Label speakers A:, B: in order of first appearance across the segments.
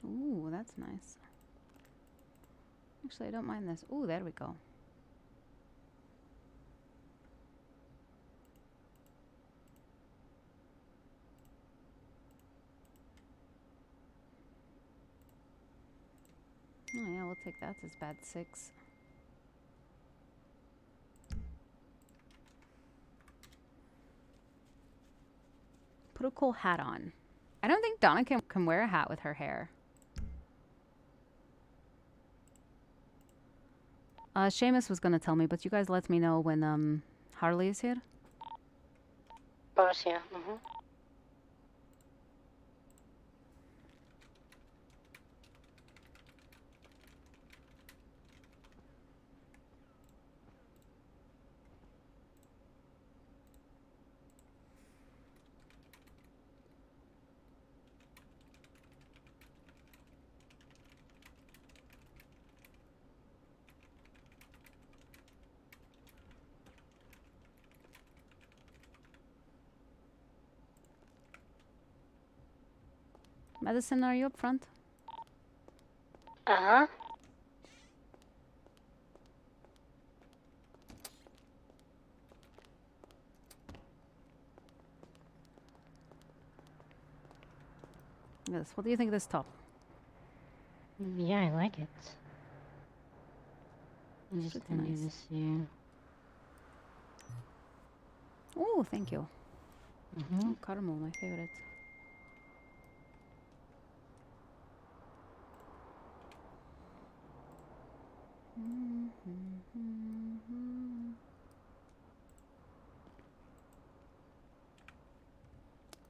A: Ooh, that's nice. Actually, I don't mind this. Ooh, there we go. Oh yeah, we'll take that as bad 6. Put a cool hat on. I don't think Danika can wear a hat with her hair. Seamus was gonna tell me, but you guys let me know when Harley is here.
B: Boss, yeah.
A: Madison, are you up front?
B: Uh-huh.
A: Yes. What do you think of this top?
B: Yeah, I like it. I'm just
A: Pretty
B: gonna do
A: nice.
B: this here.
A: Oh, thank you. Oh, caramel, my favorite.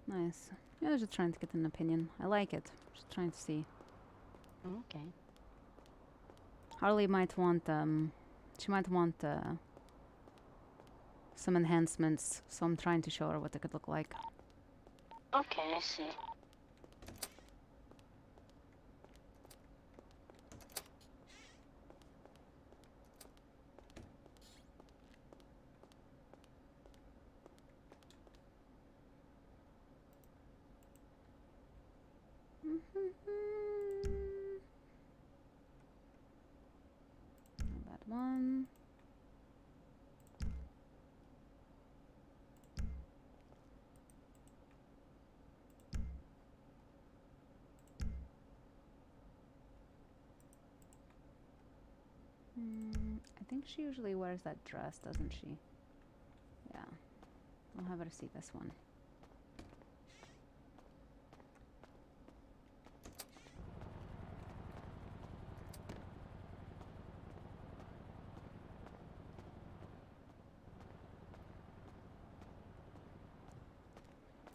A: Nice. Yeah, I was just trying to get an opinion. I like it. Just trying to see.
B: Okay.
A: Harley might want she might want some enhancements, so I'm trying to show her what they could look like.
B: Okay, I see.
A: That one. I think she usually wears that dress, doesn't she? Yeah. I'll have her see this one.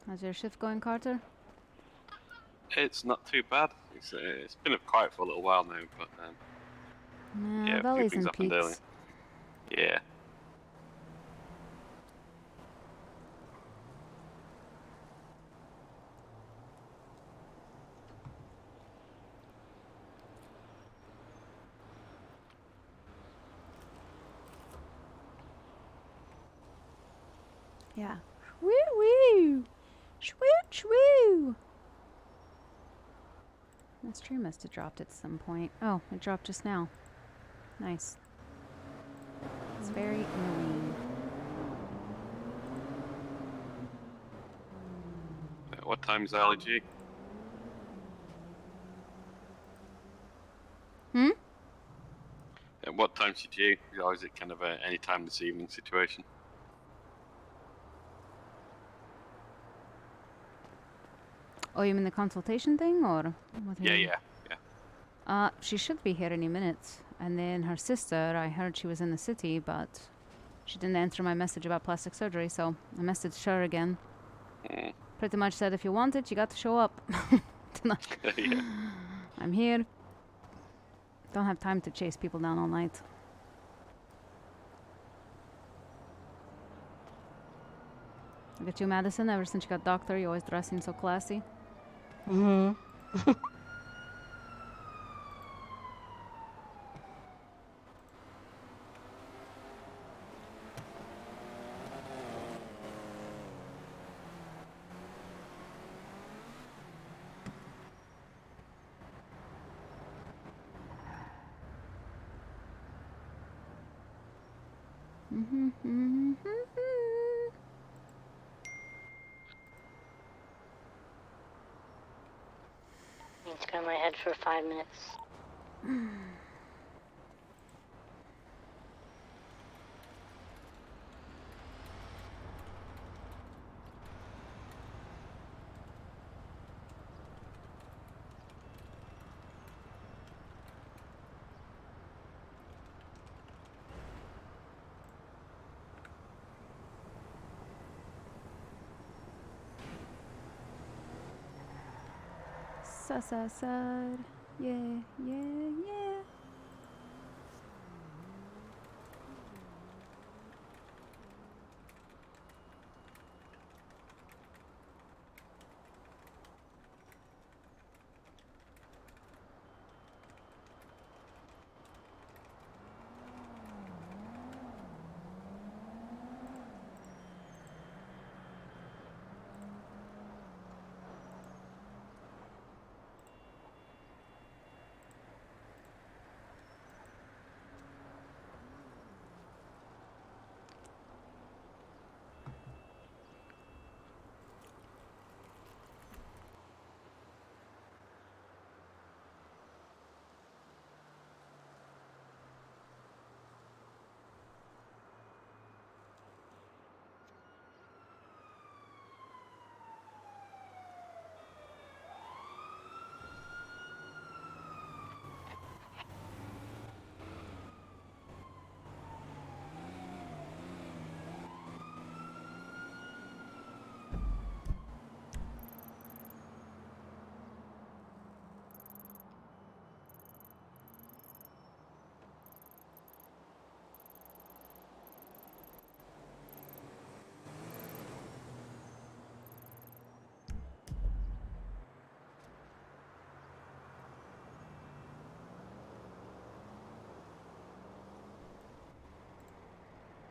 A: How's your shift going, Carter?
C: It's not too bad. It's been quiet for a little while now, but yeah, a few
A: valleys
C: things
A: and
C: happened early.
A: peaks.
C: Yeah.
A: Yeah. Woo woo! Shwoo shwoo! That stream must have dropped at some point. Oh, it dropped just now. Nice. It's very annoying.
C: What time's early, G? At what time's your G? Or is it kind of a any time this evening situation?
A: Oh, you mean the consultation thing, or what?
C: Yeah.
A: She should be here any minute. And then her sister, I heard she was in the city, but she didn't answer my message about plastic surgery, so I messaged her again. Pretty much said, if you want it, you got to show up.
C: Yeah.
A: I'm here. Don't have time to chase people down all night. Look at you, Madison. Ever since you got doctor, you always dressing so classy.
B: It's got my head for 5 minutes.
A: Sad. Yeah.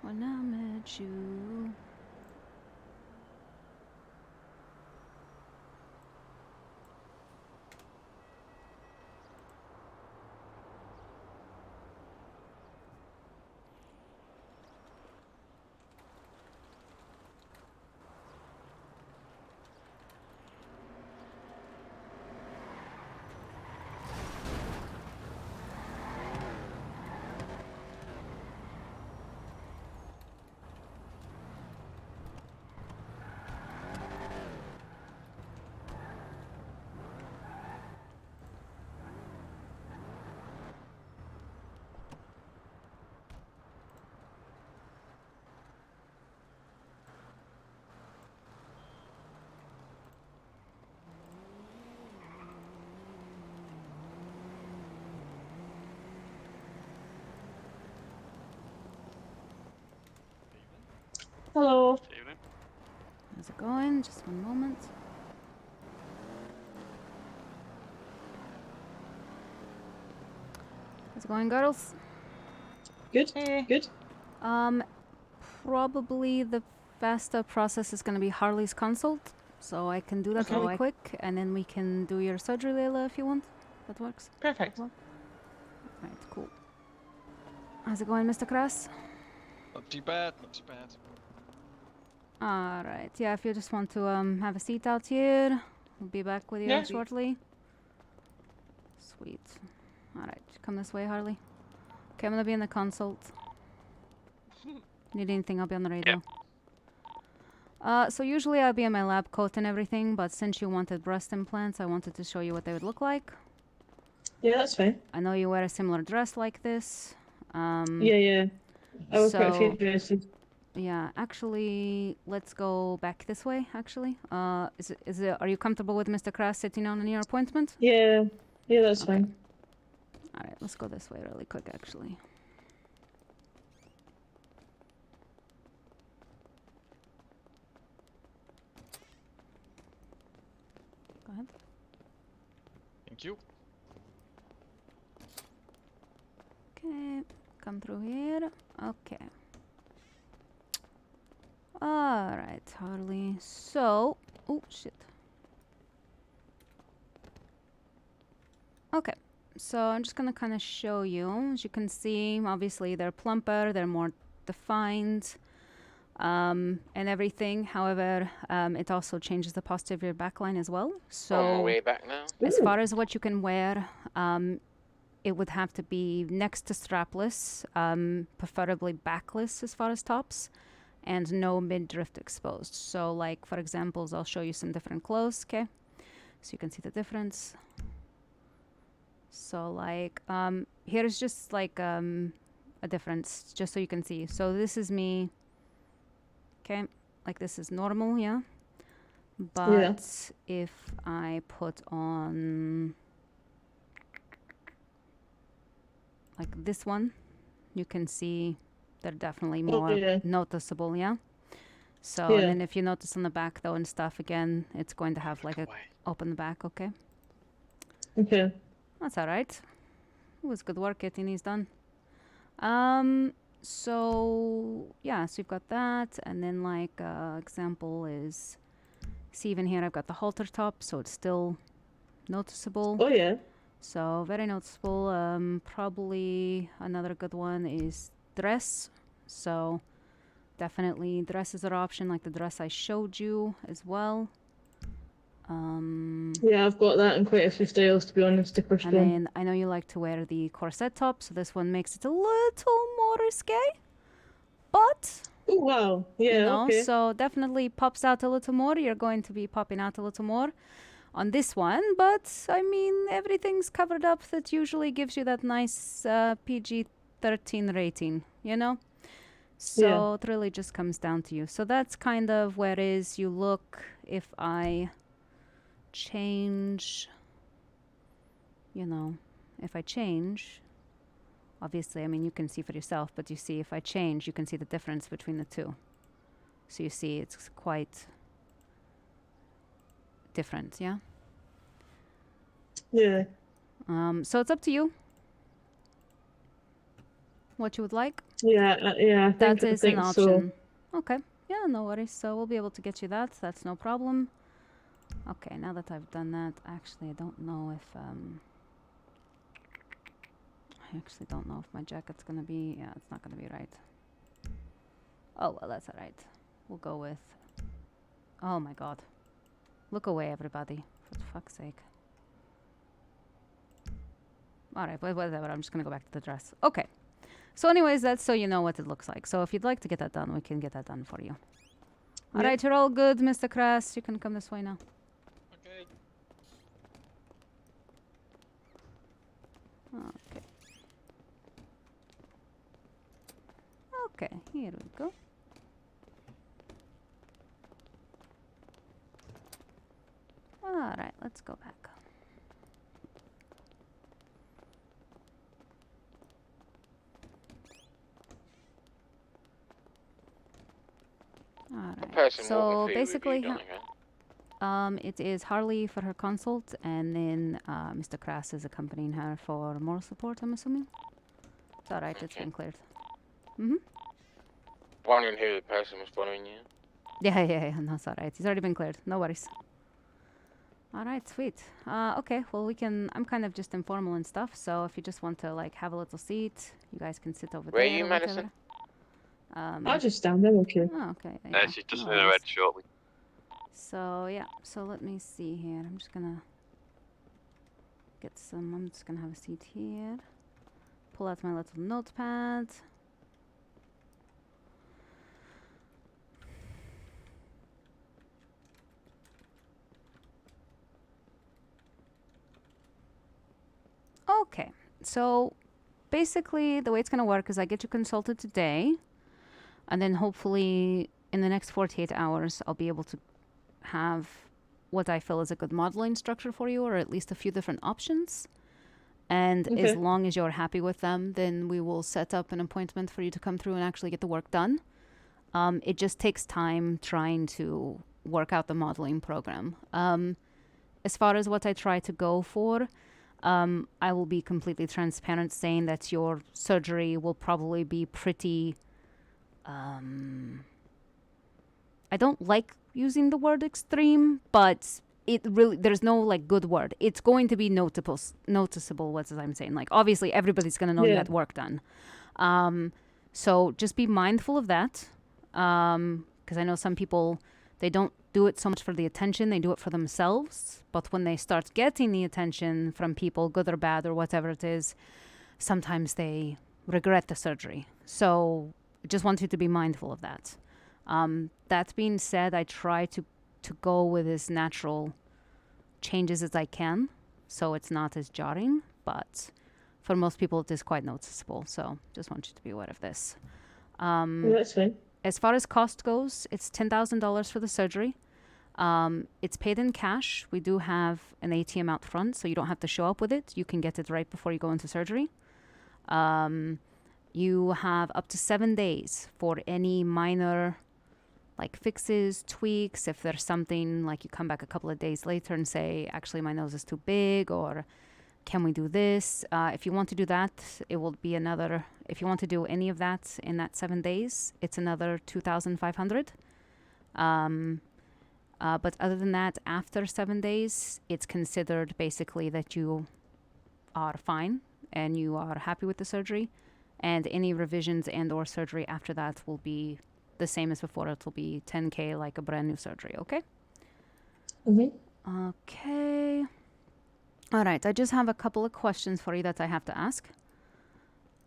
A: When I met you.
D: Hello.
C: Evening.
A: How's it going? Just one moment. How's it going, girls?
D: Good.
B: Eh.
D: Good.
A: Probably the faster process is gonna be Harley's consult. So I can do that
D: Okay.
A: really quick, and then we can do your surgery, Layla, if you want. That works.
D: Perfect.
A: Right, cool. How's it going, Mr. Krass?
E: Not too bad, not too bad.
A: Alright, yeah, if you just want to have a seat out here, we'll be back with you
D: Yeah.
A: shortly. Sweet. Alright, come this way, Harley. Okay, I'm gonna be in the consult. Need anything, I'll be on the radio. So usually I'll be in my lab coat and everything, but since you wanted breast implants, I wanted to show you what they would look like.
D: Yeah, that's fine.
A: I know you wear a similar dress like this.
D: Yeah. I was quite a few
A: So,
D: dresses.
A: yeah, actually, let's go back this way, actually. Are you comfortable with Mr. Krass sitting on your appointment?
D: Yeah, that's
A: Okay.
D: fine.
A: Alright, let's go this way really quick, actually. Go ahead.
E: Thank you.
A: Okay, come through here. Okay. Alright, Harley. So, oh shit. Okay, so I'm just gonna kind of show you. As you can see, obviously they're plumper, they're more defined and everything. However, it also changes the posterior backline as well. So
F: On my way back now.
A: as far as what you can wear, it would have to be next to strapless, preferably backless as far as tops, and no mid-drift exposed. So like, for examples, I'll show you some different clothes, okay? So you can see the difference. So like, here's just like a difference, just so you can see. So this is me, okay? Like this is normal, yeah? But if I put on like this one, you can see they're definitely more noticeable, yeah? So, and then if you notice on the back though and stuff, again, it's going to have like a open back, okay?
D: Okay.
A: That's all right. It was good work getting these done. So, yeah, so you've got that. And then like, example is, see even here I've got the halter top, so it's still noticeable.
D: Oh, yeah.
A: So very noticeable. Probably another good one is dress. So definitely dresses are option, like the dress I showed you as well.
D: Yeah, I've got that in quite a few styles, to be honest.
A: And then I know you like to wear the corset top, so this one makes it a little more risque. But
D: oh, wow. Yeah,
A: you know,
D: okay.
A: so definitely pops out a little more. You're going to be popping out a little more on this one, but I mean everything's covered up. That usually gives you that nice PG-13 rating, you know. So it really just comes down to you. So that's kind of where it is. You look, if I change, you know, if I change, obviously, I mean, you can see for yourself, but you see if I change, you can see the difference between the two. So you see it's quite different, yeah?
D: Yeah.
A: So it's up to you what you would like.
D: Yeah, I think,
A: That is
D: I think
A: an option.
D: So.
A: Okay, yeah, no worries. So we'll be able to get you that. That's no problem. Okay, now that I've done that, actually, I don't know if my jacket's gonna be. Yeah, it's not gonna be right. Oh well, that's all right. We'll go with. Oh my God! Look away, everybody! For fuck's sake! All right, whatever. I'm just gonna go back to the dress. Okay. So, anyways, that's so you know what it looks like. So, if you'd like to get that done, we can get that done for you. All right, you're all good, Mr. Krass. You can come this way now.
E: Okay.
A: Okay. Okay, here we go. All right, let's go back. All right. So basically, it is Harley for her consult, and then Mr. Krass is accompanying her for moral support, I'm assuming. It's all right. It's been cleared.
F: Wondering who the person was following you.
A: Yeah. No, it's all right. He's already been cleared. No worries. All right, sweet. Okay, well, we can. I'm kind of just informal and stuff, so if you just want to like have a little seat, you guys can sit over there.
F: Where are you, Madison?
D: I'll just stand there, okay.
A: Oh, okay.
C: Yeah, she's just in a red shortly.
A: So yeah, so let me see here. I'm just gonna get some. I'm just gonna have a seat here. Pull out my little notepad. Okay, so basically the way it's gonna work is I get you consulted today, and then hopefully in the next 48 hours I'll be able to have what I feel is a good modeling structure for you, or at least a few different options. And as long as you're happy with them, then we will set up an appointment for you to come through and actually get the work done. It just takes time trying to work out the modeling program. As far as what I try to go for, I will be completely transparent saying that your surgery will probably be pretty... I don't like using the word extreme, but it really, there's no like good word. It's going to be noticeable, what I'm saying. Like obviously everybody's going to know you had work done. So just be mindful of that. Because I know some people, they don't do it so much for the attention, they do it for themselves. But when they start getting the attention from people, good or bad or whatever it is, sometimes they regret the surgery. So just want you to be mindful of that. That being said, I try to go with as natural changes as I can, so it's not as jarring, but for most people it is quite noticeable. So just want you to be aware of this.
D: Yeah, that's fine.
A: As far as cost goes, it's $10,000 for the surgery. It's paid in cash. We do have an ATM out front, so you don't have to show up with it. You can get it right before you go into surgery. You have up to 7 days for any minor like fixes, tweaks. If there's something like you come back a couple of days later and say, actually my nose is too big, or can we do this? If you want to do that, it will be another, if you want to do any of that in that 7 days, it's another $2,500. But other than that, after 7 days, it's considered basically that you are fine and you are happy with the surgery, and any revisions and or surgery after that will be the same as before. It will be $10K like a brand new surgery, okay?
D: Mm-hmm.
A: Okay. All right, I just have a couple of questions for you that I have to ask.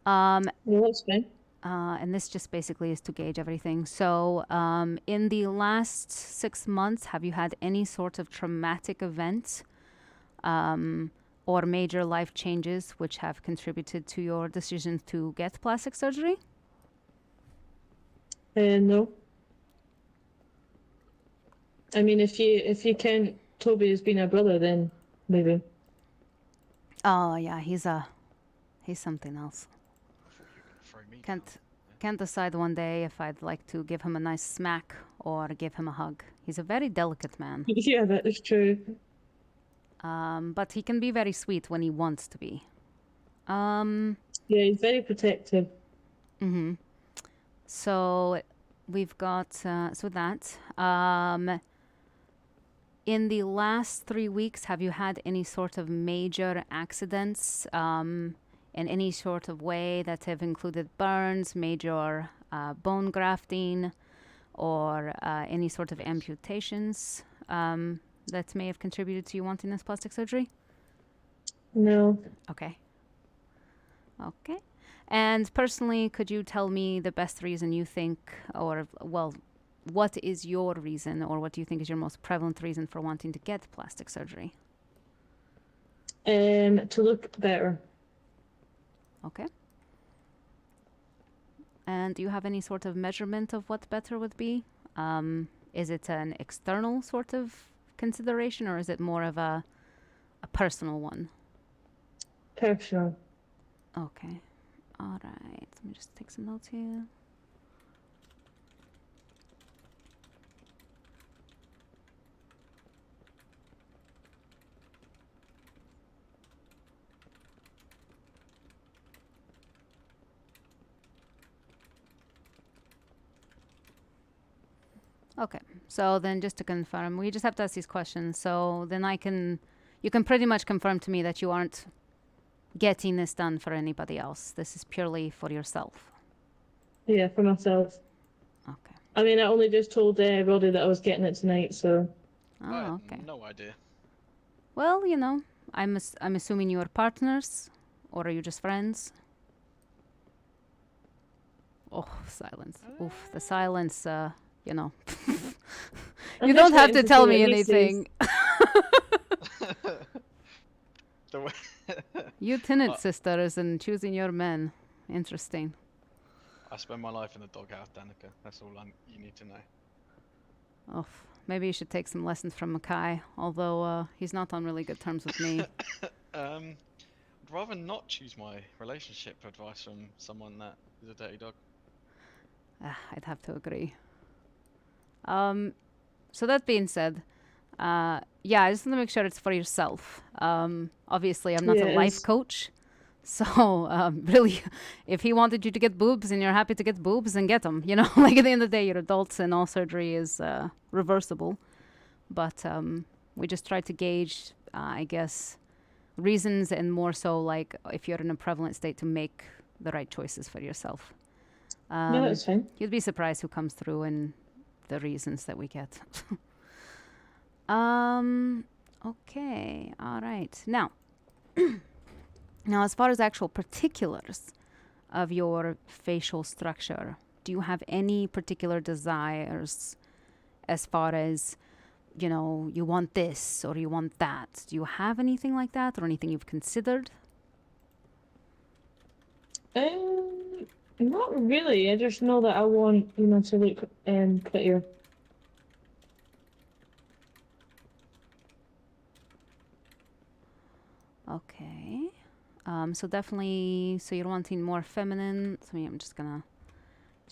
D: Yeah, that's fine.
A: And this just basically is to gauge everything. So, in the last 6 months, have you had any sort of traumatic event or major life changes which have contributed to your decision to get plastic surgery?
D: No. I mean, if you count Toby as being a brother, then maybe.
A: Oh yeah, he's something else.
E: I thought you were gonna throw me down.
A: Can't decide one day if I'd like to give him a nice smack or give him a hug. He's a very delicate man.
D: Yeah, that is true.
A: But he can be very sweet when he wants to be.
D: Yeah, he's very protective.
A: Mm-hmm. So we've got so that. In the last 3 weeks, have you had any sort of major accidents in any sort of way that have included burns, major bone grafting, or any sort of amputations that may have contributed to you wanting this plastic surgery?
D: No.
A: Okay. Okay. And personally, could you tell me the best reason you think, or, well, what is your reason, or what do you think is your most prevalent reason for wanting to get plastic surgery?
D: To look better.
A: Okay. And do you have any sort of measurement of what better would be? Is it an external sort of consideration, or is it more of a personal one?
D: Personal.
A: Okay. All right. Let me just take some notes here. Okay, so then just to confirm, we just have to ask these questions. So then you can pretty much confirm to me that you aren't getting this done for anybody else. This is purely for yourself.
D: Yeah, for myself.
A: Okay.
D: I mean, I only just told Roddy that I was getting it tonight, so.
E: I
A: Oh,
E: had
A: okay.
E: no idea.
A: Well, you know, I'm assuming you are partners, or are you just friends? Oh, silence. Oof, the silence, you know. You don't have to tell me anything.
E: The way
A: You tenant sisters and choosing your men. Interesting.
E: I spend my life in the doghouse, Danika. That's all you need to know.
A: Oh, maybe you should take some lessons from Mackay, although he's not on really good terms with me.
E: I'd rather not choose my relationship advice from someone that is a dirty dog.
A: I'd have to agree. So that being said, yeah, I just want to make sure it's for yourself. Obviously, I'm not a life coach. So, really, if he wanted you to get boobs and you're happy to get boobs, then get them. You know, like at the end of the day, you're adults and all surgery is reversible. But we just try to gauge, I guess, reasons, and more so like if you're in a prevalent state to make the right choices for yourself.
D: No, that's fine.
A: You'd be surprised who comes through and the reasons that we get. Okay, all right. Now, now as far as actual particulars of your facial structure, do you have any particular desires as far as, you know, you want this or you want that? Do you have anything like that or anything you've considered?
D: Not really. I just know that I want, you know, to look prettier.
A: Okay. So definitely, so you're wanting more feminine. So I'm just gonna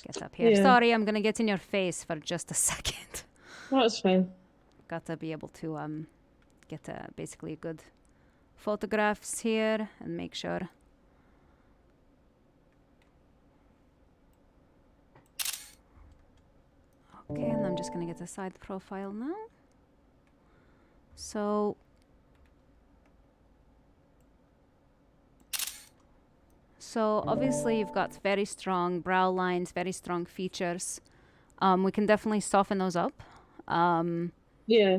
A: get up here.
D: Yeah.
A: Sorry, I'm gonna get in your face for just a second.
D: No, it's fine.
A: Got to be able to get basically good photographs here and make sure. Okay, and I'm just gonna get a side profile now. So obviously you've got very strong brow lines, very strong features. We can definitely soften those up.
D: Yeah.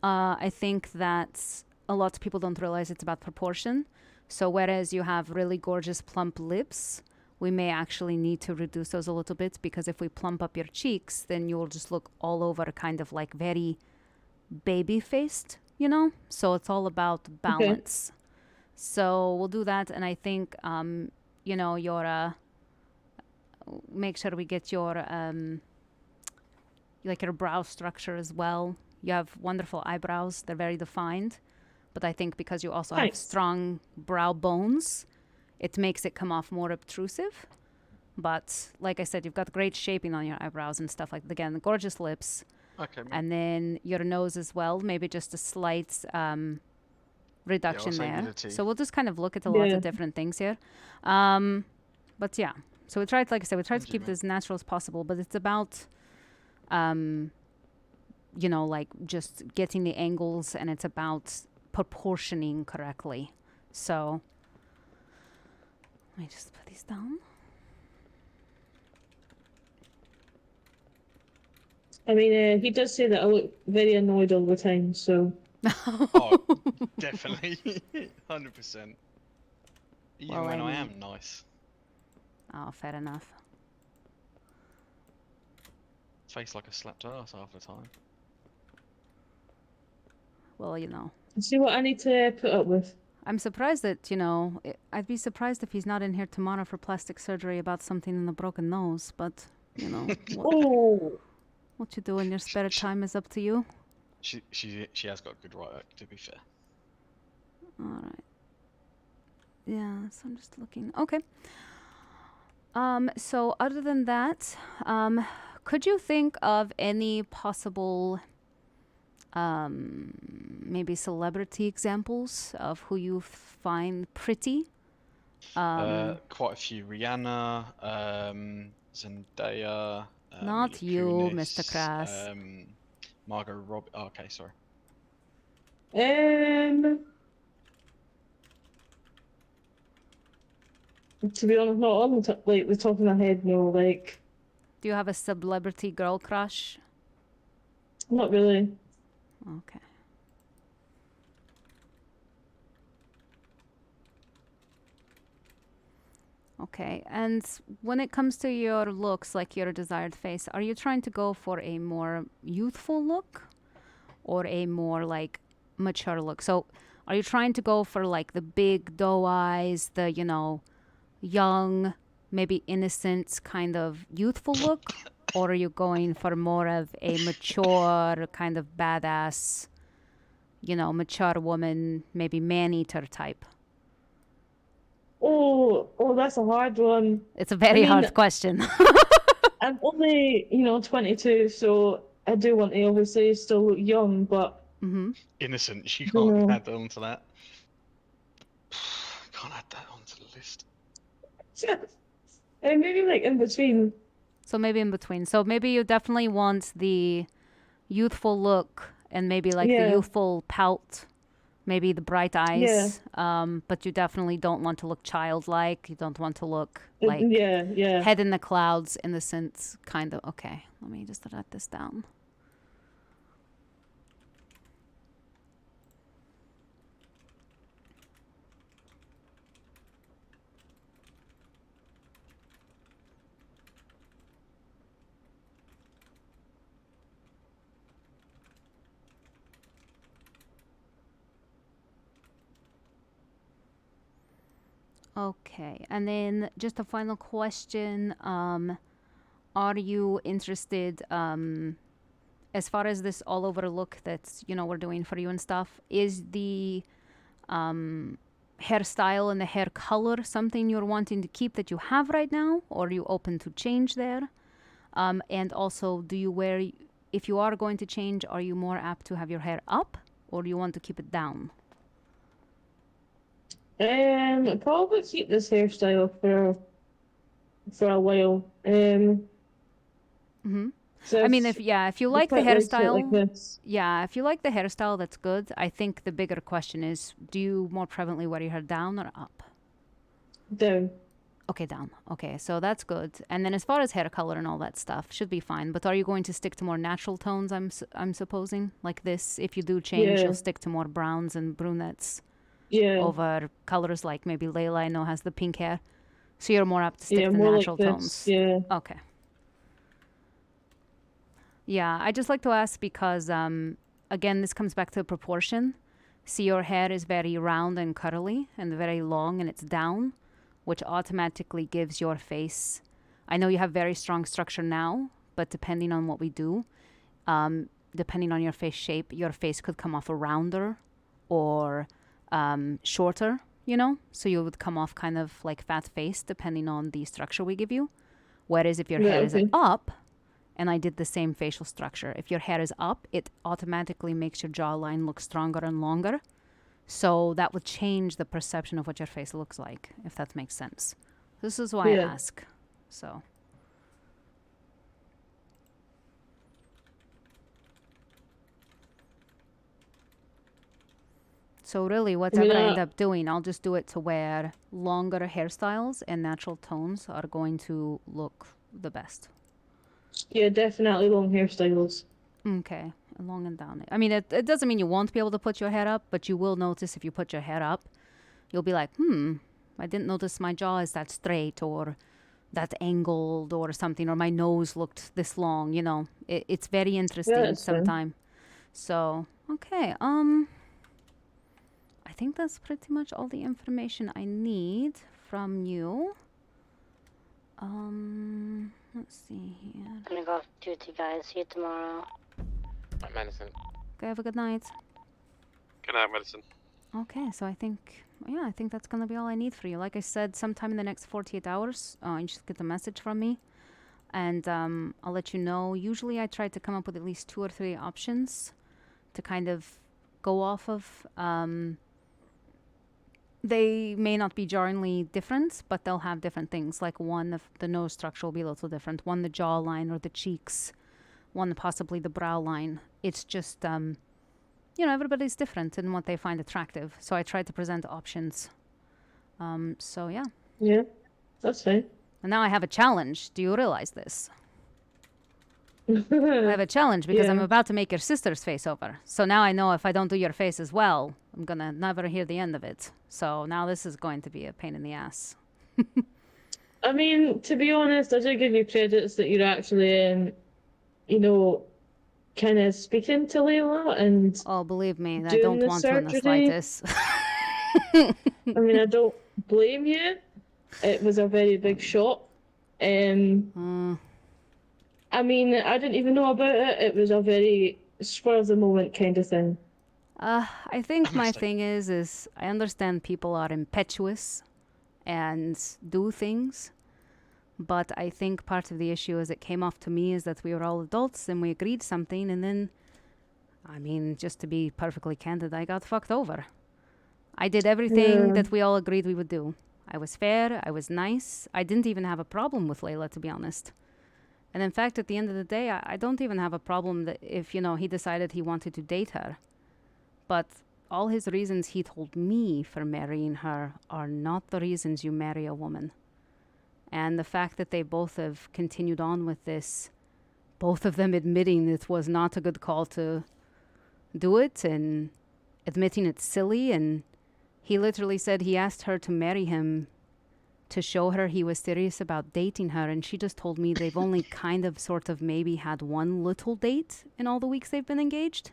A: I think that a lot of people don't realize it's about proportion. So whereas you have really gorgeous plump lips, we may actually need to reduce those a little bit, because if we plump up your cheeks, then you'll just look all over kind of like very baby-faced, you know? So it's all about balance. So we'll do that, and I think, you know, your, make sure we get your, like your brow structure as well. You have wonderful eyebrows. They're very defined. But I think because you also have strong brow bones, it makes it come off more obtrusive. But like I said, you've got great shaping on your eyebrows and stuff like that. Again, gorgeous lips.
E: Okay.
A: And then your nose as well. Maybe just a slight reduction there. So we'll just kind of look at a lot of different things here. But yeah. So we tried, like I said, we tried to keep it as natural as possible. But it's about, you know, like just getting the angles, and it's about proportioning correctly. So let me just put these down.
D: I mean, he does say that I look very annoyed all the time, so.
E: Oh, definitely. 100%. Even
A: Well,
E: when
A: I
E: I am
A: mean-
E: nice.
A: Oh, fair enough.
E: Face like a slapped ass half the time.
A: Well, you know.
D: See what I need to put up with.
A: I'm surprised that, you know, I'd be surprised if he's not in here tomorrow for plastic surgery about something in the broken nose, but, you know, what you do in your spare time is up to you.
E: She has got good right hook, to be fair.
A: All right. Yeah, so I'm just looking. Okay. So other than that, could you think of any possible maybe celebrity examples of who you find pretty?
E: Quite a few. Rihanna, Zendaya.
A: Not
E: Mila
A: you,
E: Kunis,
A: Mr. Crass.
E: Margot Robbie. Oh, okay, sorry.
D: To be honest, not on like the top of my head, no, like,
A: Do you have a celebrity girl crush?
D: not really.
A: Okay. Okay, and when it comes to your looks, like your desired face, are you trying to go for a more youthful look or a more like mature look? So are you trying to go for like the big doe eyes, the, you know, young, maybe innocent kind of youthful look? Or are you going for more of a mature kind of badass, you know, mature woman, maybe man-eater type?
D: Oh, that's a hard one.
A: It's a very hard question.
D: I'm only, 22, so I do want to obviously still look young, but
E: Innocent. You
D: Dunno.
E: can't add that onto that. Can't add that onto the list.
D: maybe like in between.
A: So maybe in between. So maybe you definitely want the youthful look and maybe like the
D: Yeah.
A: youthful pout maybe the bright
D: Yeah.
A: eyes. But you definitely don't want to look childlike. You don't want to look like
D: Yeah.
A: head in the clouds in the sense, kind of. Okay, let me just write this down. Okay, and then just a final question. Are you interested, as far as this all over look that's, we're doing for you and stuff, is the hairstyle and the hair color something you're wanting to keep that you have right now, or are you open to change there? And also, if you are going to change, are you more apt to have your hair up, or do you want to keep it down?
D: Probably keep this hairstyle for a while. So
A: I mean, if you like the
D: quite like it like
A: hairstyle,
D: this.
A: if you like the hairstyle, that's good. I think the bigger question is, do you more prevalently wear your hair down or up?
D: Down.
A: Okay, down. Okay, so that's good. And then as far as hair color and all that stuff, should be fine. But are you going to stick to more natural tones, I'm supposing? Like this, if you do change,
D: Yeah.
A: you'll stick to more browns and brunettes
D: Yeah.
A: over colors like maybe Layla, I know, has the pink hair. So you're more apt to stick
D: Yeah,
A: to
D: more
A: natural
D: like
A: tones.
D: this. Yeah.
A: Okay. Yeah, I just like to ask because, again, this comes back to proportion. See, your hair is very round and curly and very long, and it's down, which automatically gives your face. I know you have very strong structure now, but depending on what we do, depending on your face shape, your face could come off a rounder or shorter, So you would come off kind of like fat face, depending on the structure we give you. Whereas if your
D: Yeah,
A: hair is
D: okay.
A: up, and I did the same facial structure. If your hair is up, it automatically makes your jawline look stronger and longer. So that would change the perception of what your face looks like, if that makes sense. This is why I
D: Yeah.
A: ask. So. So really, whatever I end up doing, I'll just do it to where longer hairstyles and natural tones are going to look the best.
D: Yeah, definitely long hairstyles.
A: Okay, long and down. I mean, it doesn't mean you won't be able to put your hair up, but you will notice if you put your hair up, you'll be like, I didn't notice my jaw is that straight or that angled or something, or my nose looked this long, It's very interesting
D: that's fine.
A: sometimes. So, okay, I think that's pretty much all the information I need from you. Let's see here.
B: I'm gonna go off duty, guys. See you tomorrow.
F: Madison.
A: Okay, have a good night.
C: Good night, Medicine.
A: Okay, so I think that's gonna be all I need for you. Like I said, sometime in the next 48 hours, you should get a message from me, and I'll let you know. Usually, I try to come up with at least 2 or 3 options to kind of go off of. They may not be jarringly different, but they'll have different things. Like one, the nose structure will be a little different. One, the jawline or the cheeks. One, possibly the brow line. It's just, everybody's different in what they find attractive. So I try to present options. So, yeah.
D: Yeah, that's fine.
A: And now I have a challenge. Do you realize this? I have a challenge because I'm
D: Yeah.
A: about to make your sister's face over. So now I know if I don't do your face as well, I'm going to never hear the end of it. So now this is going to be a pain in the ass.
D: I mean, to be honest, I do give you credits that you're actually, kind of speaking to Layla and
A: Oh, believe me, I
D: doing
A: don't
D: the
A: want to in the
D: surgery.
A: slightest.
D: I mean, I don't blame you. It was a very big shock. I mean, I didn't even know about it. It was a very spur of the moment kind of thing.
A: I think my thing is I understand people are impetuous and do things. But I think part of the issue as it came off to me is that we were all adults and we agreed something. And then, I mean, just to be perfectly candid, I got fucked over. I did everything that we all agreed we would do. I was fair. I was nice. I didn't even have a problem with Layla, to be honest. And in fact, at the end of the day, I don't even have a problem that if, he decided he wanted to date her. But all his reasons he told me for marrying her are not the reasons you marry a woman. And the fact that they both have continued on with this, both of them admitting it was not a good call to do it and admitting it's silly. And he literally said he asked her to marry him to show her he was serious about dating her. And she just told me they've only kind of sort of maybe had one little date in all the weeks they've been engaged.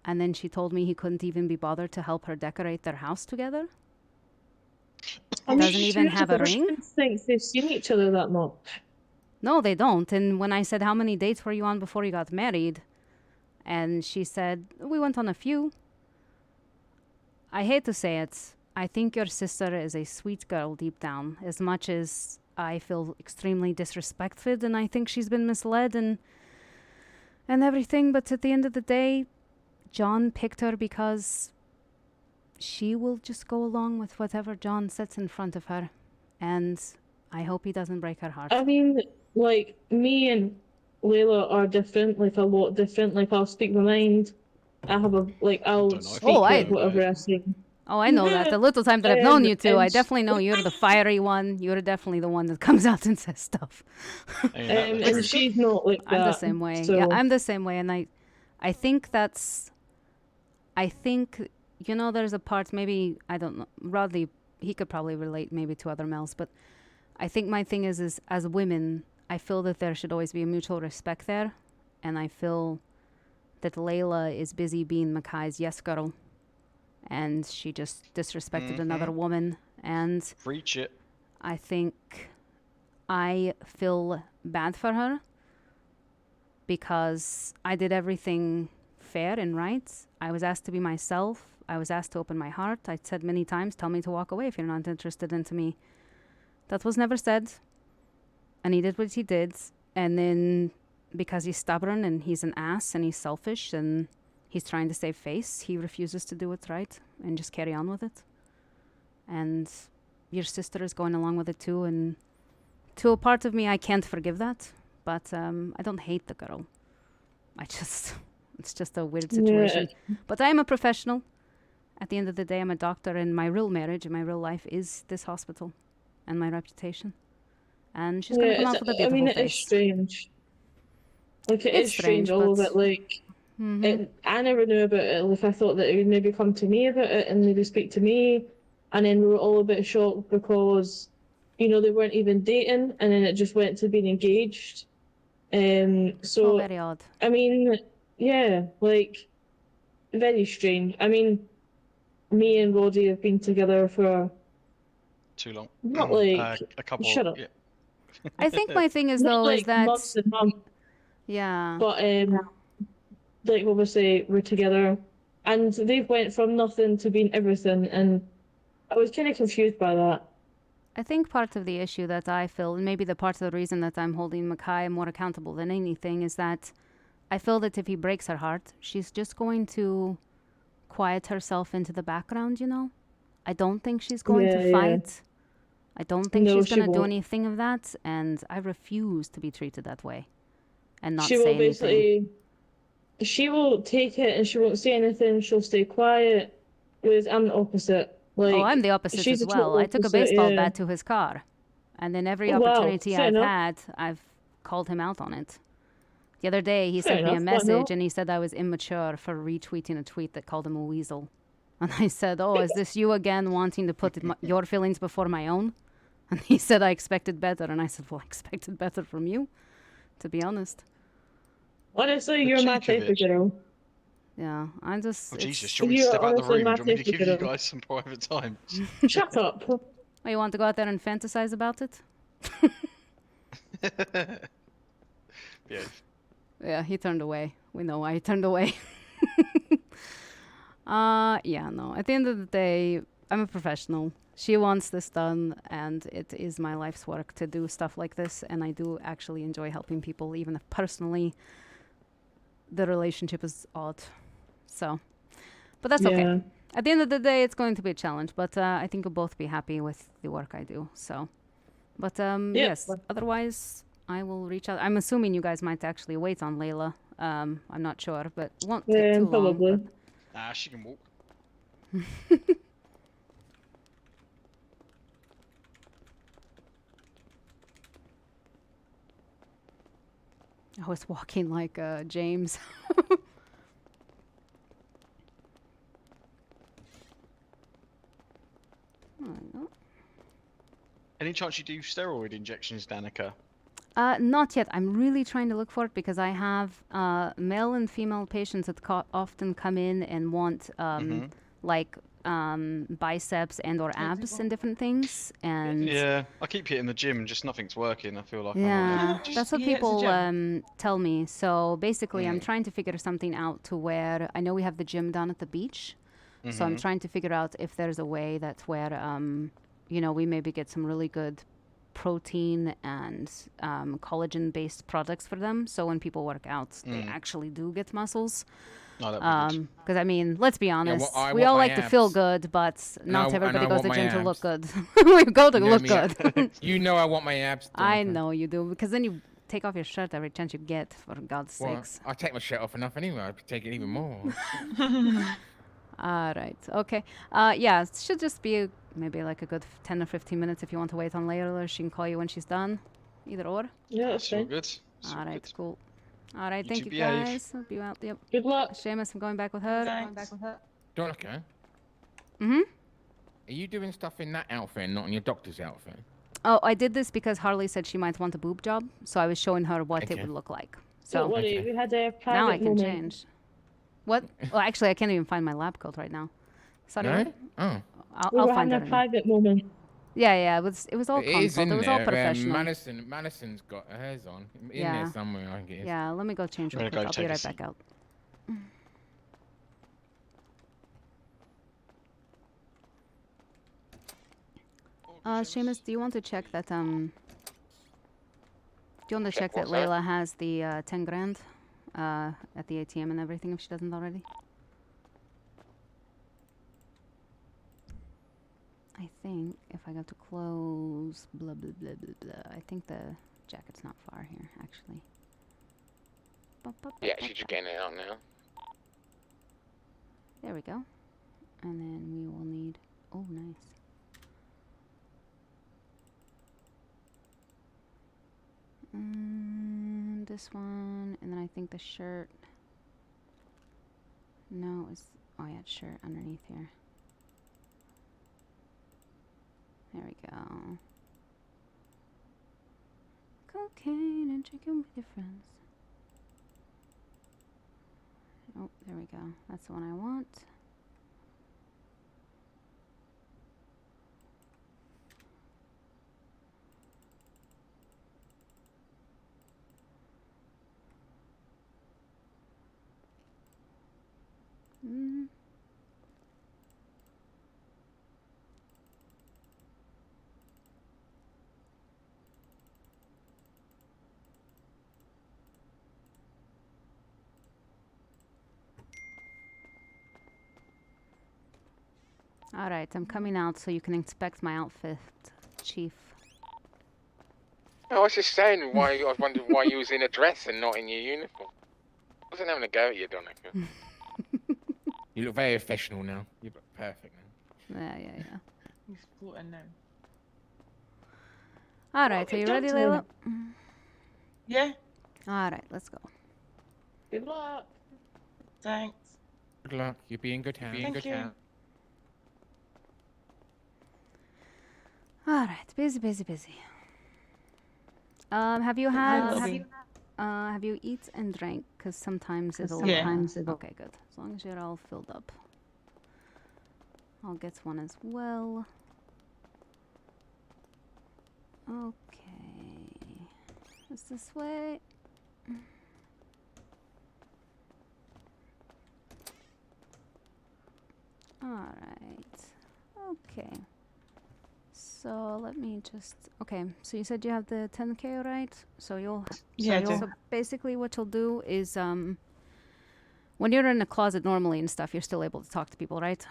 A: And then she told me he couldn't even be bothered to help her decorate their house together. Doesn't even have a ring.
D: Thinks they've seen each other that much.
A: No, they don't. And when I said, how many dates were you on before you got married? And she said, we went on a few. I hate to say it. I think your sister is a sweet girl deep down. As much as I feel extremely disrespected and I think she's been misled and everything. But at the end of the day, John picked her because she will just go along with whatever John sets in front of her. And I hope he doesn't break her heart.
D: I mean, like, me and Layla are different, like, a lot different. Like, I'll speak my mind. I'll
E: don't know if
D: speak
A: Oh, I-
D: like, whatever I say.
A: Oh, I know that. The little time that I've known you two, I
D: and-
A: definitely know you're the fiery one. You're definitely the one that comes out and says stuff.
E: I mean, that's
D: And
E: true.
D: she's not like that.
A: I'm the same way.
D: So,
A: Yeah, I'm the same way. And I think that's... I think, you know, there's a part, maybe, I don't know, Rodley, he could probably relate maybe to other males, but I think my thing is as women, I feel that there should always be a mutual respect there. And I feel that Layla is busy being Makai's yes girl. And she just disrespected another woman. And
E: Reach it.
A: I think I feel bad for her because I did everything fair and right. I was asked to be myself. I was asked to open my heart. I said many times, tell me to walk away if you're not interested into me. That was never said. And he did what he did. And then because he's stubborn and he's an ass and he's selfish and he's trying to save face, he refuses to do what's right and just carry on with it. And your sister is going along with it too. And to a part of me, I can't forgive that. But I don't hate the girl. It's just a weird situation.
D: Yeah.
A: But I am a professional. At the end of the day, I'm a doctor, and my real marriage and my real life is this hospital and my reputation. And she's going to come out with a beautiful
D: I mean, it is
A: face.
D: strange. Like, it
A: It's
D: is strange,
A: strange,
D: all of
A: but-
D: it. Like,
A: Mhm.
D: I never knew about it. Like, I thought that it would maybe come to me about it and maybe speak to me. And then we were all a bit shocked because, you know, they weren't even dating, and then it just went to being engaged.
A: Oh,
D: So,
A: very odd.
D: I mean, yeah, like, very strange. I mean, me and Roddy have been together for
E: Too long.
D: not like
E: A couple.
D: shut up.
E: Yeah.
A: I think my thing is,
D: not
A: though,
D: like
A: is that...
D: months and months,
A: Yeah.
D: but like obviously we're together, and they've went from nothing to being everything, and I was kind of confused by that.
A: I think part of the issue that I feel, and maybe the part of the reason that I'm holding Makai more accountable than anything, is that I feel that if he breaks her heart, she's just going to quiet herself into the background, you know? I don't think she's going
D: Yeah,
A: to
D: yeah.
A: fight. I don't think
D: No,
A: she's
D: she
A: going to do
D: won't.
A: anything of that, and I refuse to be treated that way and not
D: She
A: say
D: will
A: anything.
D: basically, she will take it and she won't say anything. She'll stay quiet. Whereas I'm the opposite. Like,
A: Oh, I'm the opposite
D: she's
A: as
D: the total
A: well. I took a
D: opposite,
A: baseball
D: yeah.
A: bat to his car, and then every
D: Oh, wow,
A: opportunity
D: fair
A: I've
D: enough.
A: had, I've called him out on it. The other day, he
D: Fair
A: sent me a
D: enough, why
A: message,
D: not?
A: and he said I was immature for retweeting a tweet that called him a weasel. And I said, oh, is this you again wanting to put your feelings before my own? And he said, I expected better. And I said, well, I expected better from you, to be honest.
D: Honestly,
E: The
D: you're my
E: cheek of
D: type of
E: it.
D: girl.
A: Yeah, I'm just...
E: Oh,
A: it's-
E: Jesus. Do you want me to
D: You're
E: step out the
D: honestly
E: room?
D: my
E: Do you want me to
D: type of
E: give you
D: girl.
E: guys some private time?
D: Shut up.
A: Oh, you want to go out there and fantasize about it?
E: Yeah.
A: Yeah, he turned away. We know why he turned away. Yeah, no. At the end of the day, I'm a professional. She wants this done, and it is my life's work to do stuff like this, and I do actually enjoy helping people, even if personally the relationship is odd. So, but that's okay.
D: Yeah.
A: At the end of the day, it's going to be a challenge, but I think we'll both be happy with the work I do. So, but yes, otherwise I will reach out. I'm assuming you guys might actually wait on Layla. I'm not sure, but won't take too long.
D: Probably.
A: But
E: Nah, she can walk.
A: I was walking like James. Oh,
E: Any chance you do steroid injections, Danika?
A: not yet. I'm really trying to look for it because I have male and female patients that often come in and want like biceps and or abs and different things. And
E: Yeah, I keep hitting the gym and just nothing's working. I feel like I'm
A: yeah,
E: on
A: that's what
G: Yeah, it's a
A: people tell me. So basically, I'm trying to figure something out to where I know we have the gym down at the beach. So I'm trying to figure out if there's a way that's where you know, we maybe get some really good protein and collagen-based products for them. So when people work out, they actually do get muscles.
E: Oh, that'd be good.
A: Because I mean, let's be honest,
H: I
A: we
H: want
A: all
H: my
A: like to feel
H: abs.
A: good, but not
H: And
A: everybody
H: I
A: goes
H: want
A: to the
H: my
A: gym to look
H: abs.
A: good. We go to
H: You know
A: look
H: me,
A: good.
H: You know I want my abs.
A: I
H: Danica.
A: know you do, because then you take off your shirt every chance you get, for God's
H: Well,
A: sakes.
H: I take my shirt off enough anyway. I could take it even more.
A: All right, okay. Yeah, it should just be maybe like a good 10 or 15 minutes if you want to wait on Layla. She can call you when she's done. Either or.
D: Yeah, that's
E: It's all
D: fine.
E: good. It's all
A: All right,
E: good.
A: cool. All right,
E: You
A: thank
E: two
A: you
E: behave.
A: guys. Hope you out. Yep.
D: Good luck.
A: Seamus, I'm going back with her.
G: Thanks.
H: Danica,
A: Mm-hmm.
H: are you doing stuff in that outfit and not in your doctor's outfit?
A: Oh, I did this because Harley said she might want a boob job, so I was showing her what it
H: Okay.
A: would look like.
D: Don't
A: So
D: worry, we had a private
A: now I can
D: moment.
A: change. What? Well, actually, I can't even find my lab coat right now. Sorry.
H: No?
A: what?
H: Oh.
D: We
A: I'll
D: were
A: find
D: having
A: it.
D: a private moment.
A: Yeah, it was all
H: It is
A: consult.
H: in
A: It was
H: there.
A: all professional.
H: Madison's got hers on. In
A: Yeah.
H: there somewhere, I guess.
A: Yeah, let me go change
E: I'm
A: real
E: gonna
A: quick.
E: go
A: I'll be
E: take a
A: right back out. Seamus, do you want to check that do you want to check that
F: what's that?
A: Layla has the 10 grand at the ATM and everything if she doesn't already? I think if I go to close, blah blah blah blah blah. I think the jacket's not far here, actually.
F: Yeah, she's just getting it out now.
A: There we go. And then we will need. Oh, nice. This one, and then I think the shirt. No, it's. Oh, yeah, it's shirt underneath here. There we go. Cocaine and chicken with your friends. Oh, there we go. That's the one I want. Alright, I'm coming out so you can inspect my outfit, Chief.
F: I was just saying why I was wondering why you was in a dress and not in your uniform. I wasn't having a go at you, Danica.
H: You look very professional now. You look perfect now.
A: Yeah.
G: He's floating now.
A: Alright, are you ready, Layla?
G: Yeah,
A: Alright, let's go.
D: Good luck.
G: thanks.
H: Good luck. You'll be in good hands.
G: Thank you.
A: Alright, busy. Have you have you eat and drank? Because sometimes it'll. Okay, good. As long as you're all filled up. I'll get one as well. Okay. Is this way? Alright. Okay. So let me just. Okay, so you said you have the 10K, right? So you'll.
G: Yeah, I do.
A: So basically, what you'll do is when you're in a closet normally and stuff, you're still able to talk to people, right?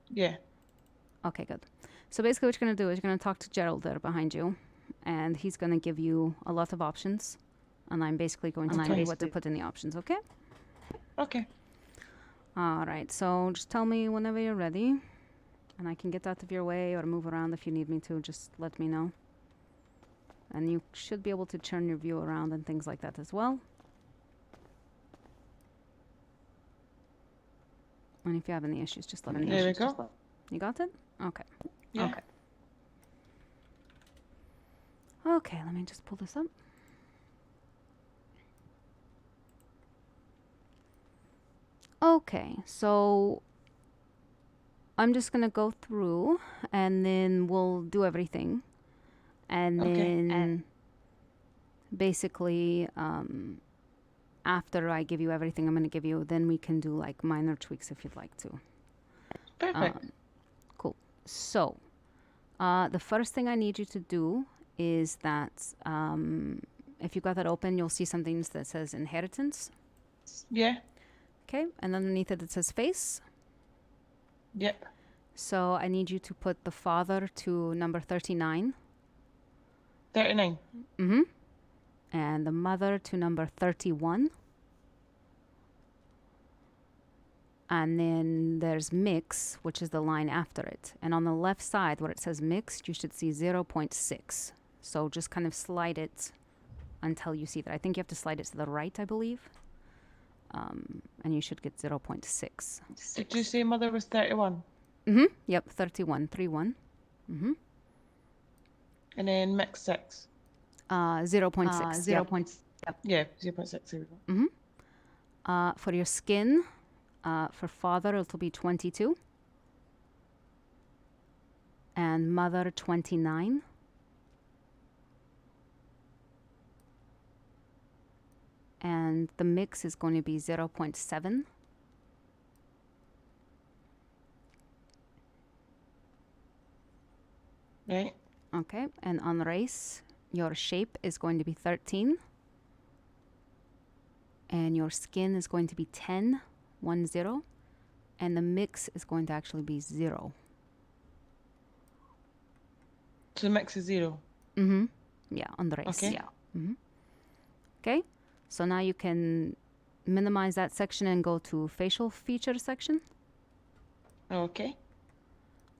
G: Yeah.
A: Okay, good. So basically what you're going to do is you're going to talk to Gerald there behind you, and he's going to give you a lot of options, and I'm basically going to tell you what to put in the options, okay?
G: Okay.
A: All right, so just tell me whenever you're ready, and I can get out of your way or move around if you need me to. Just let me know. And you should be able to turn your view around and things like that as well. And if you have any issues, just let me know.
G: There we go.
A: You got it? Okay.
G: Yeah.
A: Okay. Okay, let me just pull this up. Okay, so I'm just gonna go through and then we'll do everything. And
G: Okay.
A: then basically, after I give you everything I'm gonna give you, then we can do like minor tweaks if you'd like to.
G: Perfect.
A: Cool. So, the first thing I need you to do is that if you got that open, you'll see something that says inheritance.
G: Yeah.
A: Okay, and underneath it, it says face.
G: Yep.
A: So I need you to put the father to number 39.
G: 39.
A: Mm-hmm. And the mother to number 31. And then there's mix, which is the line after it. And on the left side, where it says mixed, you should see 0.6. So just kind of slide it until you see that. I think you have to slide it to the right, I believe. And you should get 0.6.
G: Did you say mother was 31?
A: Mm-hmm. Yep, 31, 31. Mm-hmm.
G: And then mix 6.
A: 0.6. Yep.
G: Yeah, 0.6. There we go.
A: For your skin, for father, it'll be 22. And mother, 29. And the mix is going to be 0.7.
G: Right.
A: Okay, and on race, your shape is going to be 13. And your skin is going to be 10, 10. And the mix is going to actually be 0.
G: So the mix is 0.
A: Mm-hmm. Yeah, on the race.
G: Okay.
A: Yeah. Mm-hmm. Okay, so now you can minimize that section and go to facial feature section.
G: Okay.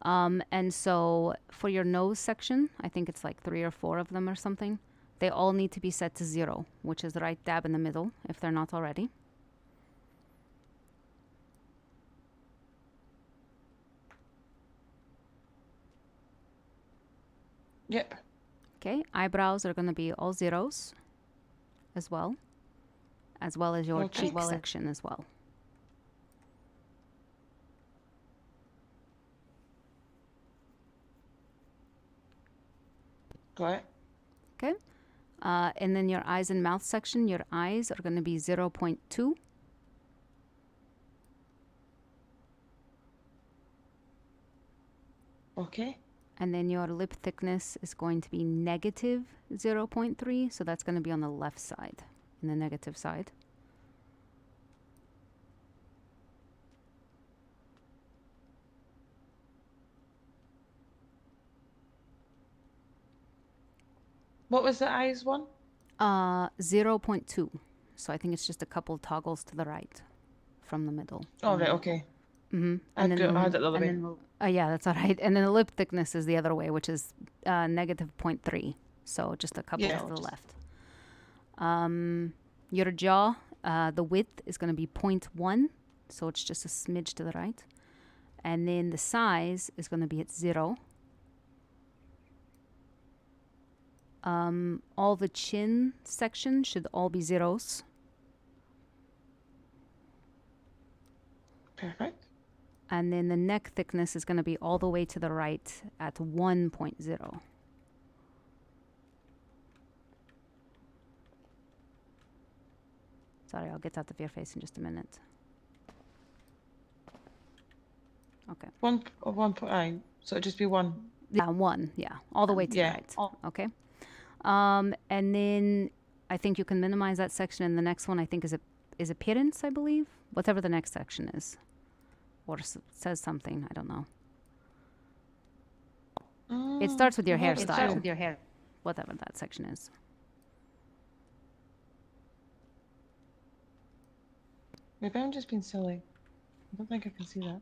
A: And so for your nose section, I think it's like 3 or 4 of them or something. They all need to be set to 0, which is right dab in the middle, if they're not already.
G: Yep.
A: Okay, eyebrows are going to be all 0s as well as your
G: Okay.
A: cheek section as well.
G: Got it.
A: Okay, and then your eyes and mouth section, your eyes are going to be 0.2.
G: Okay.
A: And then your lip thickness is going to be negative 0.3. So that's going to be on the left side, in the negative side.
G: What was the eyes one?
A: 0.2. So I think it's just a couple toggles to the right from the middle.
G: Oh, right. Okay.
A: Mm-hmm.
G: I had it the other way.
A: Yeah, that's all right. And then the lip thickness is the other way, which is negative 0.3. So just a couple
G: Yeah,
A: to the
G: just-
A: left. Your jaw, the width is going to be 0.1. So it's just a smidge to the right. And then the size is going to be at 0. All the chin section should all be 0s.
G: Perfect.
A: And then the neck thickness is going to be all the way to the right at 1.0. Sorry, I'll get out of your face in just a minute. Okay.
G: 1.9. So it'd just be 1.
A: Yeah, 1. Yeah, all the way to
G: Yeah.
A: the right. Okay. And then I think you can minimize that section. And the next one I think is appearance, I believe. Whatever the next section is. Or says something, I don't know. It starts with your hairstyle. Whatever that section is.
G: Maybe I'm just being silly. I don't think I can see that.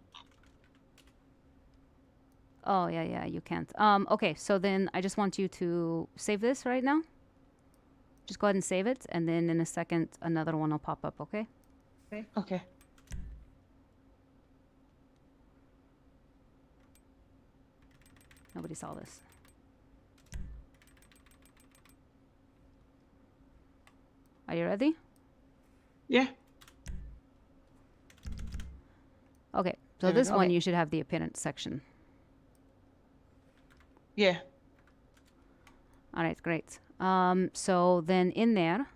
A: Oh, yeah, you can't. Okay, so then I just want you to save this right now. Just go ahead and save it, and then in a second, another one will pop up, okay?
G: Okay.
A: Nobody saw this. Are you ready?
G: Yeah.
A: Okay, so
G: There we
A: this
G: go.
A: one
G: Okay.
A: you should have the appearance section.
G: Yeah.
A: All right, great. So then in there,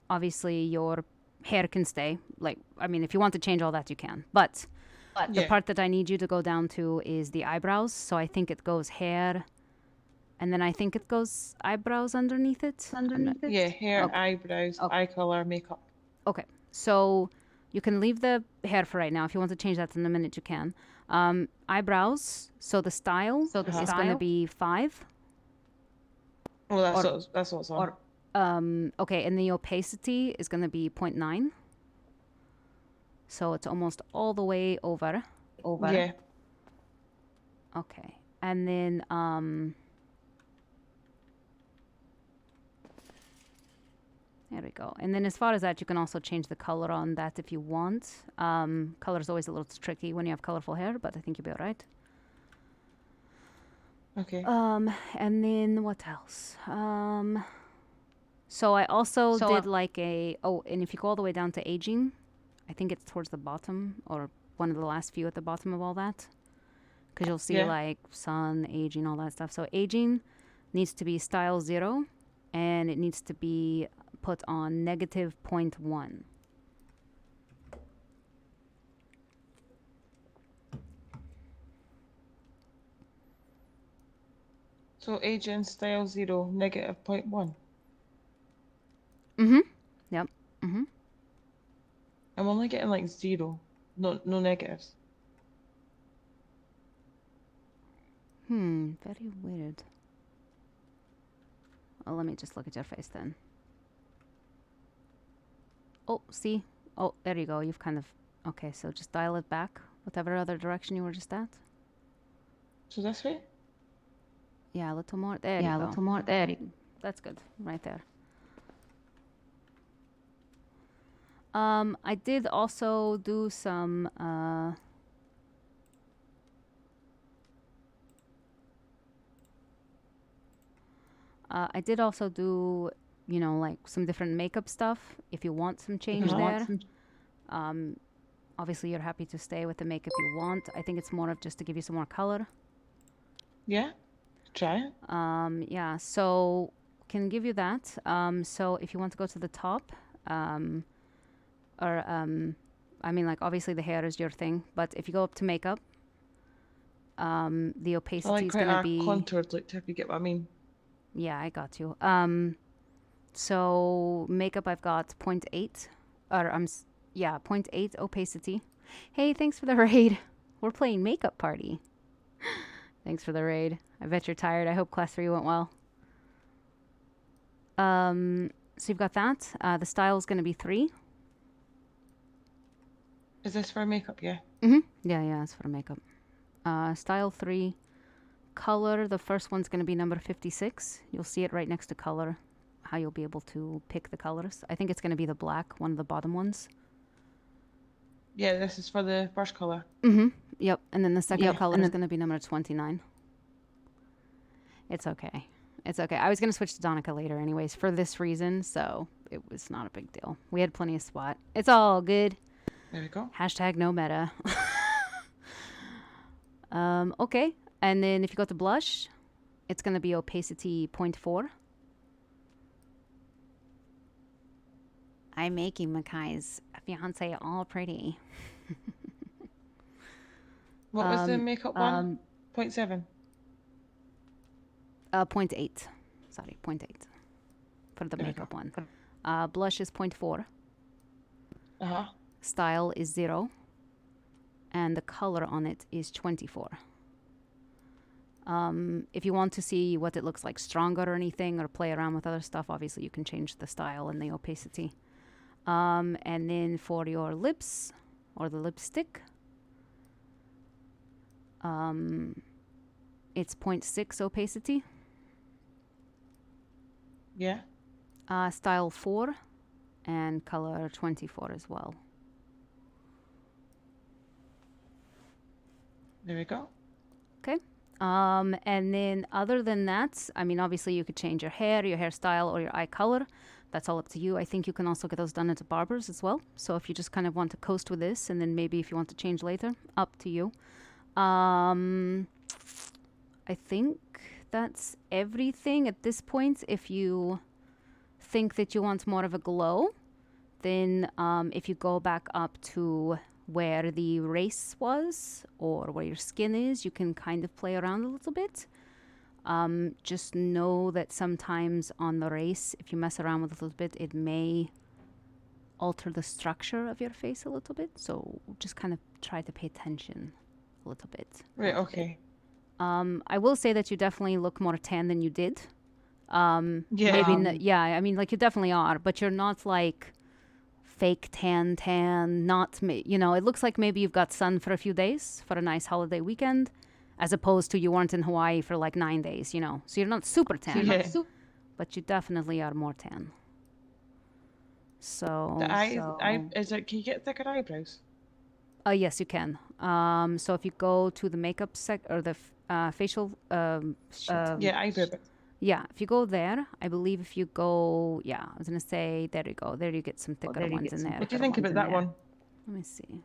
A: obviously your hair can stay. Like, I mean, if you want to change all that, you can. But the
G: Yeah.
A: part that I need you to go down to is the eyebrows. So I think it goes hair, and then I think it goes eyebrows underneath it.
G: Yeah, hair,
A: Okay.
G: eyebrows, eye colour, makeup.
A: Okay, so you can leave the hair for right now. If you want to change that in a minute, you can. Eyebrows. So the style is going to be 5.
G: Oh, that's what's on.
A: Okay, and the opacity is going to be 0.9. So it's almost all the way over.
G: Yeah.
A: Okay. And then there we go. And then as far as that, you can also change the color on that if you want. Color is always a little tricky when you have colorful hair, but I think you'll be all right.
G: Okay.
A: And then what else? So I also did like a, and if you go all the way down to aging, I think it's towards the bottom or one of the last few at the bottom of all that. Because you'll see like sun, aging, all that stuff. So aging needs to be style 0 and it needs to be put on negative 0.1.
G: So aging style 0, negative 0.1.
A: Mm-hmm. Yep. Mm-hmm.
G: I'm only getting like 0, no negatives.
A: Very weird. Oh, let me just look at your face then. Oh, see? Oh, there you go. You've kind of... Okay, so just dial it back, whatever other direction you were just at.
G: So this way?
A: Yeah, a little more. There you go. A little more. There you go. That's good. Right there. I did also do some... I did also do, you know, like some different makeup stuff. If you want some change there. Obviously, you're happy to stay with the makeup you want. I think it's more of just to give you some more color.
G: Yeah. Try it.
A: Yeah, so can give you that. So if you want to go to the top, I mean, like, obviously the hair is your thing, but if you go up to makeup, the
G: I
A: opacity
G: like
A: is
G: quite
A: going to
G: a
A: be...
G: contoured look, if you get what I mean.
A: Yeah, I got you. So makeup I've got 0.8, or 0.8 opacity. Hey, thanks for the raid. We're playing makeup party. Thanks for the raid. I bet you're tired. I hope class 3 went well. So you've got that. The style is going to be 3.
G: Is this for makeup? Yeah.
A: Yeah, it's for makeup. Style 3. Color, the first one's going to be number 56. You'll see it right next to color, how you'll be able to pick the colors. I think it's going to be the black, one of the bottom ones.
G: Yeah, this is for the first colour.
A: Yep, and then the second color is going to be number 29. It's okay. It's okay. I was going to switch to Danika later anyways for this reason, so it was not a big deal. We had plenty of spot. It's all good.
G: There we go.
A: Hashtag no meta. Okay. And then if you go to blush, it's going to be opacity 0.4. I'm making Makai's fiance all pretty.
G: What was the makeup one? 0.7.
A: 0.8. Sorry, 0.8 for the
G: There we
A: makeup
G: go.
A: one. Blush is 0.4.
G: Uh-huh.
A: Style is 0. And the color on it is 24. If you want to see what it looks like stronger or anything, or play around with other stuff, obviously you can change the style and the opacity. And then for your lips, or the lipstick, It's 0.6 opacity.
G: Yeah.
A: Style 4 and color 24 as well.
G: There we go.
A: Okay. And then other than that, I mean, obviously you could change your hairstyle, or your eye color. That's all up to you. I think you can also get those done at the barbers as well. So if you just kind of want to coast with this, and then maybe if you want to change later, up to you. I think that's everything at this point. If you think that you want more of a glow, then if you go back up to where the race was or where your skin is, you can kind of play around a little bit. Just know that sometimes on the race, if you mess around with it a little bit, it may alter the structure of your face a little bit. So just kind of try to pay attention a little bit.
G: Right, okay.
A: I will say that you definitely look more tan than you did.
G: Yeah.
A: Maybe I mean, like, you definitely are, but you're not like fake tan, not, you know, it looks like maybe you've got sun for a few days for a nice holiday weekend, as opposed to you weren't in Hawaii for like 9 days, you know. So you're not super tan,
G: Yeah.
A: but you definitely are more tan. So,
G: The eyes, can you get thicker eyebrows?
A: yes, you can. So if you go to the makeup or the facial,
G: Yeah, eyebrow.
A: yeah, if you go there, I believe if you go, yeah, I was going to say, there you go. There you get some thicker ones in there.
G: What do you think about that one?
A: Let me see.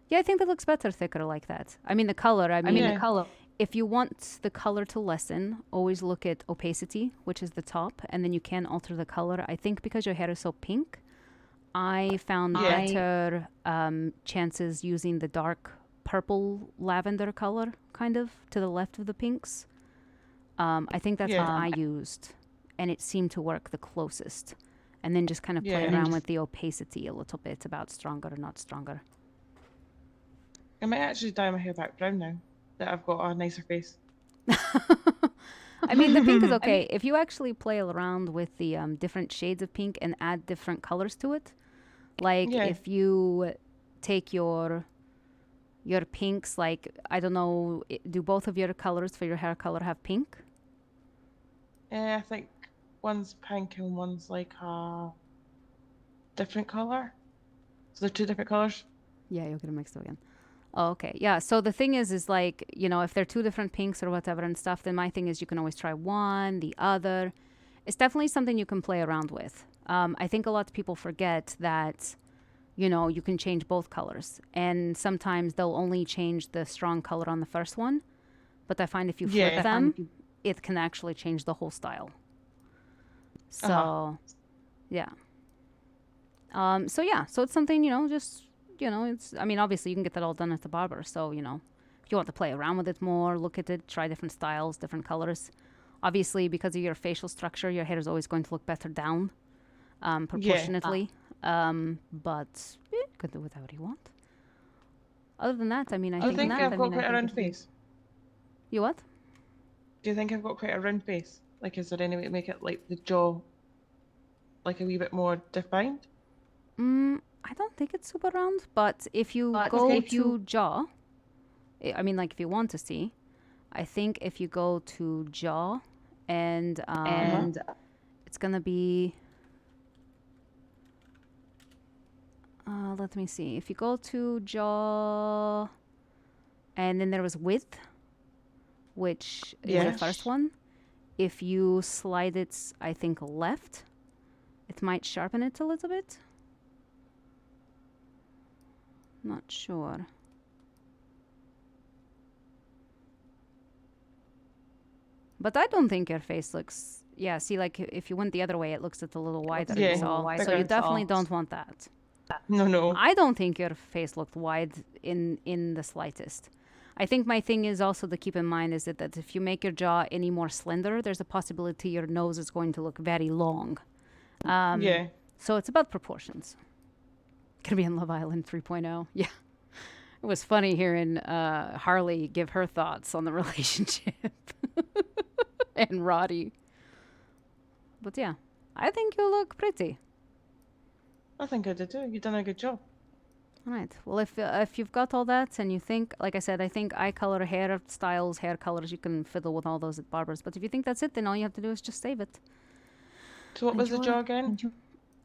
A: Yeah, I think that looks better thicker like that. I mean, the color,
G: the
A: color. If you want the color to lessen, always look at opacity, which is the top, and then you can alter the color. I think because your hair is so pink, I found better chances using the dark purple lavender color, kind of, to the left of the pinks. I think that's what I used, and it seemed to work the closest. And then just kind of play around with the opacity a little bit, about stronger or not stronger.
G: I might actually dye my hair back brown now that I've got a nicer face.
A: I mean, the pink is okay. If you actually play around with the different shades of pink and add different colors to it, like if you take your pinks, like, I don't know, do both of your colors for your hair color have pink?
G: I think one's pink and one's like a different color. So they're two different colors.
A: Yeah, you'll get it mixed up again. Oh, okay. Yeah. So the thing is like, you know, if they're two different pinks or whatever and stuff, then my thing is you can always try one, the other. It's definitely something you can play around with. I think a lot of people forget that, you know, you can change both colors. And sometimes they'll only change the strong color on the first one. But I find if you flip them, it can actually change the whole style. So, yeah. So it's something, you know, just, you know, it's, I mean, obviously you can get that all done at the barber. So, you know, if you want to play around with it more, look at it, try different styles, different colors. Obviously, because of your facial structure, your hair is always going to look better down, proportionately. But you can do whatever you want. Other than that, I mean, I think
G: I've got quite a round face.
A: You what?
G: Do you think I've got quite a round face? Like, is there any way to make it like the jaw, like a wee bit more defined?
A: I don't think it's super round, but if you go to jaw, I mean, like, if you want to see, I think if you go to jaw and it's gonna be, let me see. If you go to jaw and then there was width, which is the first one. If you slide it, I think, left, it might sharpen it a little bit. Not sure. But I don't think your face looks... Yeah, see, like, if you went the other way, it looks a little wider. So you definitely don't want that.
G: No.
A: I don't think your face looked wide in the slightest. I think my thing is also to keep in mind is that if you make your jaw any more slender, there's a possibility your nose is going to look very long. So it's about proportions. Gonna be in Love Island 3.0. Yeah. It was funny hearing Harley give her thoughts on the relationship. And Roddy. But yeah, I think you look pretty.
G: I think I did too. You've done a good job.
A: All right. Well, if you've got all that and you think, like I said, I think eye color, hair styles, hair colors, you can fiddle with all those at barbers. But if you think that's it, then all you have to do is just save it.
G: So what was the jaw again?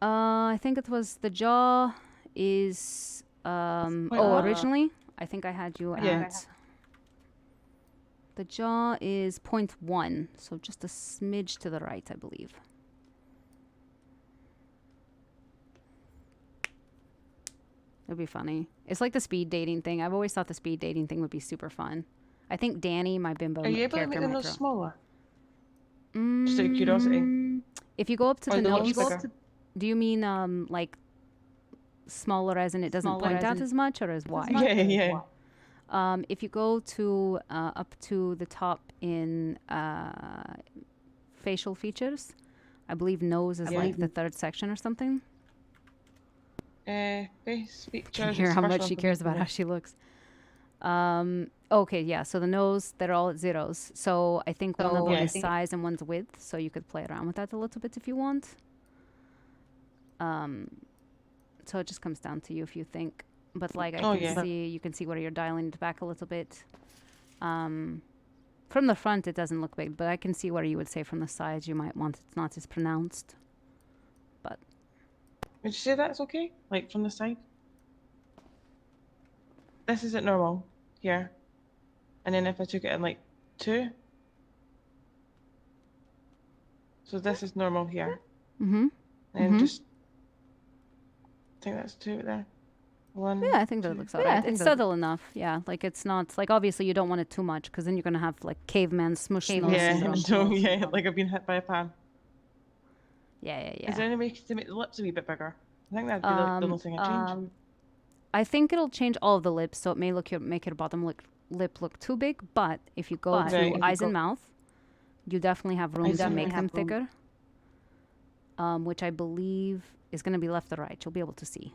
A: I think it was the jaw is originally I think I had you
G: Yeah.
A: at the jaw is 0.1, so just a smidge to the right, I believe. It'd be funny. It's like the speed dating thing. I've always thought the speed dating thing would be super fun. I think Danny, my bimbo
G: Are you able to
A: character,
G: make the
A: might
G: nose
A: throw.
G: smaller? Just out of curiosity.
A: If you go up to
G: Or
A: the
G: the
A: nose,
G: lips bigger?
A: do you mean like smaller as in it doesn't point out as much, or as wide?
G: Yeah.
A: If you go to up to the top in facial features, I believe nose is like the third section or something.
G: Face
A: You
G: features.
A: can hear how much she
G: expression,
A: cares about how she looks. Okay, yeah. So the nose, they're all at zeros. So I think one of them
G: yeah.
A: is size and one's width. So you could play around with that a little bit if you want. So it just comes down to you if you think. But like I can see, you can see where you're dialing it back a little bit. From the front, it doesn't look big, but I can see where you would say from the sides you might want it not as pronounced. But
G: Would you say that's okay? Like from the side? This is at normal here. And then if I took it in like 2. So this is normal here.
A: mm-hmm.
G: And just I think that's 2 there. 1.
A: Yeah, I think that
G: 2.
A: looks alright. It's subtle enough. Yeah, like it's not like obviously you don't want it too much because then you're gonna have like caveman smush nose
G: Yeah,
A: syndrome.
G: yeah, like I've been hit by a pan.
A: Yeah.
G: Is there any way to make the lips a wee bit bigger? I think that'd be like the only thing I change.
A: I think it'll change all of the lips, so it may make your bottom lip look too big. But if you go to eyes and mouth, you definitely have room to make them thicker. Which I believe is going to be left or right. You'll be able to see.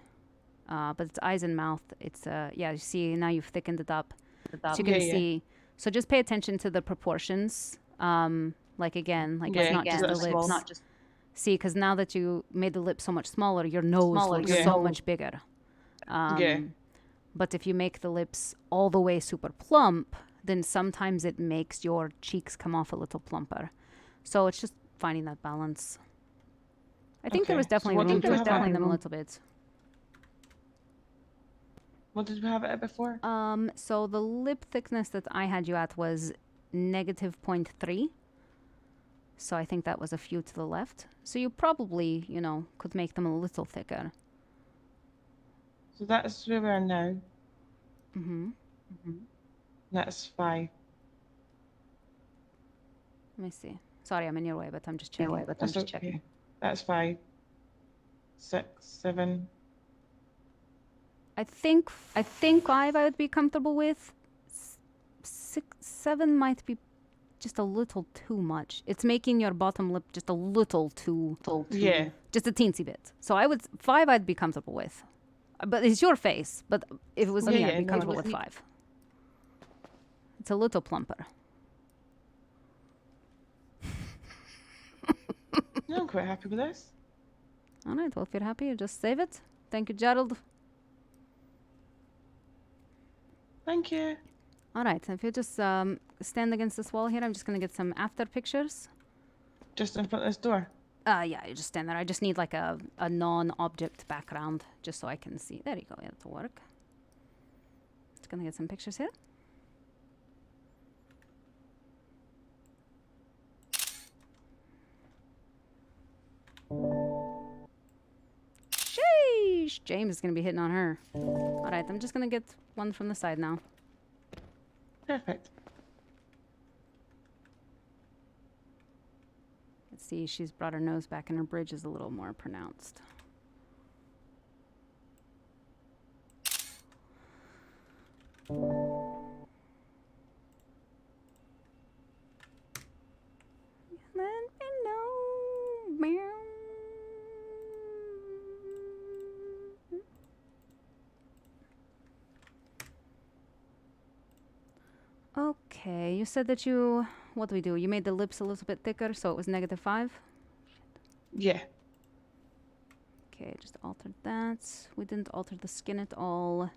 A: But it's eyes and mouth. It's yeah. You see now you've thickened it up, so you can see. So just pay attention to the proportions. Like again, like it's not just the lips. Not just see, because now that you made the lips so much smaller, your nose looks so much bigger. But if you make the lips all the way super plump, then sometimes it makes your cheeks come off a little plumper. So it's just finding that balance. I think there was definitely room to darken them a little bit.
G: What did we have it at before?
A: So the lip thickness that I had you at was -0.3. So I think that was a few to the left. So you probably, you know, could make them a little thicker.
G: So that's where we are now.
A: Mm-hmm.
G: That's 5.
A: Let me see. Sorry, I'm in your way, but I'm just checking.
G: That's okay. That's 5. 6, 7.
A: I think 5 I would be comfortable with. 6, 7 might be just a little too much. It's making your bottom lip just a little too.
G: Yeah.
A: Just a teensy bit. So 5 I'd be comfortable with. But it's your face. But if it was me, I'd be comfortable with 5. It's a little plumper.
G: No, I'm quite happy with this.
A: All right. Well, if you're happy, just save it. Thank you, Gerald.
G: Thank you.
A: All right. If you just stand against this wall here, I'm just going to get some after pictures.
G: Just in front of this door?
A: Yeah, you just stand there. I just need like a non-object background just so I can see. There you go. Yeah, that'll work. Just going to get some pictures here. Sheesh! James is going to be hitting on her. All right, I'm just going to get one from the side now.
G: Perfect.
A: Let's see, she's brought her nose back and her bridge is a little more pronounced. Let me know. Meow. Okay, you said that what do we do? You made the lips a little bit thicker, so it was -5?
G: Yeah.
A: Okay, just altered that. We didn't alter the skin at all.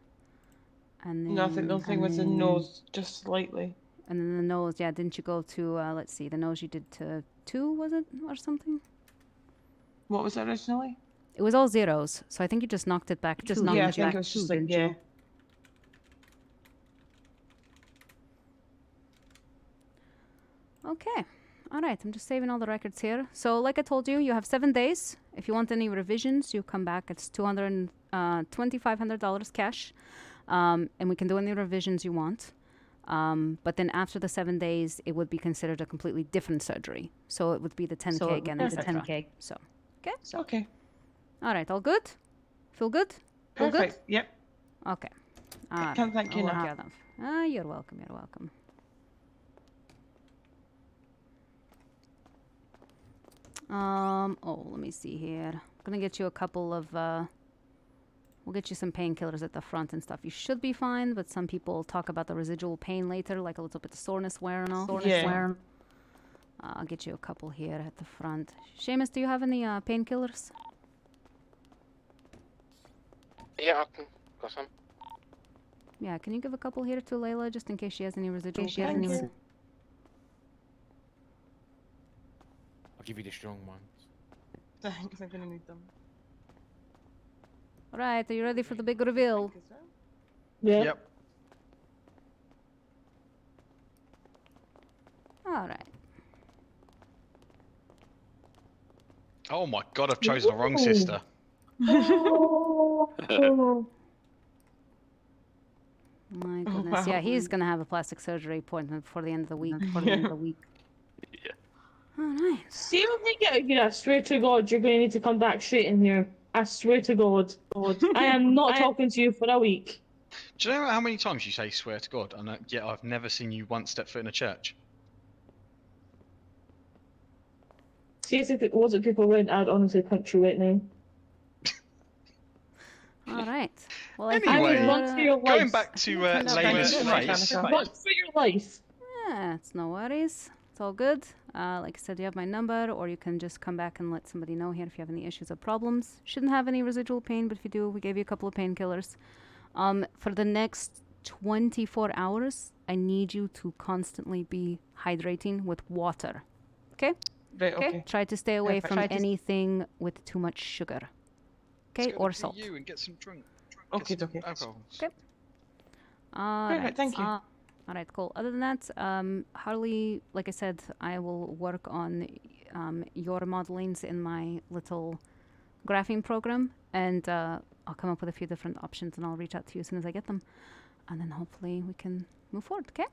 A: And then,
G: No, I think the only thing was the nose, just slightly.
A: And then the nose, yeah, didn't you go to, let's see, the nose you did to 2, was it? Or something?
G: What was it originally?
A: It was all zeros, so I think you just knocked it back 2.
G: Yeah, I think it was just like, yeah.
A: Okay. All right, I'm just saving all the records here. So, like I told you, you have 7 days. If you want any revisions, you come back. It's $2,500 cash, and we can do any revisions you want. But then after the 7 days, it would be considered a completely different surgery. So it would be the 10K again, etc. So, okay.
G: Okay.
A: All right, all good? Feel good? Feel
G: Perfect.
A: good?
G: Yep.
A: Okay.
G: Can't thank you
A: I'll work
G: enough.
A: you out. You're welcome. You're welcome. Oh, let me see here. I'm gonna get you a couple of, we'll get you some painkillers at the front and stuff. You should be fine, but some people talk about the residual pain later, like a little bit of soreness wearing off.
G: Yeah.
A: I'll get you a couple here at the front. Seamus, do you have any painkillers?
F: Yeah, I can got some.
A: Yeah, can you give a couple here to Layla, just in case she has any residual
G: Thank
A: pain?
G: you.
H: I'll give you the strong ones.
G: Thanks, I'm gonna need them.
A: All right, are you ready for the big reveal?
D: Yeah.
E: Yep.
A: All right.
E: Oh my god, I've chosen the wrong sister.
D: Oh.
A: My
G: Oh,
A: goodness. Yeah,
G: wow.
A: he's gonna have a plastic surgery appointment before the end of the week. Before the
G: Yeah.
A: end of the week.
C: Yeah.
A: Oh, nice.
D: See when they get here, I swear to God, you're going to need to come back straight in here. I swear to God. I am not talking to you for a week.
E: Do you know how many times you say swear to God, and yet I've never seen you once step foot in a church?
D: See if it wasn't people went, I'd honestly punch you right now.
A: All right. Well, I
E: Anyway,
A: think,
D: run for your life.
E: Going back to
A: Turned out
E: Layla's
A: pretty
G: good.
E: face.
G: Danika.
D: Run for your life.
A: yeah, it's no worries. It's all good. Like I said, you have my number, or you can just come back and let somebody know here if you have any issues or problems. Shouldn't have any residual pain, but if you do, we gave you a couple of painkillers. For the next 24 hours, I need you to constantly be hydrating with water. Okay?
G: Right, okay.
A: Try to stay away
G: Perfect.
A: from anything with too much sugar. Okay, or salt.
E: You and get some drink.
G: Okay,
E: Get some
G: okay.
E: alcohol.
A: Okay.
G: Perfect, thank you.
A: All right, cool. Other than that, Harley, like I said, I will work on your modelings in my little graphing program, and I'll come up with a few different options, and I'll reach out to you as soon as I get them, and then hopefully we can move forward. Okay?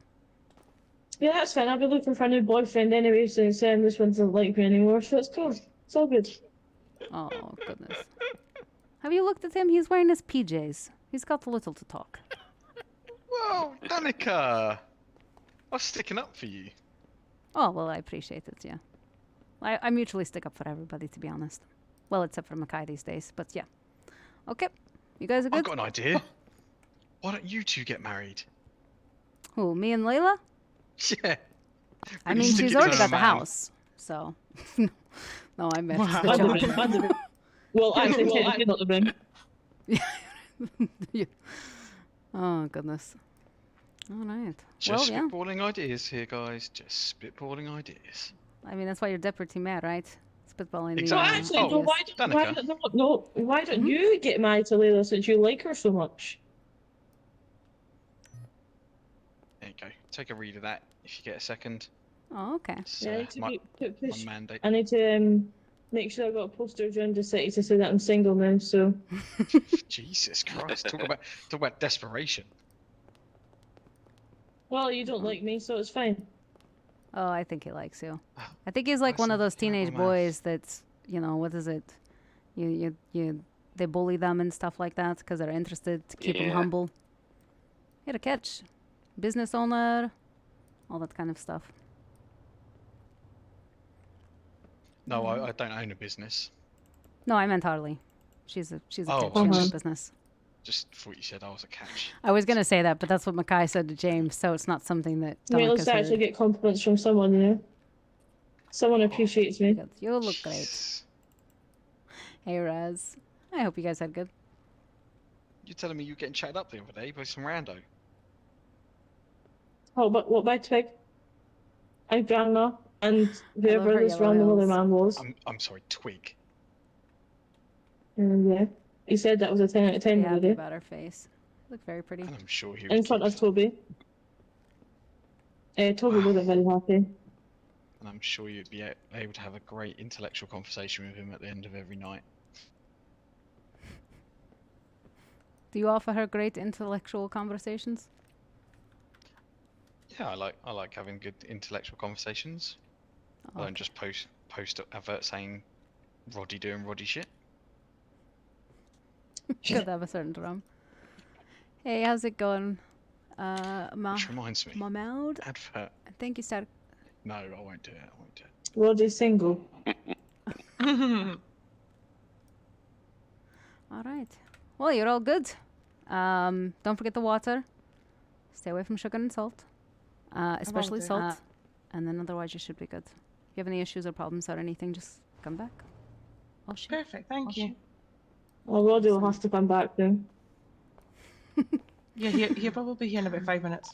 D: Yeah, that's fine. I'll be looking for a new boyfriend anyway, so saying this one doesn't like me anymore, so it's cool. It's all good.
A: Oh goodness. Have you looked at him? He's wearing his PJs. He's got a little to talk.
E: Whoa, Danika! I was sticking up for you.
A: Oh well, I appreciate it. Yeah, I mutually stick up for everybody, to be honest. Well, except for Mackay these days, but yeah. Okay, you guys are good.
E: I've got an idea. Why don't you two get married?
A: Who? Me and Layla?
E: Yeah.
A: I
E: Really
A: mean,
E: stick
A: she's
E: it to
A: already
E: the
A: got the
E: man.
A: house, so. No, I meant
G: Wow.
A: the job.
D: Well, actually, I'm not the rim.
A: Yeah. Oh goodness. All right.
E: Just
A: well, yeah.
E: spitballing ideas here, guys. Just spitballing ideas.
A: I mean, that's why you're deputy mayor, right? Spitballing.
E: Exactly.
D: Well,
A: The,
D: actually,
E: Oh,
D: well, why don't you get married to Layla since you like her so much?
E: There you go. Take a read of that if you get a second.
A: Oh, okay.
E: It's,
D: Yeah, I need to
E: my
D: push.
E: mandate.
D: I need to make sure I've got a poster around the city to say that I'm single now. So
E: Jesus Christ! Talk about desperation.
D: well, you don't like me, so it's fine.
A: Oh, I think he likes you. I think he's like one of those teenage boys that's, you know, what is it? They bully them and stuff like that because they're interested to keep them
C: Yeah.
A: humble. Here a catch. Business owner, all that kind of stuff.
E: No, I don't own a business.
A: No, I meant Harley. She's a
E: Oh,
A: catch. She owns a business.
E: Just thought you said I was a catch.
A: I was gonna say that, but that's what Mackay said to James, so it's not something that
D: I mean,
A: Danika
D: let's
A: said.
D: actually get compliments from someone, you know. Someone appreciates me.
A: Good. You look great. Hey, Raz. I hope you guys had good.
E: You're telling me you were getting chatted up the other day by some rando?
D: Oh, but what by Twig? And Grandma and whoever
A: her
D: this
A: yellow
D: random other
A: hills.
D: man was.
E: I'm sorry, Twig.
D: Yeah. He said that was a 10 out of 10
A: Pretty
D: the other
A: happy
D: day.
A: about her face. Look very pretty.
E: And I'm sure he
D: In
E: would
D: front
E: give.
D: of Toby. Toby wasn't very happy.
E: And I'm sure you'd be able to have a great intellectual conversation with him at the end of every night.
A: Do you offer her great intellectual conversations?
E: Yeah, I like having good intellectual conversations. I don't just post adverts saying Roddy doing Roddy shit.
A: Got to have a certain drum. Hey, how's it going?
E: Which reminds me,
A: Mahmoud?
E: advert.
A: Thank you, Star.
E: No, I won't do it. I won't do it.
D: Roddy's single.
A: All right. Well, you're all good. Don't forget the water. Stay away from sugar and salt. Especially
G: do.
A: salt. And then otherwise you should be good. If you have any issues or problems or anything, just come back. I'll shoot.
G: Perfect, thank you.
D: Well, Roddy will have to come back then.
G: Yeah, he'll probably be here in about 5 minutes.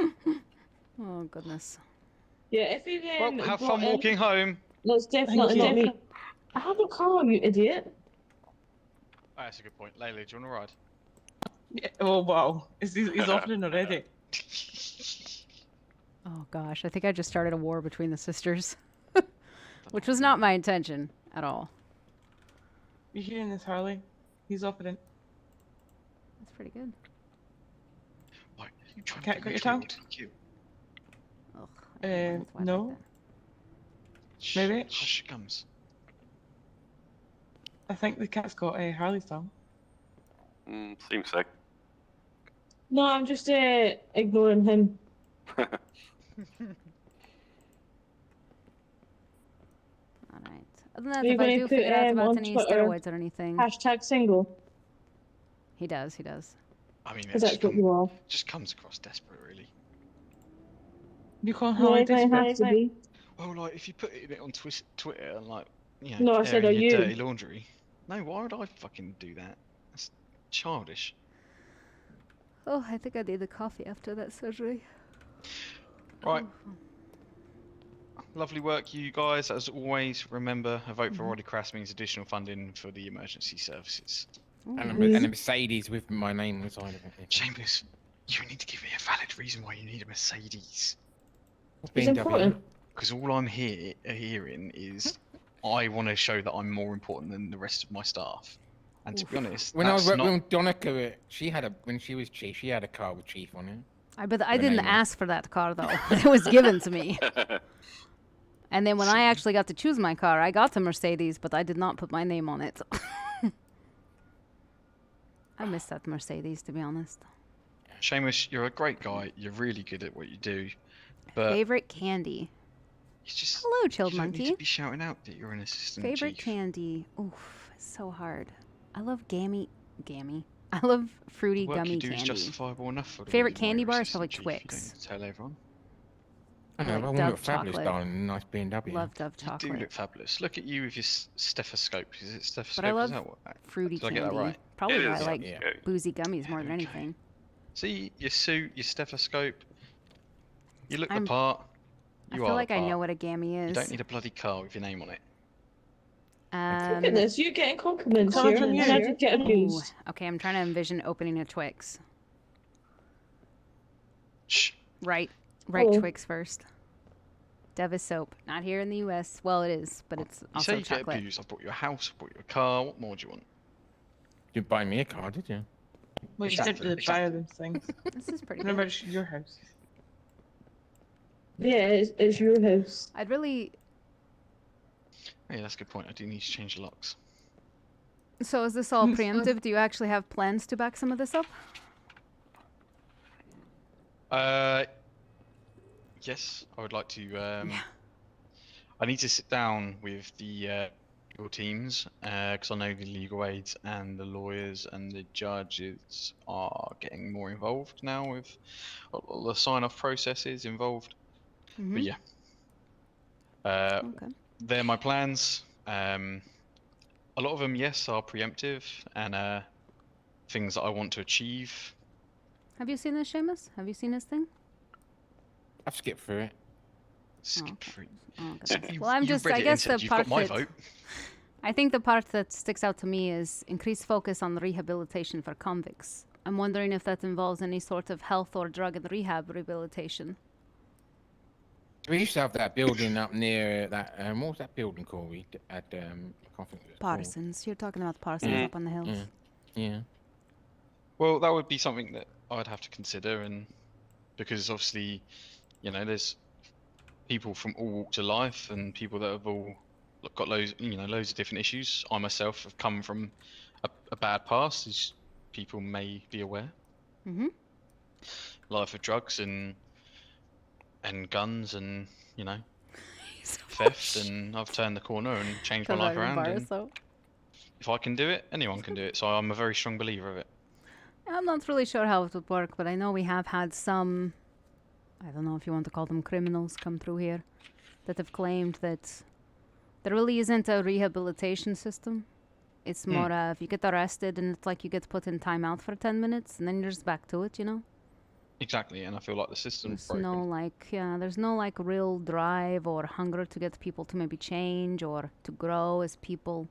A: Oh, goodness.
D: Yeah, if he
E: Well, have fun walking home.
D: That's definitely not me. I have a car, you idiot.
E: Oh, that's a good point. Layla, do you want to ride?
G: Yeah, oh wow, he's offering already.
A: Oh, gosh. I think I just started a war between the sisters. Which was not my intention at all.
G: You hearing this, Harley? He's offering.
A: That's pretty good.
E: Why, you trying
G: Cat,
E: to
G: got your
E: get
G: tongue?
E: me to you?
A: Ugh, I don't know why it's wet
G: No.
A: like that.
E: Shh,
G: Maybe.
E: Hush, it comes.
G: I think the cat's got Harley's tongue.
C: Seems so.
D: No, I'm just ignoring him.
A: All right. Other than that,
D: Are you
A: if I
D: gonna
A: do
D: put,
A: figure out about
D: on
A: any
D: Twitter,
A: steroids or anything,
D: Hashtag single.
A: he does. He does.
E: I mean, it
D: Because that's
E: just,
D: what you are.
E: just comes across desperate, really.
G: You call
D: Yeah,
G: Harley
D: it might
G: desperate?
D: have to be.
E: Well, like, if you put it on Twitter and, like, you know,
D: No, I said,
E: airing
D: are
E: your
D: you?
E: dirty laundry. No, why would I fucking do that? That's childish.
A: Oh, I think I need the coffee after that surgery.
E: Right. Lovely work, you guys. As always, remember, a vote for Roddy Crass means additional funding for the emergency services.
A: Ooh,
H: And
A: nice.
H: a Mercedes with my name inside of it.
E: Chambers, you need to give me a valid reason why you need a Mercedes.
D: It's important.
E: Because all I'm hearing is I want to show that I'm more important than the rest of my staff. And to be honest,
H: When I
E: that's
H: was
E: not...
H: with Danika, she had when she was chief, she had a car with chief on it.
A: I didn't
H: name on it.
A: ask for that car though. It was given to me. And then when I actually got to choose my car, I got the Mercedes, but I did not put my name on it. I miss that Mercedes, to be honest.
E: Seamus, you're a great guy. You're really good at what you do. But
A: Favorite candy.
E: you just...
A: Hello, chilled
E: you don't need
A: monkey.
E: to be shouting out that you're an assistant
A: Favorite
E: chief.
A: candy. Oof, it's so hard. I love gammy. I love fruity
E: The work
A: gummy
E: you do
A: candy.
E: is justifiable enough for the
A: Favorite
E: reason why
A: candy
E: you're
A: bar is probably
E: assistant chief. You don't
A: Twix.
E: need to tell everyone.
H: I know,
A: like
H: but I want
A: Dove
H: to look fabulous,
A: chocolate.
H: darling, and a nice BMW.
A: Love Dove
E: You do
A: chocolate.
E: look fabulous. Look at you with your stethoscope. Is it stethoscope?
A: But I love
E: is that what,
A: fruity
E: did I
A: candy.
E: get that right?
A: Probably
C: It
A: why I
C: is,
A: like
H: yeah.
A: boozy gummies more than
E: Okay.
A: anything.
E: See, your suit, your stethoscope. You look
A: I'm-
E: the part.
A: I
E: You
A: feel
E: are
A: like
E: the
A: I
E: part.
A: know what a gammy is.
E: You don't need a bloody car with your name on it.
D: Look at this, you're getting compliments
G: Coming
D: here,
G: from
D: and
G: you.
D: then I just get
A: ooh,
D: abused.
A: okay, I'm trying to envision opening a Twix.
E: Shh.
A: Right
D: Oh.
A: Twix first. Devis soap. Not here in the US. Well, it is, but it's
E: You
A: also
E: say you get
A: chocolate.
E: abused. I bought you a house. I bought you a car. What more do you want?
H: You didn't buy me a car, did you?
G: Well, you
E: Exactly,
G: did buy them things.
A: This is pretty
G: Remember,
A: good.
G: it's your house.
D: Yeah, it's your house.
A: I'd really...
E: Yeah, that's a good point. I do need to change the locks.
A: So is this all preemptive? Do you actually have plans to back some of this up?
E: Yes, I would like to. I need to sit down with the legal teams because I know the legal aids and the lawyers and the judges are getting more involved now with all the sign-off processes involved. But yeah,
A: Okay.
E: they're my plans. a lot of them, yes, are preemptive and things that I want to achieve.
A: Have you seen this, Seamus? Have you seen his thing?
H: I've skipped through it.
E: Skip
A: okay.
E: through.
A: Oh,
E: So
A: goodness. Well, I'm just,
E: read
A: I
E: it
A: guess
E: instead.
A: the
E: You've
A: part
E: got my
A: that,
E: vote.
A: I think the part that sticks out to me is increased focus on rehabilitation for convicts. I'm wondering if that involves any sort of health or drug and rehab rehabilitation.
H: We used to have that building up near that. What was that building called? We at I can't think what it's called.
A: Parsons. You're talking about Parsons up on the hills.
H: Yeah.
E: Well, that would be something that I'd have to consider, and because obviously, you know, there's people from all walks of life and people that have all got loads of different issues. I myself have come from a bad past, as people may be aware.
A: Mm-hmm.
E: Life of drugs and guns and theft, and I've turned the corner and changed my life around. And if I can do it, anyone can do it. So I'm a very strong believer of it.
A: I'm not really sure how it would work, but I know we have had some, I don't know if you want to call them criminals, come through here that have claimed that there really isn't a rehabilitation system. It's more if you get arrested and it's like you get put in timeout for 10 minutes and then you're just back to it, you know?
E: Exactly, and I feel like the system's
A: There's
E: broken.
A: there's no like real drive or hunger to get people to maybe change or to grow as people.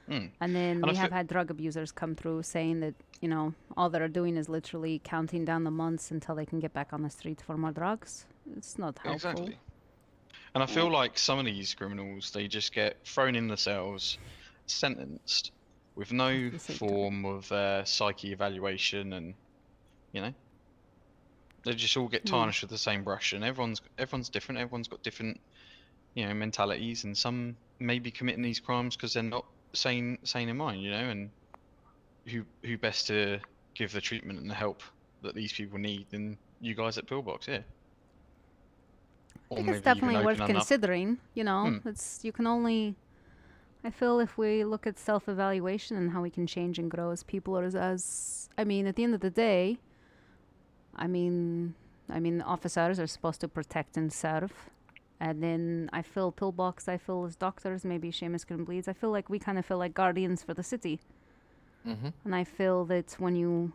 A: And then we have had drug abusers come through saying that, you know, all they're doing is literally counting down the months until they can get back on the street for more drugs. It's not helpful.
E: Exactly. And I feel like some of these criminals, they just get thrown in the cells, sentenced, with no form of psyche evaluation, and they just all get tarnished with the same brush. And everyone's different. Everyone's got different, mentalities, and some may be committing these crimes because they're not sane in mind, and who best to give the treatment and the help that these people need than you guys at Pillbox, yeah.
A: I think it's definitely worth considering, you can only, I feel if we look at self-evaluation and how we can change and grow as people, or as I mean, at the end of the day, I mean, officers are supposed to protect and serve. And then I feel Pillbox, I feel as doctors, maybe Seamus can bleeds. I feel like we kind of feel like guardians for the city.
H: Mm-hmm.
A: And I feel that when you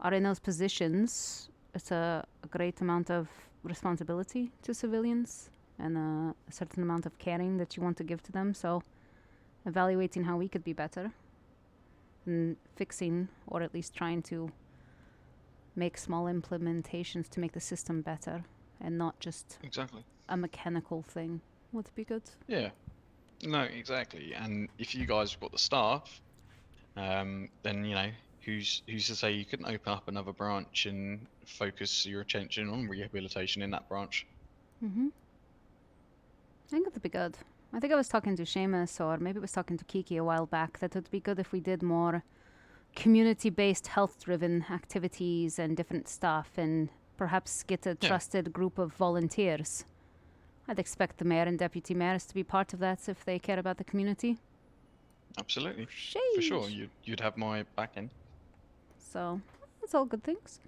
A: are in those positions, it's a great amount of responsibility to civilians and a certain amount of caring that you want to give to them. So evaluating how we could be better and fixing, or at least trying to make small implementations to make the system better and not just a mechanical thing would be good.
E: Yeah, no, exactly. And if you guys have got the staff, then who's to say you couldn't open up another branch and focus your attention on rehabilitation in that branch?
A: I think it would be good. I think I was talking to Seamus, or maybe I was talking to Kiki a while back, that it would be good if we did more community-based health-driven activities and different stuff, and perhaps get a trusted group of volunteers. I'd expect the mayor and deputy mayors to be part of that if they care about the community.
E: Absolutely. For sure, you'd have my backing.
A: So, that's all good things.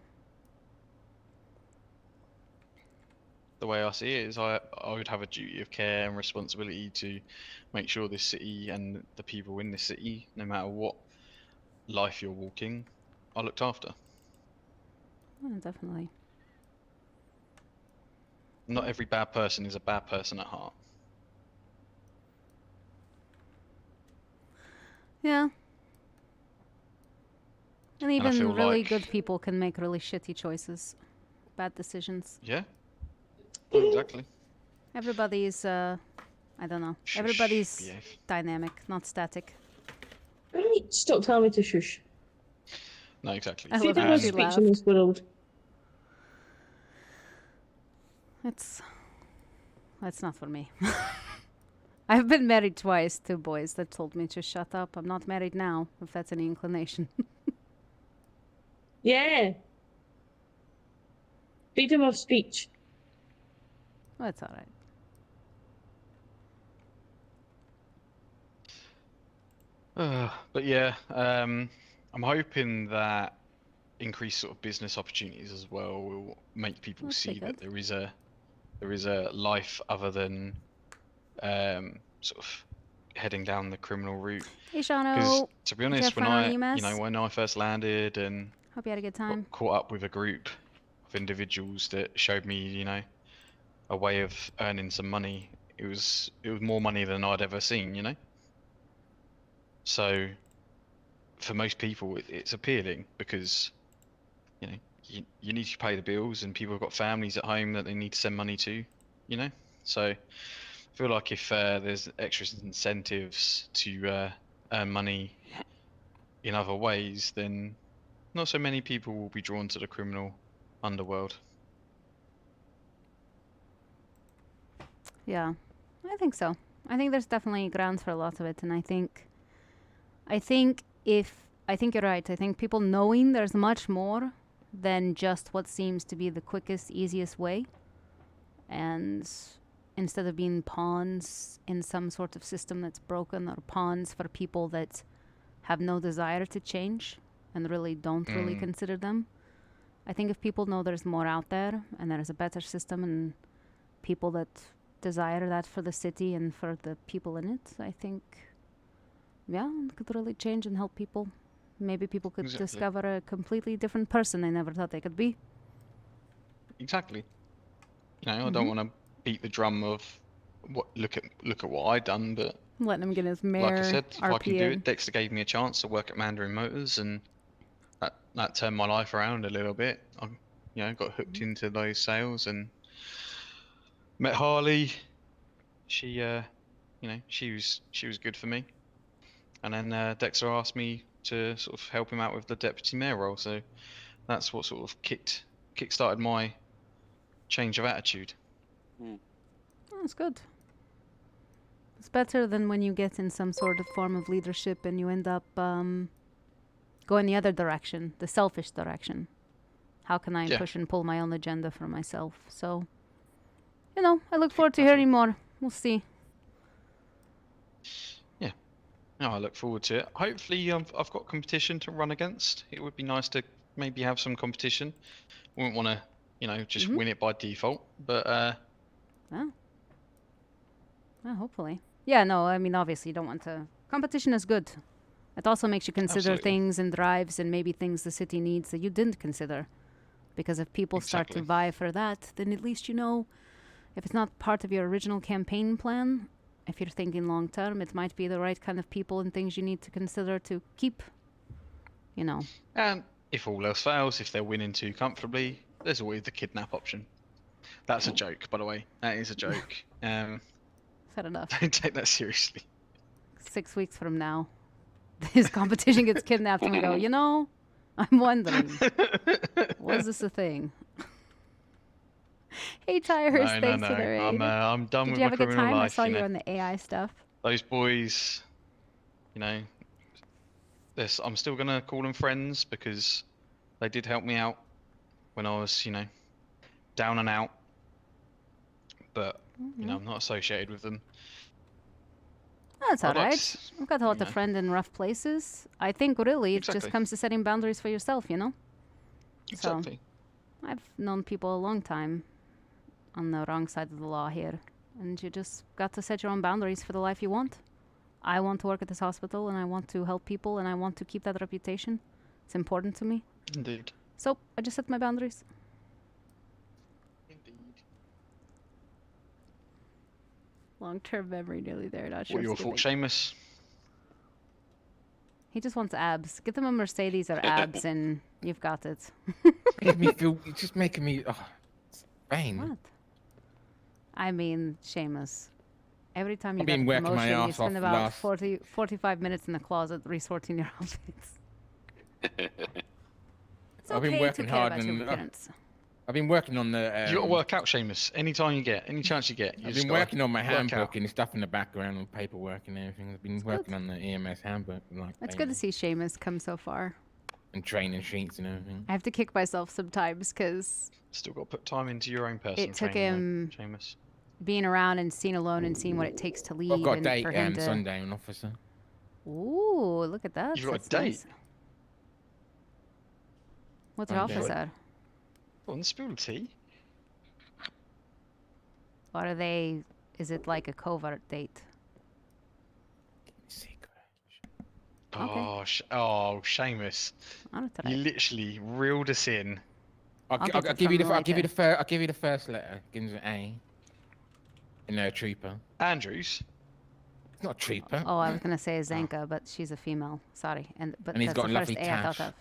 E: The way I see it is I would have a duty of care and responsibility to make sure this city and the people in this city, no matter what life you're walking, are looked after.
A: Oh, definitely.
E: Not every bad person is a bad person at heart.
A: Yeah. And even really
E: like...
A: good people can make really shitty choices. Bad decisions.
E: Yeah. Oh, exactly.
A: Everybody's, I don't know. Everybody's dynamic, not static.
D: Right, stop telling me to shush.
E: No, exactly.
A: I love
D: Freedom of speech in this world.
A: That's not for me. I've been married twice to boys that told me to shut up. I'm not married now, if that's any inclination.
D: Yeah. Freedom of speech.
A: Well, it's alright.
E: But yeah, I'm hoping that increased sort of business opportunities as well will make people see that there is a life other than sort of heading down the criminal route.
A: Hey,
E: Because
A: Shano.
E: to be
A: Is your
E: honest,
A: friend on EMS?
E: when I first landed and
A: Hope you had a good
E: got
A: time.
E: caught up with a group of individuals that showed me, a way of earning some money. It was more money than I'd ever seen. So for most people, it's appealing because you need to pay the bills, and people have got families at home that they need to send money to. So I feel like if there's extra incentives to earn money in other ways, then not so many people will be drawn to the criminal underworld.
A: Yeah, I think so. I think there's definitely grounds for a lot of it, and I think you're right. I think people knowing there's much more than just what seems to be the quickest, easiest way, and instead of being pawns in some sort of system that's broken, or pawns for people that have no desire to change and really don't really consider them. I think if people know there's more out there and there's a better system and people that desire that for the city and for the people in it, I think, yeah, it could really change and help people. Maybe people could
E: Exactly.
A: discover a completely different person they never thought they could be.
E: Exactly. I don't want to beat the drum of look at what I done, but
A: Letting him get his mayor
E: like I said, if I can
A: RP
E: do
A: in.
E: it, Dexter gave me a chance to work at Mandarin Motors, and that turned my life around a little bit. I got hooked into those sales and met Harley. She she was good for me. And then Dexter asked me to sort of help him out with the deputy mayor role, so that's what sort of kick-started my change of attitude.
A: That's good. Better than when you get in some sort of form of leadership and you end up going the other direction, the selfish direction. How can I push and pull my own agenda for myself? So, I look forward to hearing more. We'll see.
E: Yeah. No, I look forward to it. Hopefully, I've got competition to run against. It would be nice to maybe have some competition. Wouldn't want to, just win it by default. But
A: hopefully. Yeah, no, I mean, obviously you don't want to... Competition is good. It also makes you consider
E: Absolutely.
A: things and drives and maybe things the city needs that you didn't consider. Because if people start to vie for that, then at least if it's not part of your original campaign plan, if you're thinking long term, it might be the right kind of people and things you need to consider to keep,
E: And if all else fails, if they're winning too comfortably, there's always the kidnap option. That's a joke, by the way. That is a joke.
A: Fair enough.
E: Don't take that seriously.
A: 6 weeks from now, this competition gets kidnapped and we go, I'm wondering, was this a thing? Hey, Tyrus, thanks for the raid.
E: I'm done
A: Did
E: with
A: you
E: my
A: have a good
E: criminal
A: time?
E: life.
A: I saw you on the AI stuff.
E: Those boys, I'm still gonna call them friends because they did help me out when I was, down and out. But I'm not associated with them.
A: That's all
E: I'd like
A: right. I've got a lot of friends in rough places. I think really it just
E: Exactly.
A: comes to setting boundaries for yourself,
E: Exactly.
A: So I've known people a long time on the wrong side of the law here. And you just got to set your own boundaries for the life you want. I want to work at this hospital and I want to help people and I want to keep that reputation. It's important to me.
E: Indeed.
A: So I just set my boundaries.
E: Indeed.
A: Long-term memory nearly there. Not sure.
E: What are your thoughts, Seamus?
A: He just wants abs. Get them a Mercedes or abs and you've got it.
H: Making me feel. It's just making me. Oh, it's pain.
A: What? I mean, Seamus. Every time you
H: I've
A: get a
H: been working my
A: promotion, you
H: arse
A: spend
H: off
A: about
H: last-
A: 45 minutes in the closet resorting your outfits. It's
H: I've been
A: okay
H: working
A: to care
H: hard
A: about your
H: and,
A: appearance.
H: I've been working on the.
E: You got to work out, Seamus. Any chance you get.
H: I've been working on my
E: work out.
H: handbook and stuff in the background and paperwork and everything. I've been working on the EMS handbook,
A: It's good to see Seamus come so far.
H: and training sheets and everything.
A: I have to kick myself sometimes because
E: Still got to put time into your own personal
A: it took
E: training,
A: him
E: though, Seamus.
A: being around and seen alone and seeing what it takes to lead.
H: I've got a
A: and
H: date
A: for him to...
H: Sunday, an officer.
A: Ooh, look at that.
E: You've got a
A: That's
E: date?
A: nice. What's your
H: Monday.
A: office at?
E: Go on, spill the tea.
A: What are they? Is it like a covert date? Okay.
E: Oh, oh, Seamus.
A: I'll try.
E: You literally reeled us in.
H: I'll
A: I'll get it
H: give you
A: from
H: the I'll give you
A: later.
H: the first I'll give you the first letter. Begins with A. And a trooper.
E: Andrews.
H: It's not a trooper.
A: Oh, I was gonna say Zanka, but she's a female. Sorry, but
H: And he's
A: that's
H: got
A: the
H: a
A: first
H: lovely
A: A I thought
H: tash.
A: of.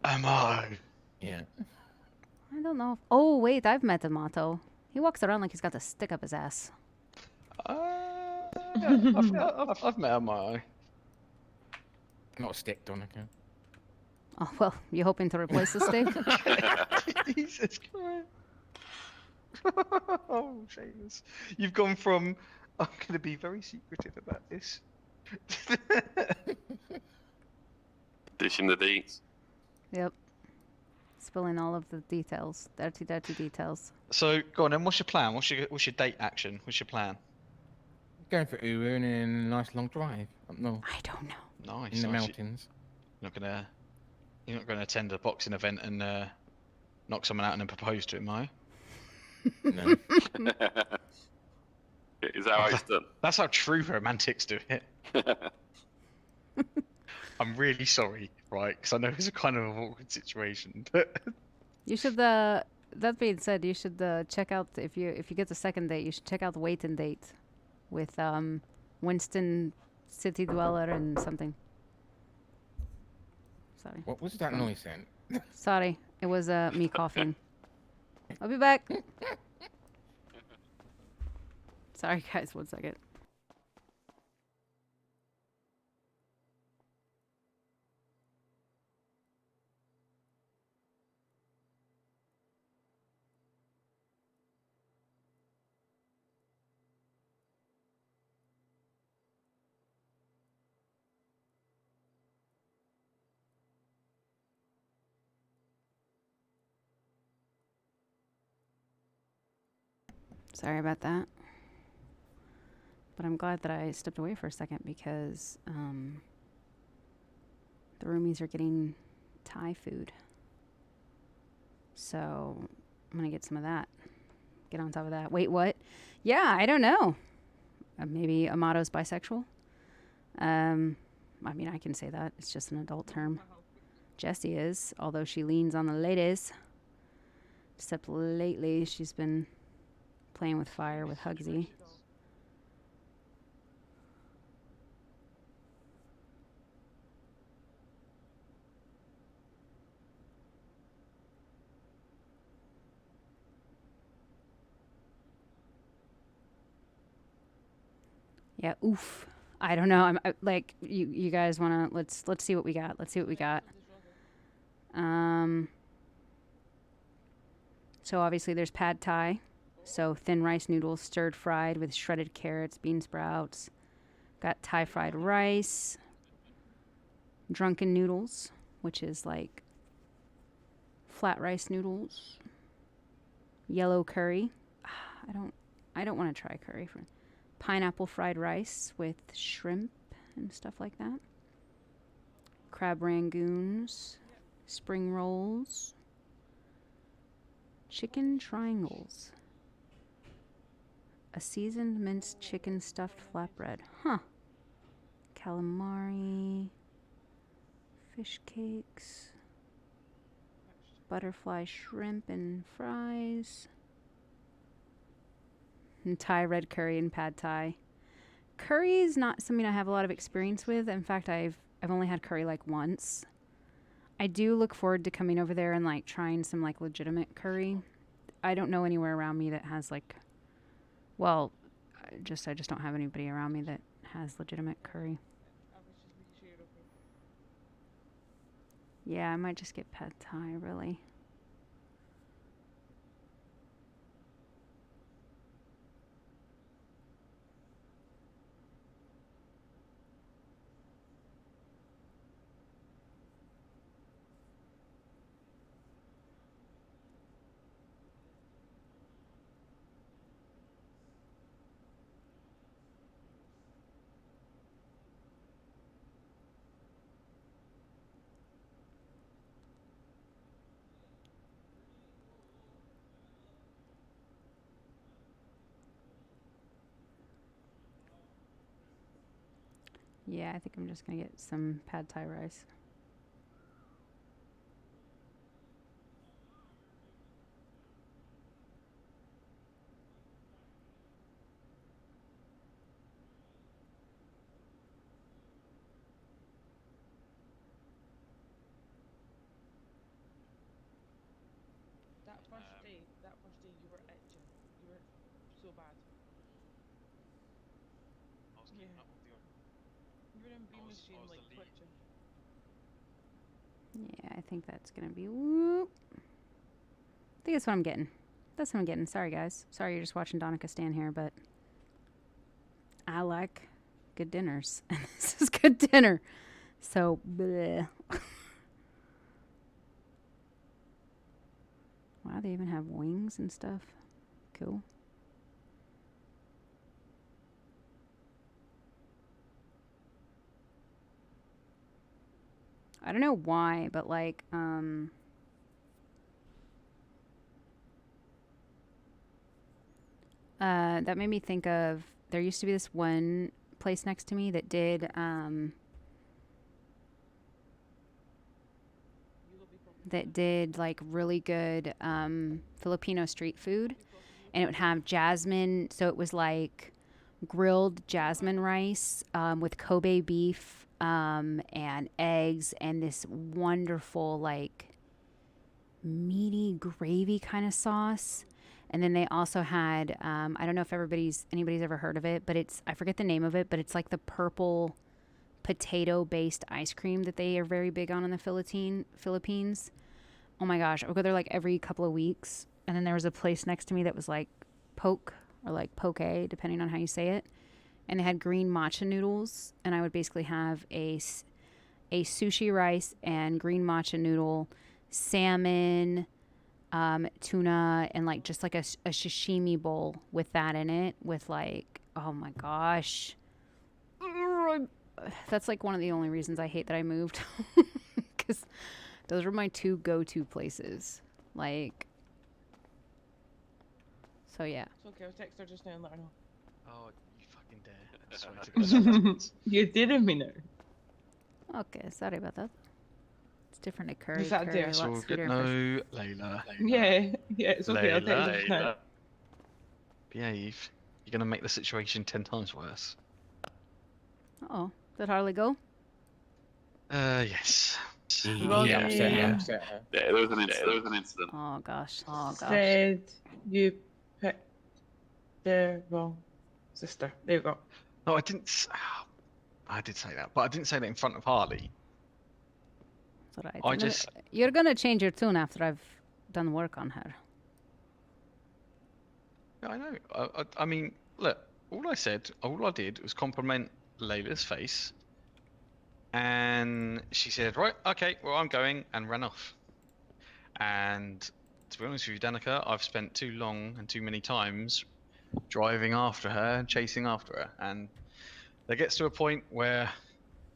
E: Am I?
H: Yeah.
A: I don't know. Oh wait, I've met Amato. He walks around like he's got a stick up his ass.
E: I've met Am I?
H: Not a stick, Danika.
A: Oh well, you hoping to replace the stick?
E: Jesus Christ. Oh, Seamus. You've gone from, I'm going to be very secretive about this.
C: Dishing the deets.
A: Yep. Spilling all of the details, dirty details.
E: So, go on then, what's your plan? What's your date action? What's your plan?
H: Going for Uru and a nice long drive up north
A: I don't know.
E: Nice.
H: in the
E: nice.
H: mountains.
E: You're not gonna attend a boxing event and knock someone out and then propose to him, are you?
H: No.
C: Is that how it's done?
E: That's how true romantics do it. I'm really sorry, right? Because I know it's a kind of an awkward situation, but
A: You should. That being said, you should check out if you get the second date. You should check out Wait and Date with Winston, City Dweller, and something. Sorry.
H: What was that noise then?
A: Sorry, it was me coughing. I'll be back. Sorry, guys. 1 second. Sorry about that. But I'm glad that I stepped away for a second because the roomies are getting Thai food. So I'm going to get some of that. Get on top of that. Wait, what? Yeah, I don't know. Maybe Amato's bisexual? I mean, I can say that. It's just an adult term. Jessie is, although she leans on the ladies. Except lately she's been playing with fire with Hugsy. Yeah, oof. I don't know. Like you guys want to let's see what we got. Let's see what we got. So obviously there's pad thai. So thin rice noodles stirred fried with shredded carrots, bean sprouts. Got Thai fried rice. Drunken noodles, which is like flat rice noodles. Yellow curry. I don't want to try curry. Pineapple fried rice with shrimp and stuff like that. Crab rangoons. Spring rolls. Chicken triangles. A seasoned minced chicken stuffed flatbread. Huh. Calamari. Fish cakes. Butterfly shrimp and fries. And Thai red curry and pad thai. Curry is not something I have a lot of experience with. In fact, I've only had curry like once. I do look forward to coming over there and like trying some like legitimate curry. I don't know anywhere around me that has like, well, I just don't have anybody around me that has legitimate curry. Yeah, I might just get pad thai really. Yeah, I think I'm just gonna get some pad thai rice.
G: That first day, you were itching. You were so bad.
E: I was keeping up with the.
G: You were in beam
E: was
G: machine,
E: the
G: like,
E: lead.
G: twitching.
A: Yeah, I think that's gonna be. Whoop. I think that's what I'm getting. That's what I'm getting. Sorry, guys. Sorry you're just watching Danika stand here, but I like good dinners, and this is good dinner. So, bleh. Wow, they even have wings and stuff. Cool. I don't know why, but like, that made me think of, there used to be this one place next to me that did, like really good Filipino street food, and it would have jasmine. So it was like grilled jasmine rice with Kobe beef and eggs and this wonderful like meaty gravy kind of sauce. And then they also had I don't know if anybody's ever heard of it, but it's, I forget the name of it, but it's like the purple potato based ice cream that they are very big on in the Philippines. Oh my gosh, I would go there like every couple of weeks. And then there was a place next to me that was like poke or like poke, depending on how you say it. And they had green matcha noodles, and I would basically have a sushi rice and green matcha noodle, salmon, tuna, and like just like a sashimi bowl with that in it, with like, oh my gosh. That's like one of the only reasons I hate that I moved, because those were my two go-to places. Like, so yeah.
G: It's okay, I'll text her just now and let her know.
E: Oh, you fucking dare! I swear to God.
G: You didn't mean it.
A: Okay, sorry about that. It's different at Curry.
G: Is that
A: Curry
G: there?
A: a
E: It's
A: lot
E: all
A: sweeter
E: good.
A: and fresh.
E: No, Layla.
G: Yeah, it's okay, I'll text her just now.
E: Behave. You're gonna make the situation 10 times worse.
A: Uh-oh. Did Harley go?
E: Yes.
H: He upset her.
C: Yeah, there was an incident.
A: Oh gosh.
G: Said you picked the wrong sister. There you go.
E: No, I didn't. I did say that, but I didn't say that in front of Harley.
A: It's alright.
E: I just.
A: You're gonna change your tune after I've done work on her.
E: Yeah, I know. I mean, look. All I did was compliment Layla's face, and she said, "Right, okay, well, I'm going," and ran off. And to be honest with you, Danika, I've spent too long and too many times driving after her and chasing after her, and there gets to a point where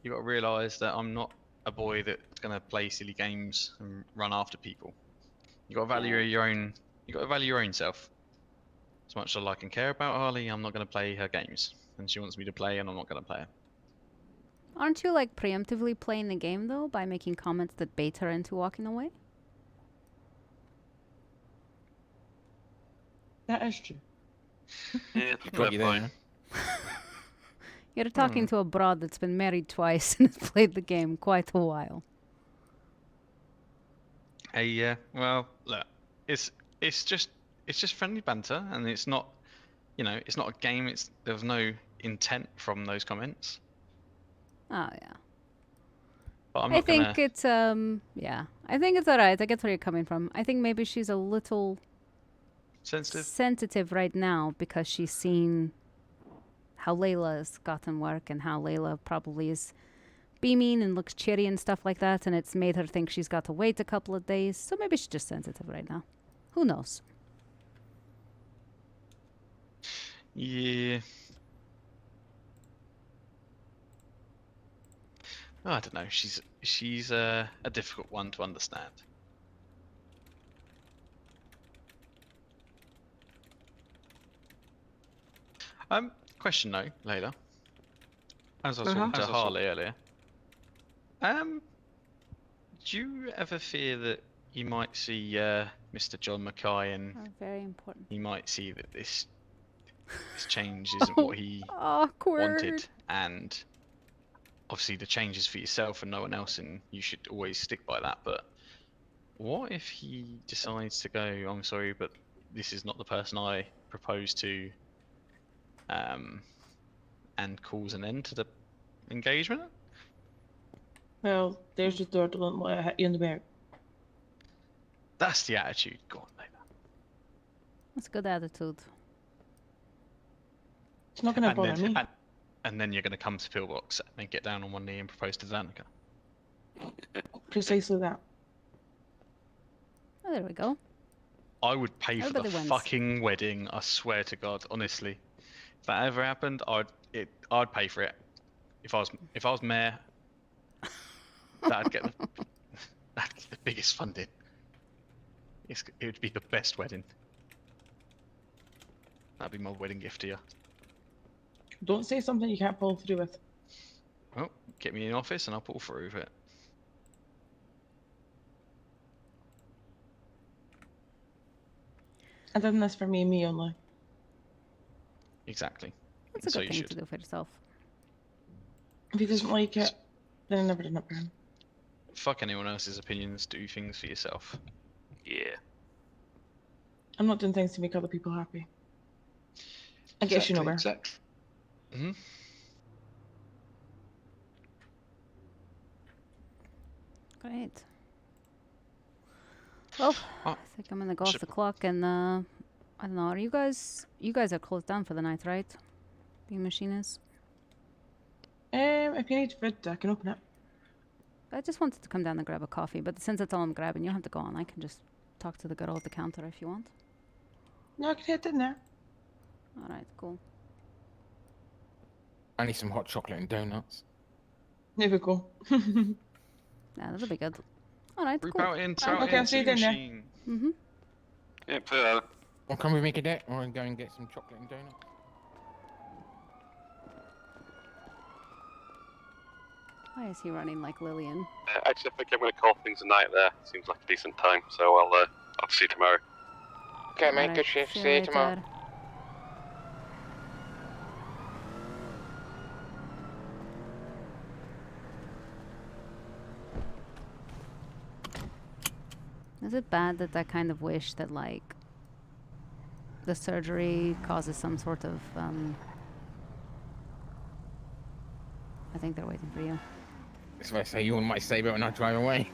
E: you got to realise that I'm not a boy that's gonna play silly games and run after people. You got to value your own. You got to value your own self. As much as I like and care about Harley, I'm not gonna play her games, and she wants me to play, and I'm not gonna play her.
A: Aren't you like preemptively playing the game though by making comments that bait her into walking away?
G: That is true.
C: Yeah,
H: Got you there.
A: You're talking to a broad that's been married twice and has played the game quite a while.
E: Hey, well, look, it's just friendly banter, and it's not, it's not a game. There's no intent from those comments.
A: Oh yeah.
E: But I'm
A: I
E: not
A: think
E: gonna.
A: it's yeah. I think it's alright. I get where you're coming from. I think maybe she's a little sensitive right now because she's seen how Layla has gotten work and how Layla probably is beaming and looks cheery and stuff like that, and it's made her think she's got to wait a couple of days. So maybe she's just sensitive right now. Who knows?
E: Yeah. Oh, I don't know. She's a difficult one to understand. Question though, Layla. As I was talking to Harley earlier, do you ever fear that you might see Mr. John Mackay and
A: Oh, very important.
E: he might see that this change isn't what he
A: Awkward.
E: wanted, and obviously the change is for yourself and no one else, and you should always stick by that. But what if he decides to go, I'm sorry, but this is not the person I proposed to, and calls an end to the engagement?
G: Well, there's your door. Don't let it hit you in the back.
E: That's the attitude. Go on, Labour.
A: That's a good attitude.
G: It's not going to bother me.
E: And then you're going to come to Pillbox and then get down on one knee and propose to Danika.
G: Precisely that.
A: Oh, there we go.
E: I would pay for
A: Everybody
E: the
A: wins.
E: fucking wedding. I swear to God, honestly, if that ever happened, I'd pay for it. If I was mayor, that'd get the biggest funding. It would be the best wedding. That'd be my wedding gift to you.
G: Don't say something you can't follow through with.
E: Well, get me in the office and I'll pull through with it.
G: I've done this for me and me only.
E: Exactly.
A: That's
E: And
A: a
E: so
A: good
E: you
A: thing
E: should.
A: to do for yourself.
G: If he doesn't like it, then I never done it for him.
E: Fuck anyone else's opinions. Do things for yourself.
C: Yeah.
G: I'm not doing things to make other people happy. I guess you know where.
I: Exactly.
E: Hmm.
A: Great. Well,
E: Oh,
A: I think I'm gonna go off
E: should-
A: the clock and I don't know. Are you guys are closed down for the night, right? The machine is.
G: If you need food, I can open it.
A: I just wanted to come down and grab a coffee, but since that's all I'm grabbing, you have to go on. I can just talk to the girl at the counter if you want.
G: No, I can head in there.
A: All right, cool.
H: I need some hot chocolate and donuts.
G: There we go.
A: Yeah, that'll be good. All right,
E: Group
A: cool.
E: out into,
G: Okay, I'll see you
E: the
G: then, yeah.
E: machine.
A: Mhm.
C: Yep.
H: Or come with me, cadet, or go and get some chocolate and donuts.
A: Why is he running like Lillian?
C: Actually, I think I'm going to call things a night there. Seems like a decent time, so I'll see you tomorrow.
F: Okay, mate,
A: Alright,
F: good shift. See you tomorrow.
A: later. Is it bad that I kind of wish that, like, the surgery causes some sort of, I think they're waiting for you.
H: That's why I say you might save it when I drive away.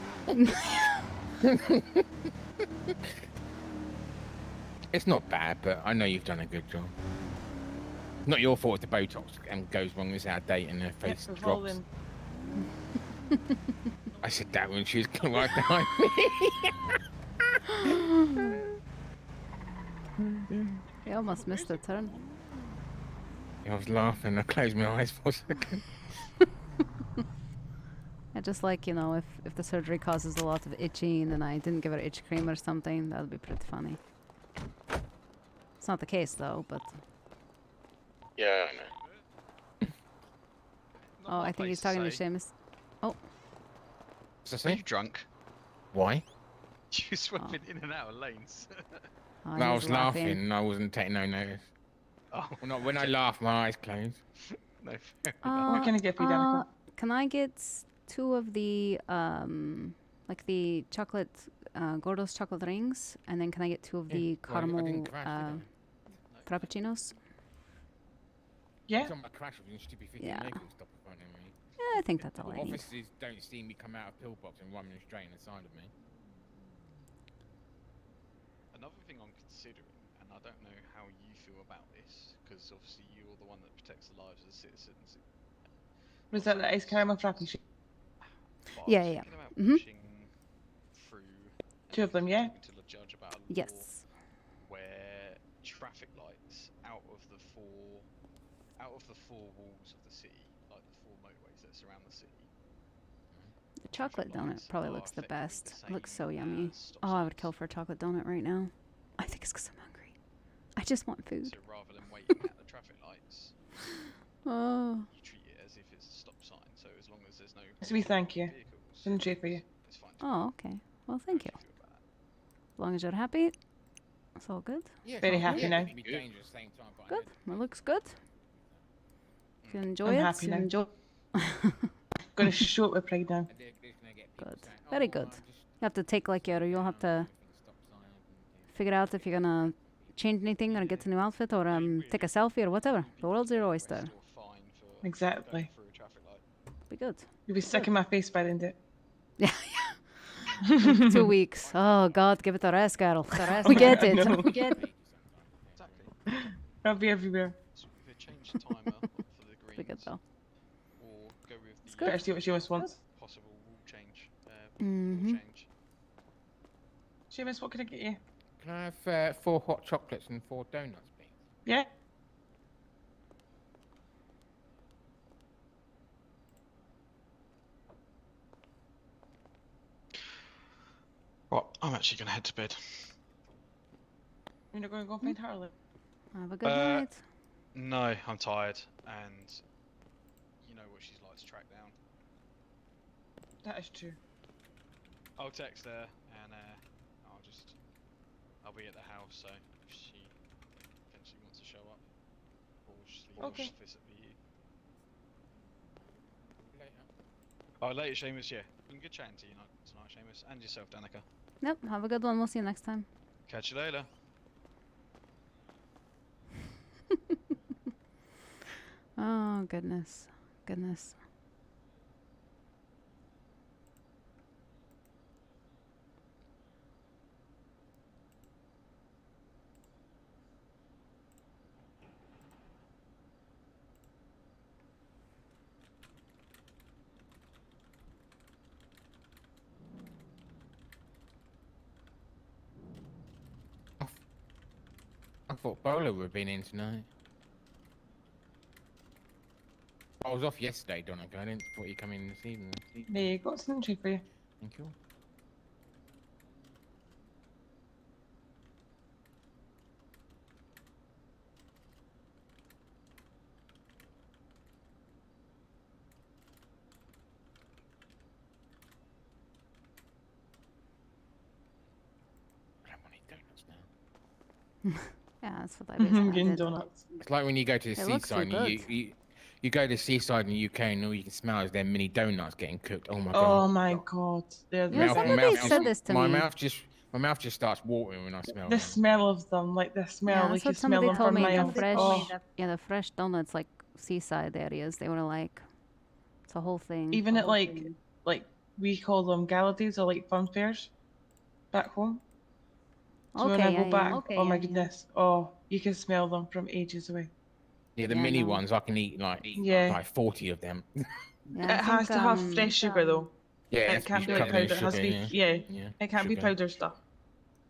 H: It's not bad, but I know you've done a good job. Not your fault if the Botox goes wrong, it's out of date and her face
G: we've
H: drops.
G: all been-
H: I said that when she was right behind me.
A: You almost missed the turn.
H: I was laughing, I closed my eyes for a second.
A: I just like, you know, if the surgery causes a lot of itching and I didn't give her itch cream or something, that would be pretty funny. It's not the case though, but
F: Yeah, I know.
A: oh, I think he's talking to Seamus.
H: What's I
E: Are
H: say?
E: you drunk?
H: Why?
E: You swapping in and out of lanes.
A: Oh,
H: No, I
A: he's
H: was laughing and I wasn't taking no notice.
E: Oh,
H: Well, not when I laugh, my eyes close.
E: no.
G: What can I get for you, Danica?
A: Can I get two of the like the chocolate Gordo's chocolate rings, and then can I get two of the
H: Well, I
A: caramel
H: didn't crash, did
A: frappuccinos?
G: Yeah.
H: It's on my crash with stupid freaking
A: Yeah.
H: vehicle stop in front of me.
A: Yeah, I think that's all I need.
H: Officers don't see me come out of pillbox and run straight in the side of me.
E: Another thing I'm considering, and I don't know how you feel about this, because obviously you're the one that protects the lives of the citizens.
G: Was that the ice caramel frappe?
E: But I
A: Yeah,
E: was
A: yeah.
E: thinking about
A: Mhm.
E: pushing through
G: Two of them, yeah?
E: to the judge about a law
A: Yes.
E: where traffic lights out of the four walls of the city, like the four motorways that surround the city.
A: The chocolate donut
E: lights
A: probably
E: are
A: looks the
E: effectively
A: best.
E: the
A: It looks so
E: same
A: yummy.
E: as stop
A: Oh, I would
E: signs.
A: kill for a chocolate donut right now. I think it's because I'm hungry. I just want food.
E: So rather than waiting at the traffic lights,
A: Oh.
E: you treat it as if it's there's no.
G: So we thank you.
E: vehicles,
G: Didn't you for you?
E: It's fine.
A: Oh, okay. Well, thank you.
E: How do feel about that?
A: As long as you're happy, it's all good.
H: Yeah,
G: Very
H: it's-
G: happy
H: yeah,
G: now.
H: It can be dangerous at the same time, but I know
A: Good.
H: that-
A: It looks good. If you enjoy
G: I'm
A: it,
G: happy now.
A: enjoy.
G: Gonna show it with pride now.
H: and they're gonna get people
A: Good.
H: saying,
A: Very
H: "Oh,
A: good.
H: I'm just
A: You have to take like you'll have to
H: everything stops sign and
A: figure out if you're gonna change anything or get a new outfit or take a selfie or whatever. The world's your oyster.
E: Arrest or fine for
G: Exactly.
E: going through a traffic light.
A: Be good.
G: You'll be sick in my face by the end of it.
A: Yeah, yeah. 2 weeks. Oh God, give it a rest, Carol. We get it.
G: No.
A: We get it.
E: Exactly.
G: I'll be everywhere.
E: So we could change the timer for the greens,
A: Be good though.
E: or go with
A: It's
E: the
A: good.
G: Better see what Seamus wants.
E: possible rule change.
A: Mhm.
E: Rule change.
G: Seamus, what can I get you?
H: Can I have 4 hot chocolates and 4 donuts, please?
G: Yeah?
E: Right, I'm actually gonna head to bed.
G: You're not going to go and find Harley?
A: Have a good
E: Uh,
A: night.
E: No, I'm tired, and you know what she's like to track down.
G: That is true.
E: I'll text her, and I'll be at the house, so if she potentially wants to show up, or just leave
G: Okay.
E: the office at the.
H: Later.
E: Oh, later, Seamus. Yeah, been good chatting to you tonight, Seamus, and yourself, Danika.
A: Yep. Have a good one. We'll see you next time.
E: Catch you later.
A: Oh goodness, goodness.
H: I thought Bowler would have been in tonight. I was off yesterday, Donica. I didn't thought you'd come in this evening.
G: There you go, some tree for you.
H: Thank you. I don't want any donuts now.
A: Yeah, that's what I basically
G: Getting
A: did.
G: donuts.
H: It's like when you go to the
A: They look so
H: seaside and you go to the seaside in the UK and all you can smell is their mini donuts getting cooked. Oh my
G: Oh
H: god.
G: my god. They're the
A: Yeah,
G: best.
A: somebody
H: just-
A: said this to
H: my
A: me.
H: mouth just starts watering when I smell
G: The
H: them.
G: smell of them, like the smell,
A: Yeah,
G: like
A: that's
G: you
A: what
G: smell
A: somebody
G: them
A: told
G: from
A: me. The
G: miles.
A: fresh,
G: Oh.
A: yeah, the fresh donuts, like seaside areas, they were like, it's a whole thing.
G: Even at like we call them galaxies or like fun fairs back home. So when I
A: Okay,
G: go
A: yeah,
G: back,
A: yeah.
G: oh my goodness, oh, you can smell them from ages away.
H: Yeah, the
A: Yeah,
H: mini
A: no.
H: ones I can eat
G: Yeah.
H: like 40 of them.
A: Yeah,
G: It
A: I
G: has
A: think,
G: to have fresh sugar though.
H: Yeah,
G: It
H: has to
G: can't be like
H: covered in
G: powder. It has to be
H: sugar,
G: yeah.
H: yeah.
G: It can't be
H: sugar.
G: powder stuff.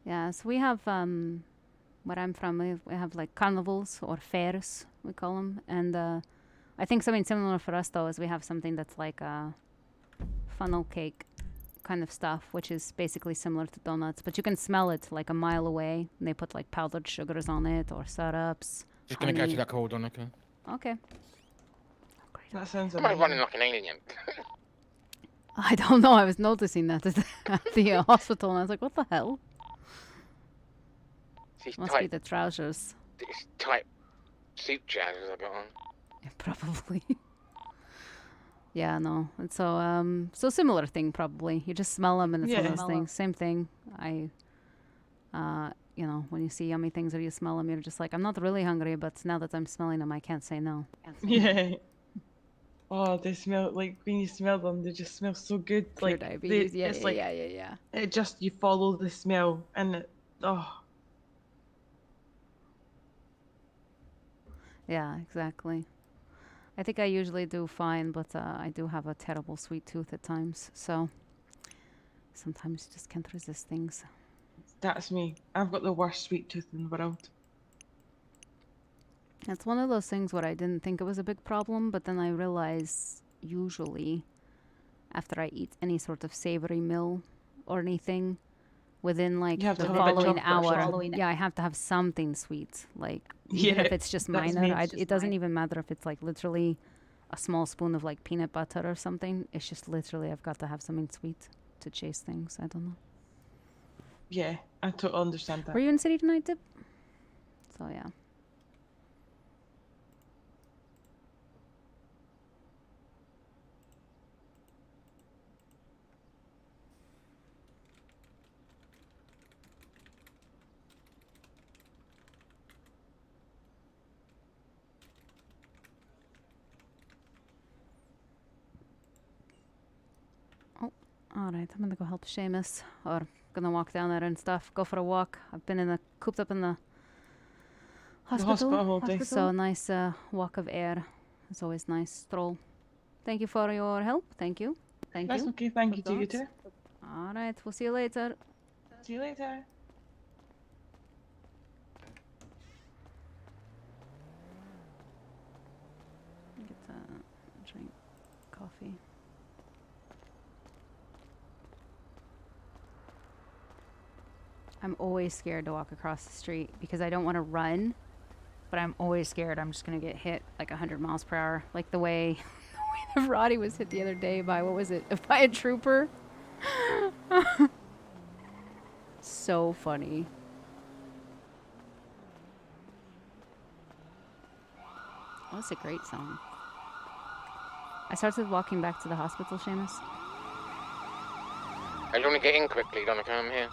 A: Yeah, so we have where I'm from, we have like carnivals or fairs, we call them, and I think something similar for us though is we have something that's like a funnel cake kind of stuff, which is basically similar to donuts, but you can smell it like a mile away. And they put like powdered sugars on it or syrups.
H: Just gonna go
A: honey.
H: to that cold, Donica.
A: Okay.
G: That sounds
F: Am I running
G: amazing.
F: like an alien?
A: I don't know. I was noticing that at the hospital, and I was like, "What the hell?"
F: These
A: Must be
F: tight,
A: the trousers.
F: these tight suit trousers I got on.
A: Yeah, probably. Yeah, no. And so similar thing probably. You just smell them and it's one of
G: Yeah.
A: those things. Same thing. You know, when you see yummy things or you smell them, you're just like, I'm not really hungry, but now that I'm smelling them, I can't say no.
G: Yeah. Oh, they smell like when you smell them, they just smell so good.
A: Pure
G: Like
A: diabetes. Yeah,
G: it's
A: yeah,
G: like
A: yeah.
G: it just you follow the smell and it, oh.
A: Yeah, exactly. I think I usually do fine, but I do have a terrible sweet tooth at times, so sometimes you just can't resist things.
G: That's me. I've got the worst sweet tooth in the world.
A: It's one of those things where I didn't think it was a big problem, but then I realize usually after I eat any sort of savory meal or anything, within like
G: You have
A: the
G: to have a bit
A: following
G: chocolate or
A: hour,
G: something.
A: yeah, I have to have something sweet. Like even if
G: Yeah,
A: it's just
G: that's
A: minor,
G: me.
A: it doesn't even matter if it's like literally a small spoon of like peanut butter or something. It's just literally I've got to have something sweet to chase things. I don't know.
G: Yeah, I totally understand that.
A: Were you in city tonight, Dip? So yeah. Alright, I'm gonna go help Seamus. Or gonna walk down there and stuff. Go for a walk. I've been cooped up in the hospital.
G: Hospital all day.
A: So a nice walk of air. It's always nice stroll. Thank you for your help. Thank you. Thank
G: That's
A: you.
G: okay. Thank you to you too.
A: Alright, we'll see you later.
G: See you later.
A: Get a drink coffee. I'm always scared to walk across the street because I don't want to run, but I'm always scared I'm just going to get hit like 100 miles per hour. Like the way Roddy was hit the other day by, what was it, by a trooper? So funny. Oh, that's a great song. I started walking back to the hospital, Seamus.
F: I don't want to get in quickly, Danika. I'm here.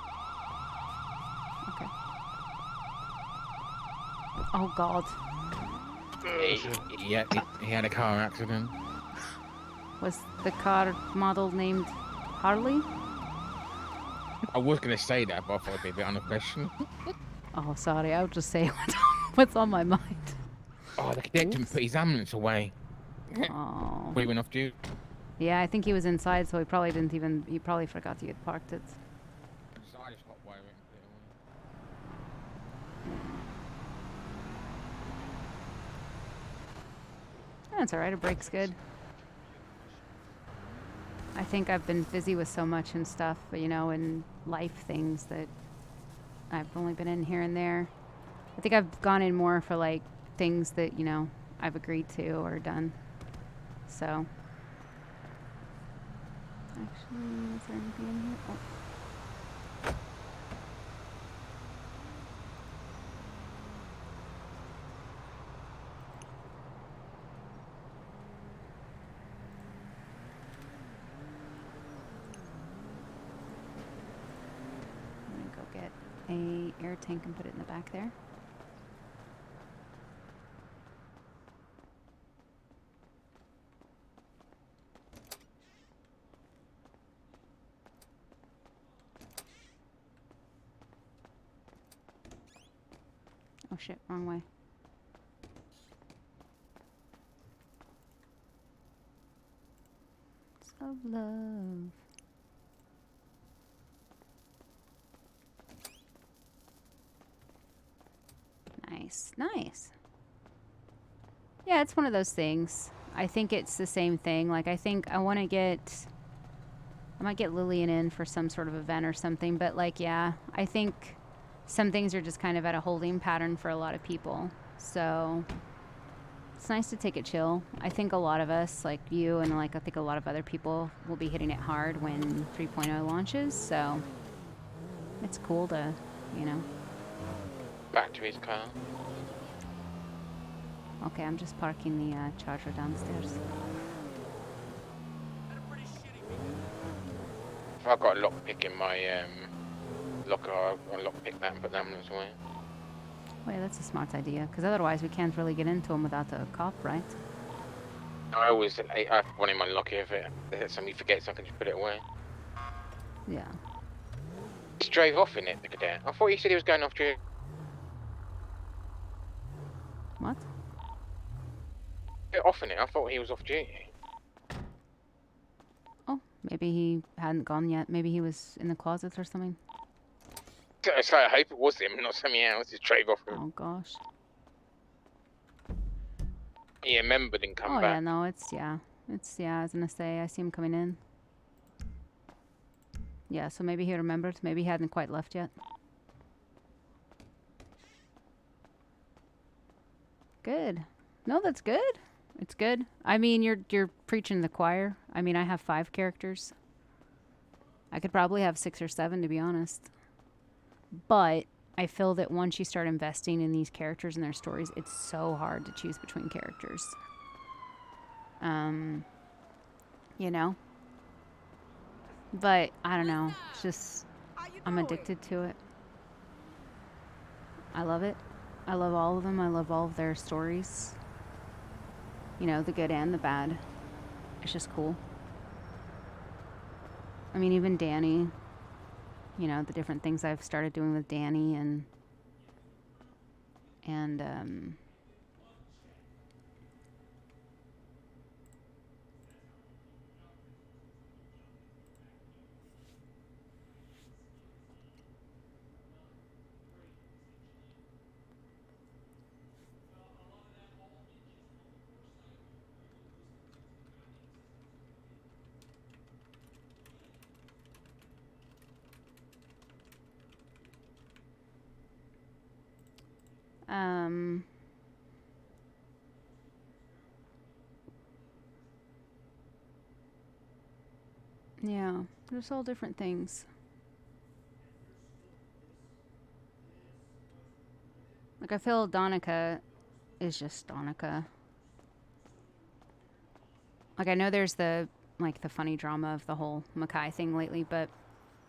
A: Okay. Oh, God.
H: Yeah, he had a car accident.
A: Was the car model named Harley?
H: I was going to say that, but I thought it'd be a bit unprofessional.
A: Oh, sorry. I would just say what's on my mind.
H: Oh, the cadet didn't put his ambulance away.
A: Oh.
H: We went off duty.
A: Yeah, I think he was inside, so he probably didn't even... He probably forgot to get parked it.
H: So I just hot wire it and put it away.
A: That's alright. A break's good. I think I've been busy with so much and stuff, you know, and life things that I've only been in here and there. I think I've gone in more for, like, things that, you know, I've agreed to or done. So... Actually, is there anything in here? Oh. I'm gonna go get a air tank and put it in the back there. Oh shit, wrong way. Of love. Nice, nice. Yeah, it's one of those things. I think it's the same thing. Like, I think I want to get... I might get Lillian in for some sort of event or something, but, like, yeah, I think some things are just kind of at a holding pattern for a lot of people. So, it's nice to take it chill. I think a lot of us, like you and, like, I think a lot of other people will be hitting it hard when 3.0 launches, so it's cool to, you know.
F: Back to his car.
A: Okay, I'm just parking the charger downstairs.
F: If I've got a lockpick in my locker, I'll lockpick that and put the ambulance away.
A: Wait, that's a smart idea, because otherwise we can't really get into them without a cop, right?
F: I have one in my locker if somebody forgets I can just put it away.
A: Yeah.
F: He just drove off in it, the cadet. I thought he said he was going off duty.
A: What?
F: Off in it, I thought he was off duty.
A: Oh, maybe he hadn't gone yet. Maybe he was in the closet or something.
F: So I hope it was him, not something else. Just drove off.
A: Oh gosh.
F: He remembered and come
A: Oh
F: back.
A: yeah, no, I was gonna say, I see him coming in. Yeah, so maybe he remembered. Maybe he hadn't quite left yet. Good. No, that's good. It's good. I mean, you're preaching to the choir. I mean, I have 5 characters. I could probably have 6 or 7, to be honest. But I feel that once you start investing in these characters and their stories, it's so hard to choose between characters. You know? But I don't know. It's just, I'm addicted to it. I love it. I love all of them. I love all of their stories. You know, the good and the bad. It's just cool. I mean, even Danny, you know, the different things I've started doing with Danny and yeah, there's all different things. Like, I feel Danika is just Danika. Like, I know there's the funny drama of the whole Mackay thing lately, but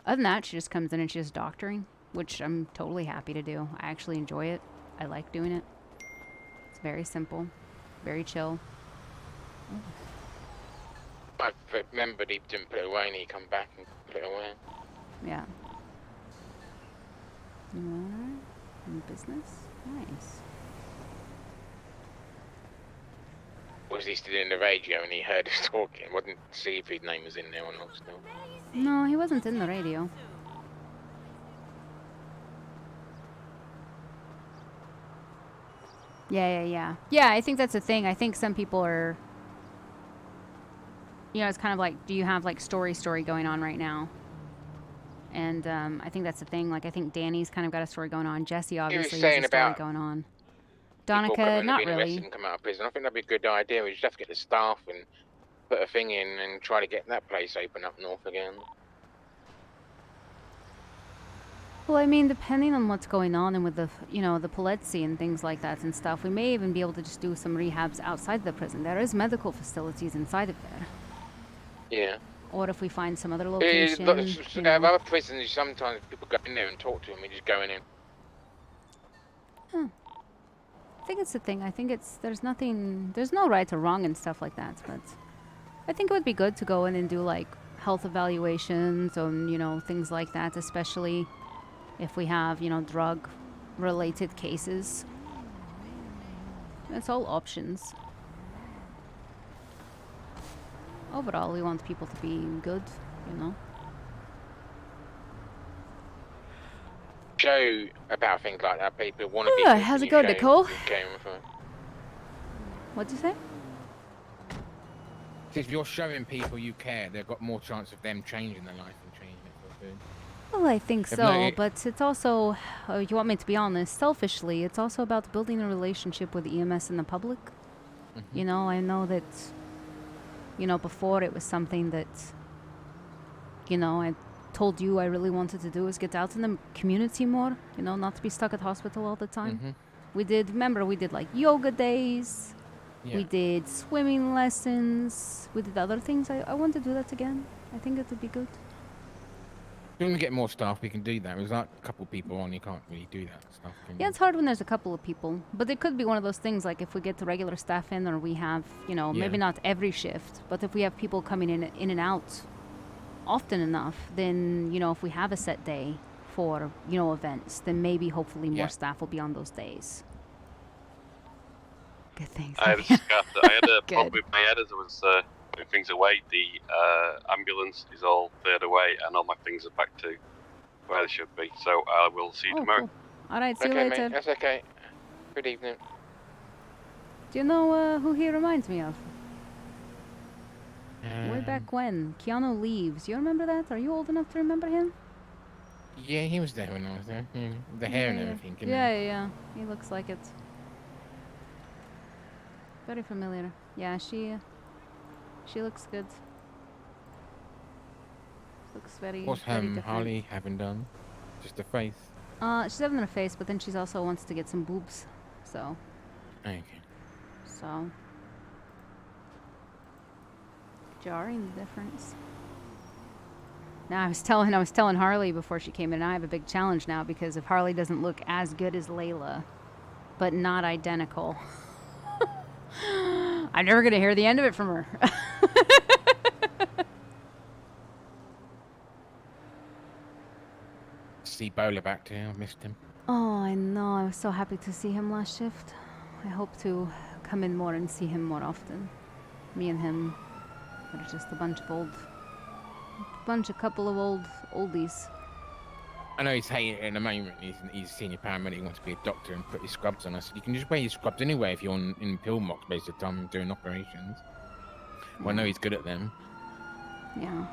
A: other than that, she just comes in and she's doctoring, which I'm totally happy to do. I actually enjoy it. I like doing it. It's very simple, very chill.
F: I remembered he didn't put it away and he come back and put it away.
A: Yeah. You alright? In business? Nice.
F: Was he still in the radio and he heard us talking? Wouldn't see if his name was in there or not still.
A: No, he wasn't in the radio. Yeah. Yeah, I think that's the thing. I think some people are... You know, it's kind of like, do you have, like, story going on right now? And I think that's the thing. Like, I think Danny's kind of got a story going on. Jesse obviously has a story going on. Danika, not really.
F: And come out of prison. I think that'd be a good idea. We just have to get the staff and put a thing in and try to get that place open up north again.
A: Well, I mean, depending on what's going on and with the, you know, the Polizzi and things like that and stuff, we may even be able to just do some rehabs outside the prison. There is medical facilities inside of there.
F: Yeah.
A: Or if we find some other location.
F: Other prisons, sometimes people go in there and talk to them. We just go in.
A: Huh. I think it's the thing. I think it's, there's no right or wrong and stuff like that, but I think it would be good to go in and do, like, health evaluations and, you know, things like that, especially if we have, you know, drug-related cases. It's all options. Overall, we want people to be good, you know.
F: Show about things like that. People want to be.
A: How's it going, Nicole? What'd you say?
H: If you're showing people you care, they've got more chance of them changing their life and changing it for good.
A: Well, I think so, but it's also, you want me to be honest, selfishly, it's also about building a relationship with EMS and the public. Mm-hmm. You know, I know that, you know, before it was something that, you know, I told you I really wanted to do is get out in the community more, you know, not to be stuck at hospital all the time. Mm-hmm. We did like yoga days, we did swimming lessons, we did other things. I want to do that again. I think it would be good.
H: When we get more staff, we can do that. There's like a couple of people on, you can't really do that stuff.
A: Yeah, it's hard when there's a couple of people. But it could be one of those things, like if we get the regular staff in, or we have, you know, maybe not every shift, but if we have people coming in and out often enough, then, you know, if we have a set day for, you know, events, then maybe hopefully more staff will be on those days. Good things.
C: I had a problem with my head as I was putting things away. The ambulance is all cleared away and all my things are back to where they should be. So I will see you tomorrow.
A: Cool. All right, see you later.
F: Mate, that's okay. Good evening.
A: Do you know who he reminds me of? Way back when. Keanu Reeves. You remember that? Are you old enough to remember him?
H: Yeah, he was there when I was there. Yeah. The hair and everything.
A: Yeah. He looks like it. Very familiar. Yeah, she looks good. Looks very,
H: What's
A: very different.
H: Harley having done? Just a face?
A: She's having a face, but then she's also wants to get some boobs. So.
H: Okay.
A: So. Jarring the difference. Now I was telling Harley before she came in, I have a big challenge now because if Harley doesn't look as good as Layla, but not identical, I'm never gonna hear the end of it from her.
H: See Bowler back too. I missed him.
A: Oh, I know. I was so happy to see him last shift. I hope to come in more and see him more often. Me and him are just a couple of old oldies.
H: I know he's hating it in a moment. He's a senior paramedic. He wants to be a doctor and put his scrubs on. I said, you can just wear your scrubs anyway if you're in Pillmox most of the time doing operations. Well, I know he's good at them.
A: Yeah.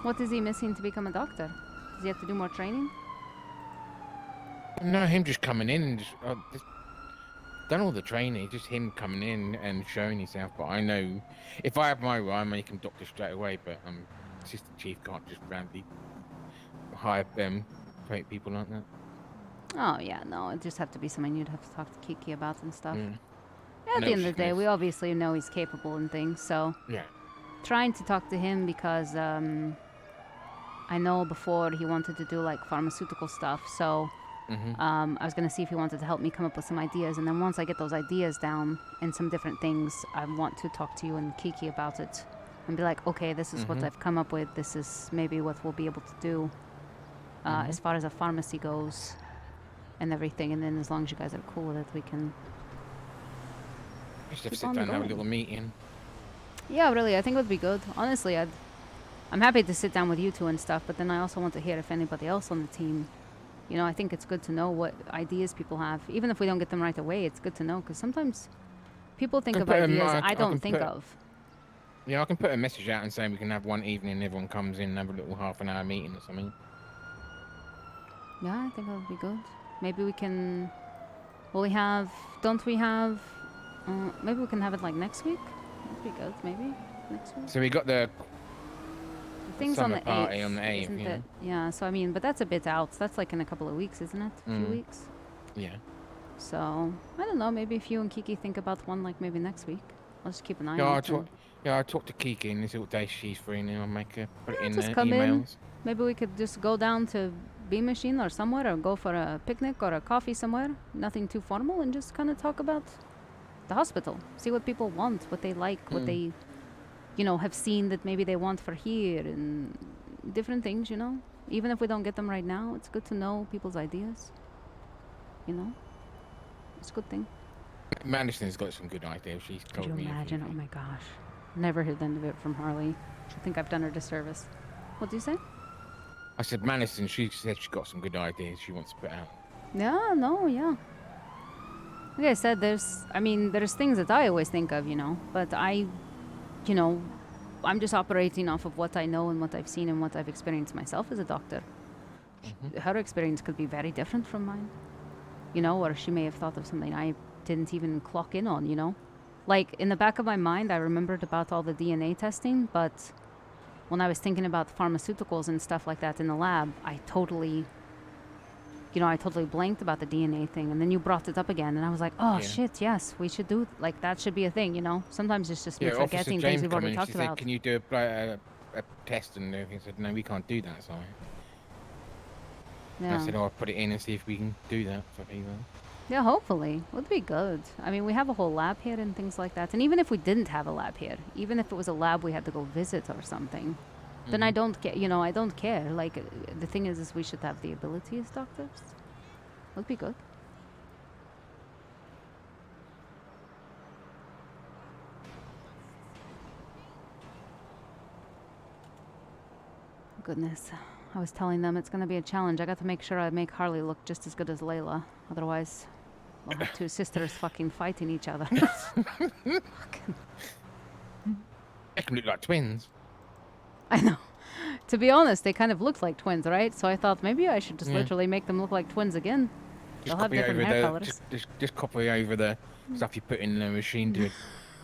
A: What is he missing to become a doctor? Does he have to do more training?
H: No, him just coming in and just done all the training. Just him coming in and showing himself. But I know if I have my way, I make him doctor straight away. But assistant chief can't just randomly hire great people like that.
A: Oh yeah, no, it just have to be someone you'd have to talk to Kiki about and stuff.
H: Mm.
A: At the end of the day, we obviously know he's capable and things, so
H: Yeah.
A: trying to talk to him because I know before he wanted to do like pharmaceutical stuff, so I was gonna see if he wanted to help me come up with some ideas, and then once I get those ideas down and some different things, I want to talk to you and Kiki about it and be like, okay, this is what I've come up with. This is maybe what we'll be able to do as far as a pharmacy goes and everything. And then as long as you guys are cool with it, we can.
H: Just have to sit down and have a little meeting.
A: Yeah, really, I think it would be good. Honestly, I'm happy to sit down with you two and stuff, but then I also want to hear if anybody else on the team. You know, I think it's good to know what ideas people have. Even if we don't get them right away, it's good to know, because sometimes people think of ideas I don't think of.
H: Yeah, I can put a message out and say we can have one evening and everyone comes in and have a little half-an-hour meeting or something.
A: Yeah, I think that would be good. Maybe we can... Well, we have... Don't we have... maybe we can have it like next week? That'd be good, maybe. Next week?
H: So we got the
A: thing's on the 8th,
H: party on the 8th,
A: isn't
H: yeah.
A: it? Yeah, so I mean, but that's a bit out. That's like in a couple of weeks, isn't it? A few weeks.
H: Yeah.
A: So, I don't know, maybe if you and Kiki think about one like maybe next week. I'll just keep an eye
H: Yeah,
A: on it.
H: I talked to Kiki and this little day she's free and I'll make her put it in
A: just
H: the
A: come
H: emails.
A: in. Maybe we could just go down to B Machine or somewhere, or go for a picnic or a coffee somewhere. Nothing too formal, and just kind of talk about the hospital. See what people want, what they like, what they, you know, have seen that maybe they want for here, and different things, you know. Even if we don't get them right now, it's good to know people's ideas. You know, it's a good thing.
H: Madison's got some good ideas. She's told
A: Could
H: me.
A: you imagine? Oh my gosh, never heard the end of it from Harley. I think I've done her disservice. What do you say?
H: I said Madison. She said she got some good ideas she wants to put out.
A: Yeah, no, yeah. Like I said, there's things that I always think of, you know, but I'm just operating off of what I know and what I've seen and what I've experienced myself as a doctor. Her experience could be very different from mine, you know, or she may have thought of something I didn't even clock in on, you know. Like, in the back of my mind, I remembered about all the DNA testing, but when I was thinking about pharmaceuticals and stuff like that in the lab, I totally blanked about the DNA thing. And then you brought it up again, and I was like, oh, shit, yes, we should do, like, that should be a thing, you know? Sometimes it's just me forgetting things we've already talked about.
H: Said, can you do a test and everything? I said, no, we can't do that, sorry.
A: Yeah.
H: I said, I'll put it in and see if we can do that for people.
A: Yeah, hopefully. It would be good. I mean, we have a whole lab here and things like that. And even if we didn't have a lab here, even if it was a lab we had to go visit or something, then I don't care. You know, I don't care. Like, the thing is we should have the ability as doctors. It would be good. Goodness. I was telling them it's going to be a challenge. I got to make sure I make Harley look just as good as Layla. Otherwise, we'll have two sisters fucking fighting each other.
H: They can look like twins.
A: I know. To be honest, they kind of looked like twins, right? So I thought maybe I should just literally make them look like twins again. They'll have different hair colors.
H: Just copy over the stuff you put in the machine to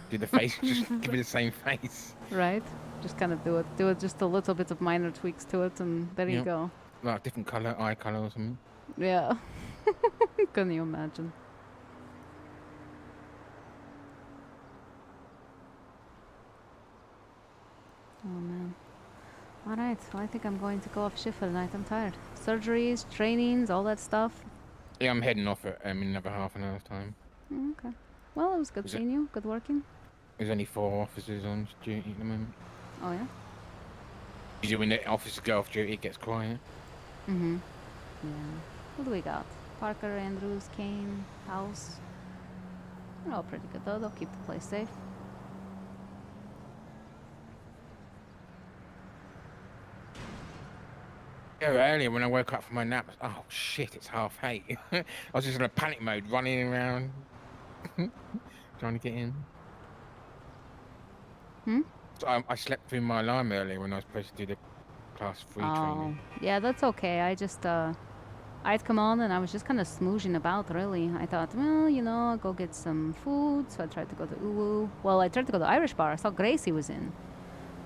H: do the face, just give it the same face.
A: Right? Just kind of do it just a little bit of minor tweaks to it, and there you
H: Yep.
A: go.
H: Like different color, eye color or something.
A: Yeah. Can you imagine? Oh man. Alright, well, I think I'm going to go off shift for the night. I'm tired. Surgeries, trainings, all that stuff.
H: Yeah, I'm heading off at in another half an hour's time.
A: Okay. Well, it was good
H: Was it-
A: seeing you. Good working.
H: There's only 4 officers on duty at the moment.
A: Oh yeah?
H: Usually when the officers go off duty, it gets quiet.
A: Mm-hmm. Yeah. What do we got? Parker, Andrews, Kane, House. They're all pretty good though. They'll keep the place safe.
H: Yeah, earlier when I woke up from my nap, oh shit, it's 8:30. I was just in a panic mode, running around, trying to get in.
A: Hmm?
H: So I slept through my alarm earlier when I was supposed to do the class 3 training.
A: Yeah, that's okay. I'd come on and I was just kind of smooching about, really. I thought, well, you know, I'll go get some food. So I tried to go to Uwu. Well, I tried to go to Irish Bar. I saw Gracie was in.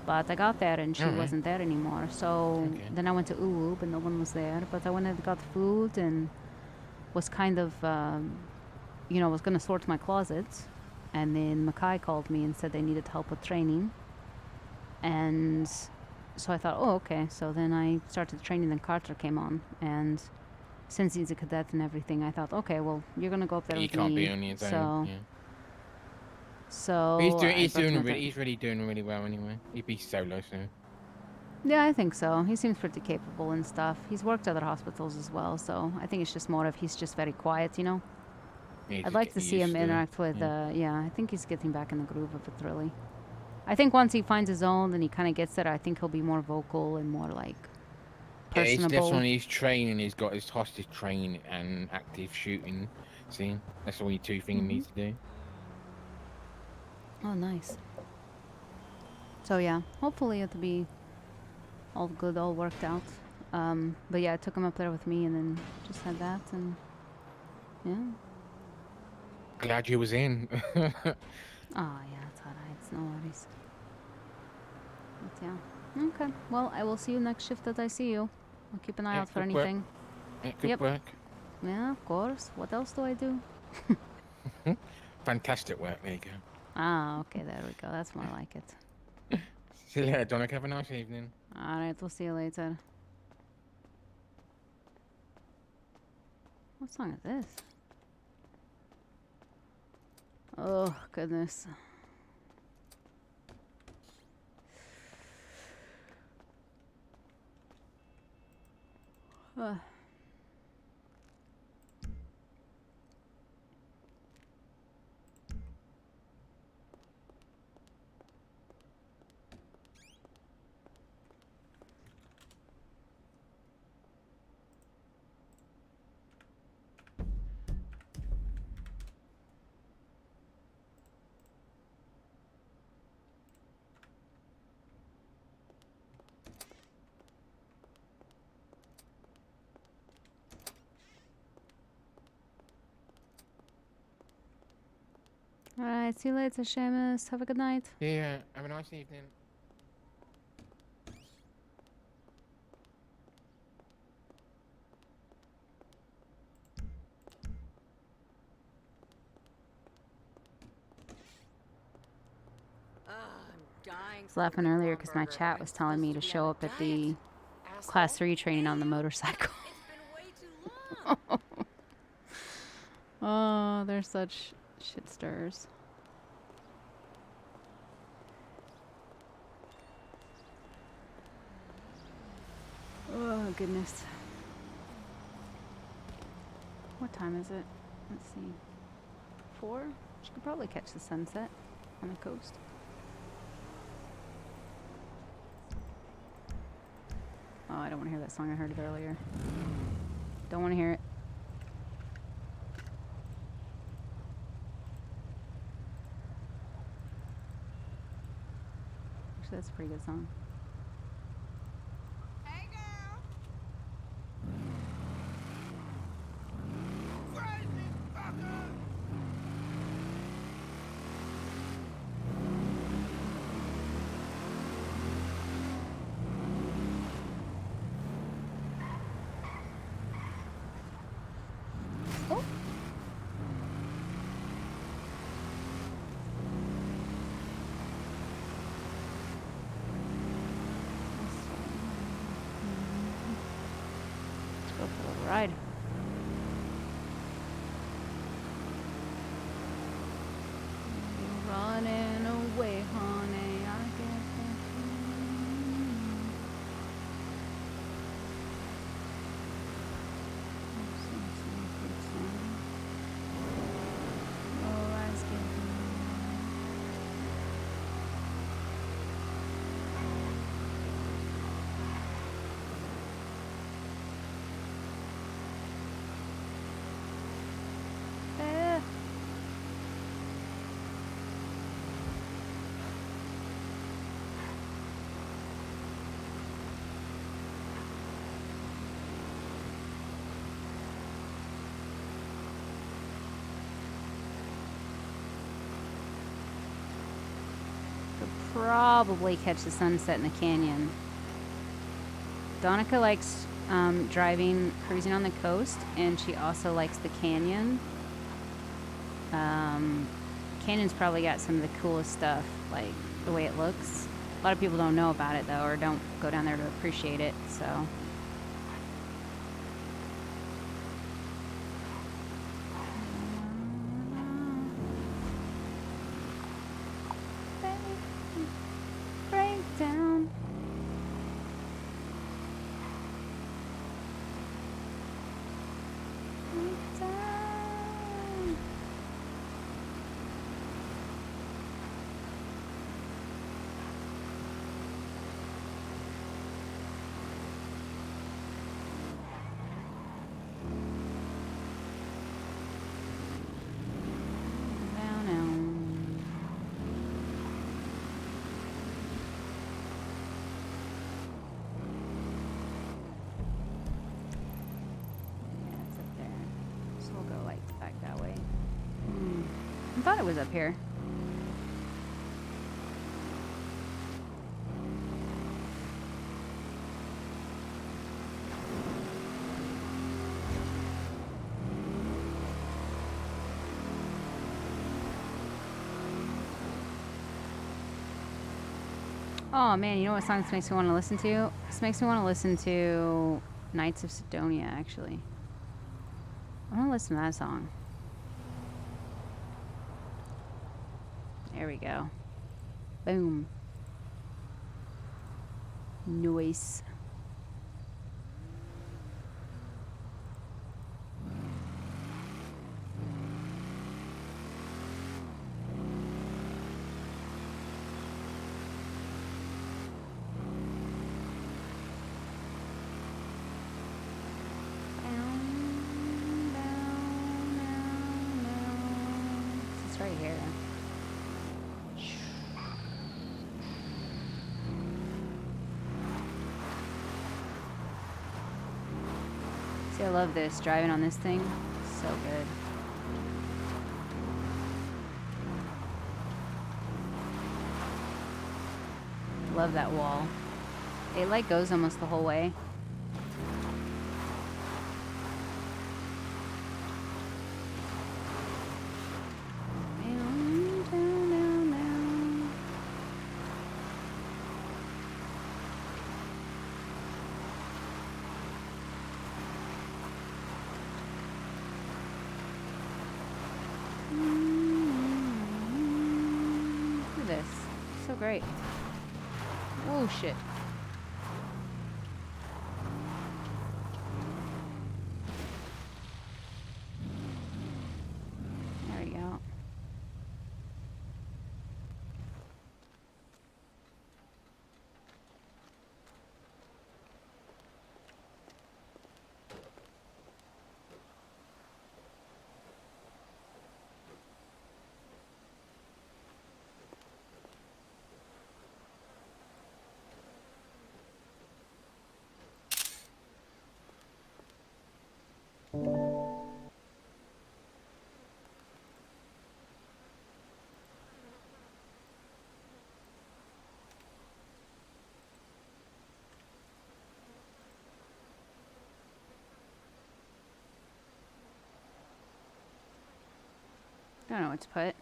A: But I got there and she
H: Alright.
A: wasn't there anymore. So
H: Okay.
A: then I went to Uwu, but no one was there. But I went and got food and was kind of, you know, was going to sort my closet. And then Mackay called me and said they needed help with training. And so I thought, oh, okay. So then I started training, then Carter came on. And since he's a cadet and everything, I thought, okay, well, you're going to go up there
H: He
A: with
H: can't
A: me.
H: be on his
A: so,
H: own. Yeah.
A: so
H: He's
A: I brought him up there.
H: he's really doing really well anyway. He'd be solo soon.
A: Yeah, I think so. He seems pretty capable and stuff. He's worked at other hospitals as well, so I think it's just more of he's just very quiet, you know?
H: Yeah,
A: I'd
H: just
A: like to
H: getting
A: see him
H: used to it.
A: interact with,
H: Yeah.
A: yeah, I think he's getting back in the groove of it, really. I think once he finds his own and he kind of gets there, I think he'll be more vocal and more, like,
H: Yeah, he's
A: personable.
H: that's on his training. He's got his hostage training and active shooting scene. That's the only 2 things he needs to do.
A: Oh, nice. So, yeah, hopefully it'll be all good, all worked out. But yeah, I took him up there with me and then just had that, and yeah.
H: Glad you was in.
A: Oh, yeah, it's alright. It's no worries. But yeah. Okay. Well, I will see you next shift that I see you. I'll keep an eye
H: Yeah,
A: out for
H: good work.
A: anything.
H: Yeah, good
A: Yep.
H: work.
A: Yeah, of course. What else do I do?
H: Fantastic work. There you go.
A: Ah, okay. There we go. That's more like it.
H: See you later, Danika. Have a nice evening.
A: Alright, we'll see you later. What song is this? Oh, goodness. Ugh. Alright, see you later, Seamus. Have a good night.
H: Yeah, have a nice evening.
A: I was laughing earlier because my chat was telling me to show up at the Class 3 training on the motorcycle. Oh, they're such shit stirrers. Oh, goodness. What time is it? Let's see. 4? She could probably catch the sunset on the coast. Oh, I don't want to hear that song. I heard it earlier. Don't want to hear it. Actually, that's a pretty good song. ride. You're running away, honey. I guess that's Your eyes give me. Eh. Could probably catch the sunset in the canyon. Danica likes driving, cruising on the coast, and she also likes the canyon. Canyon's probably got some of the coolest stuff, like the way it looks. A lot of people don't know about it though, or don't go down there to appreciate it, so. Breakdown. Breakdown. Down, down. Yeah, it's up there. So we'll go like back that way. I thought it was up here. Oh man, you know what song this makes me want to listen to? This makes me want to listen to Knights of Sidonia, actually. I want to listen to that song. There we go. Boom. Noise. It's right here. See, I love this, driving on this thing. So good. Love that wall. It like goes almost the whole way. Down, down, down, down. Look at this. So great. Oh shit. There we go. Don't know what to put.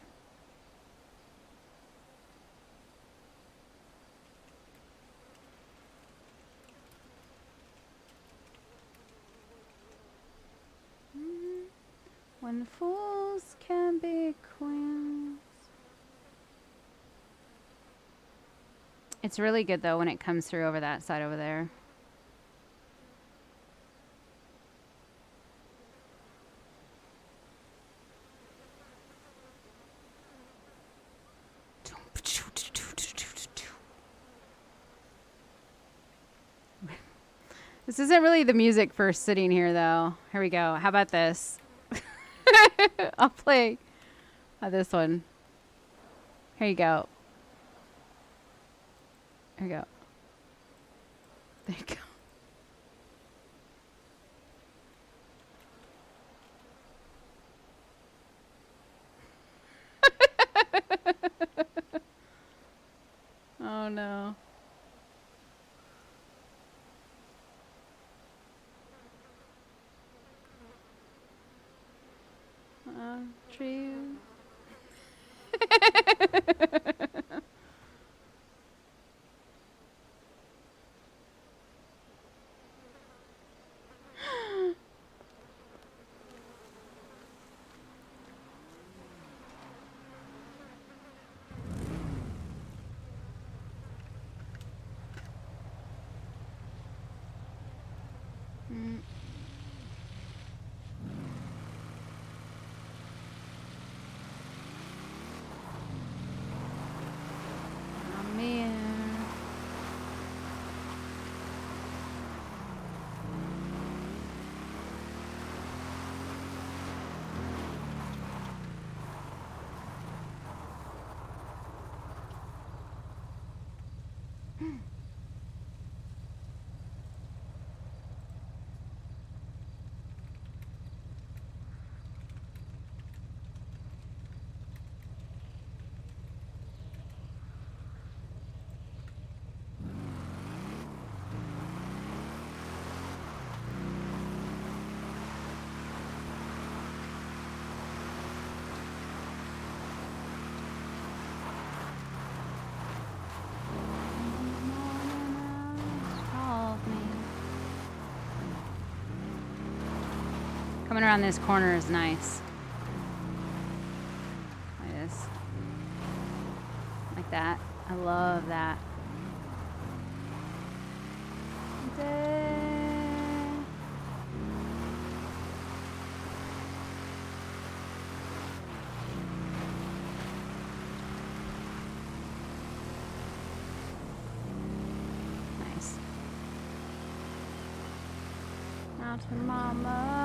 A: When fools can be queens. It's really good though when it comes through over that side over there. This isn't really the music for sitting here though. Here we go. How about this? I'll play this one. Here you go. Here you go. There you go. Oh no. True. Coming around this corner is nice. Like this. Like that. I love that. Nice. Mountain Mama.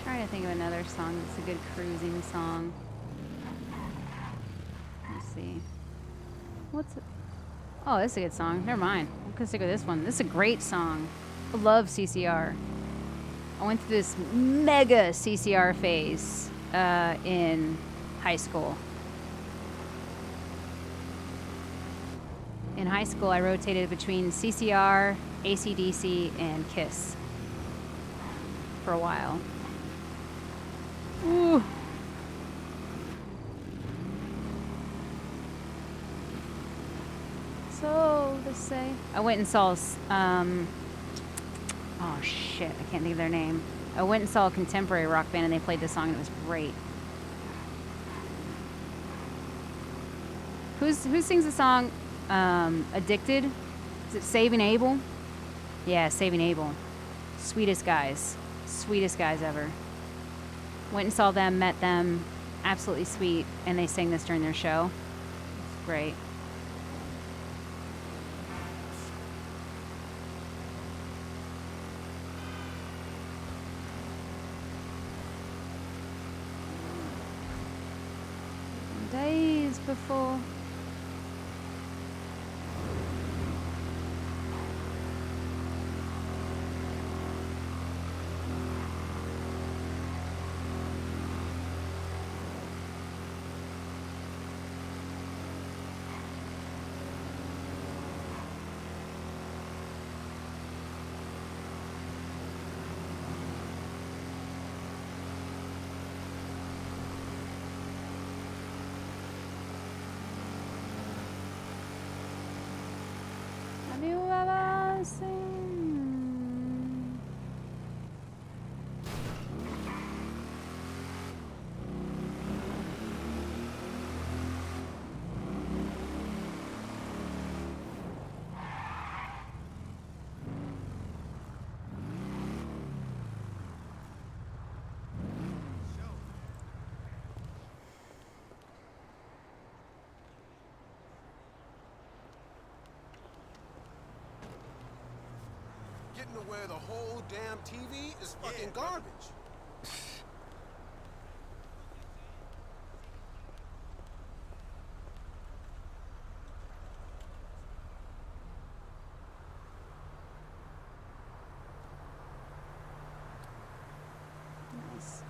A: Trying to think of another song that's a good cruising song. Let's see. What's it? Oh, this is a good song. Never mind. I'm gonna stick with this one. This is a great song. I love CCR. I went through this mega CCR phase in high school. In high school, I rotated between CCR, AC/DC, and KISS for a while. Ooh. So to say, I went and saw. Oh shit! I can't think of their name. I went and saw a contemporary rock band, and they played this song, and it was great. Who sings the song "Addicted"? Is it Saving Abel? Yeah, Saving Abel. Sweetest guys ever. Went and saw them, met them, absolutely sweet, and they sang this during their show. It's great. before. Have you ever seen?
I: Getting to where the whole damn TV is fucking garbage.
A: Nice.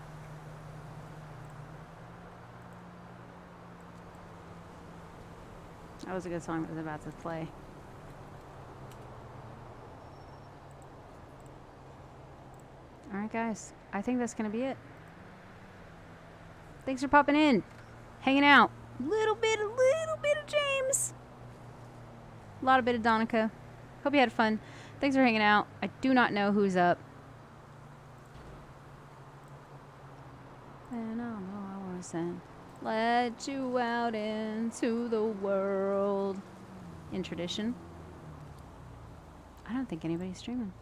A: That was a good song that was about to play. Alright guys, I think that's gonna be it. Thanks for popping in, hanging out. Little bit of James. A lot of bit of Danika. Hope you had fun. Thanks for hanging out. I do not know who's up. And I don't know I wanna send. Let you out into the world. In tradition. I don't think anybody's streaming.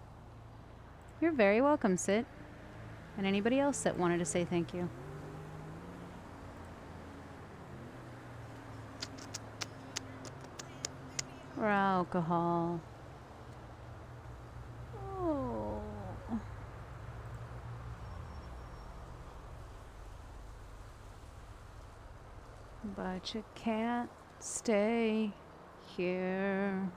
A: You're very welcome, Sit. And anybody else that wanted to say thank you. Or alcohol. Oh. But you can't stay here.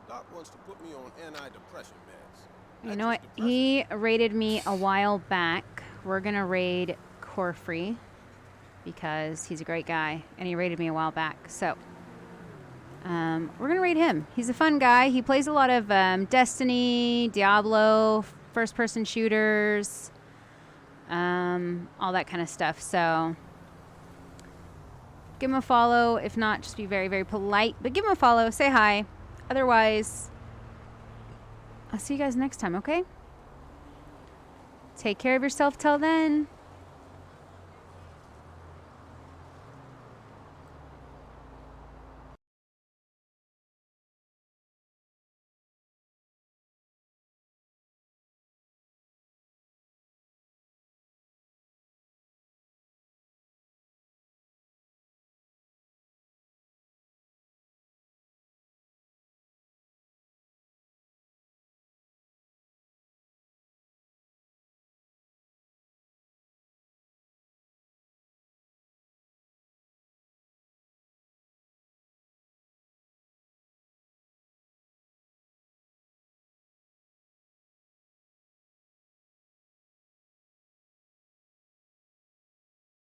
I: Doc wants to put me on antidepressant meds.
A: You know what? He raided me a while back. We're gonna raid Corfrey because he's a great guy, and he raided me a while back. So we're gonna raid him. He's a fun guy. He plays a lot of Destiny, Diablo, first-person shooters, all that kind of stuff. So give him a follow. If not, just be very, very polite. But give him a follow. Say hi. Otherwise, I'll see you guys next time, okay? Take care of yourself till then.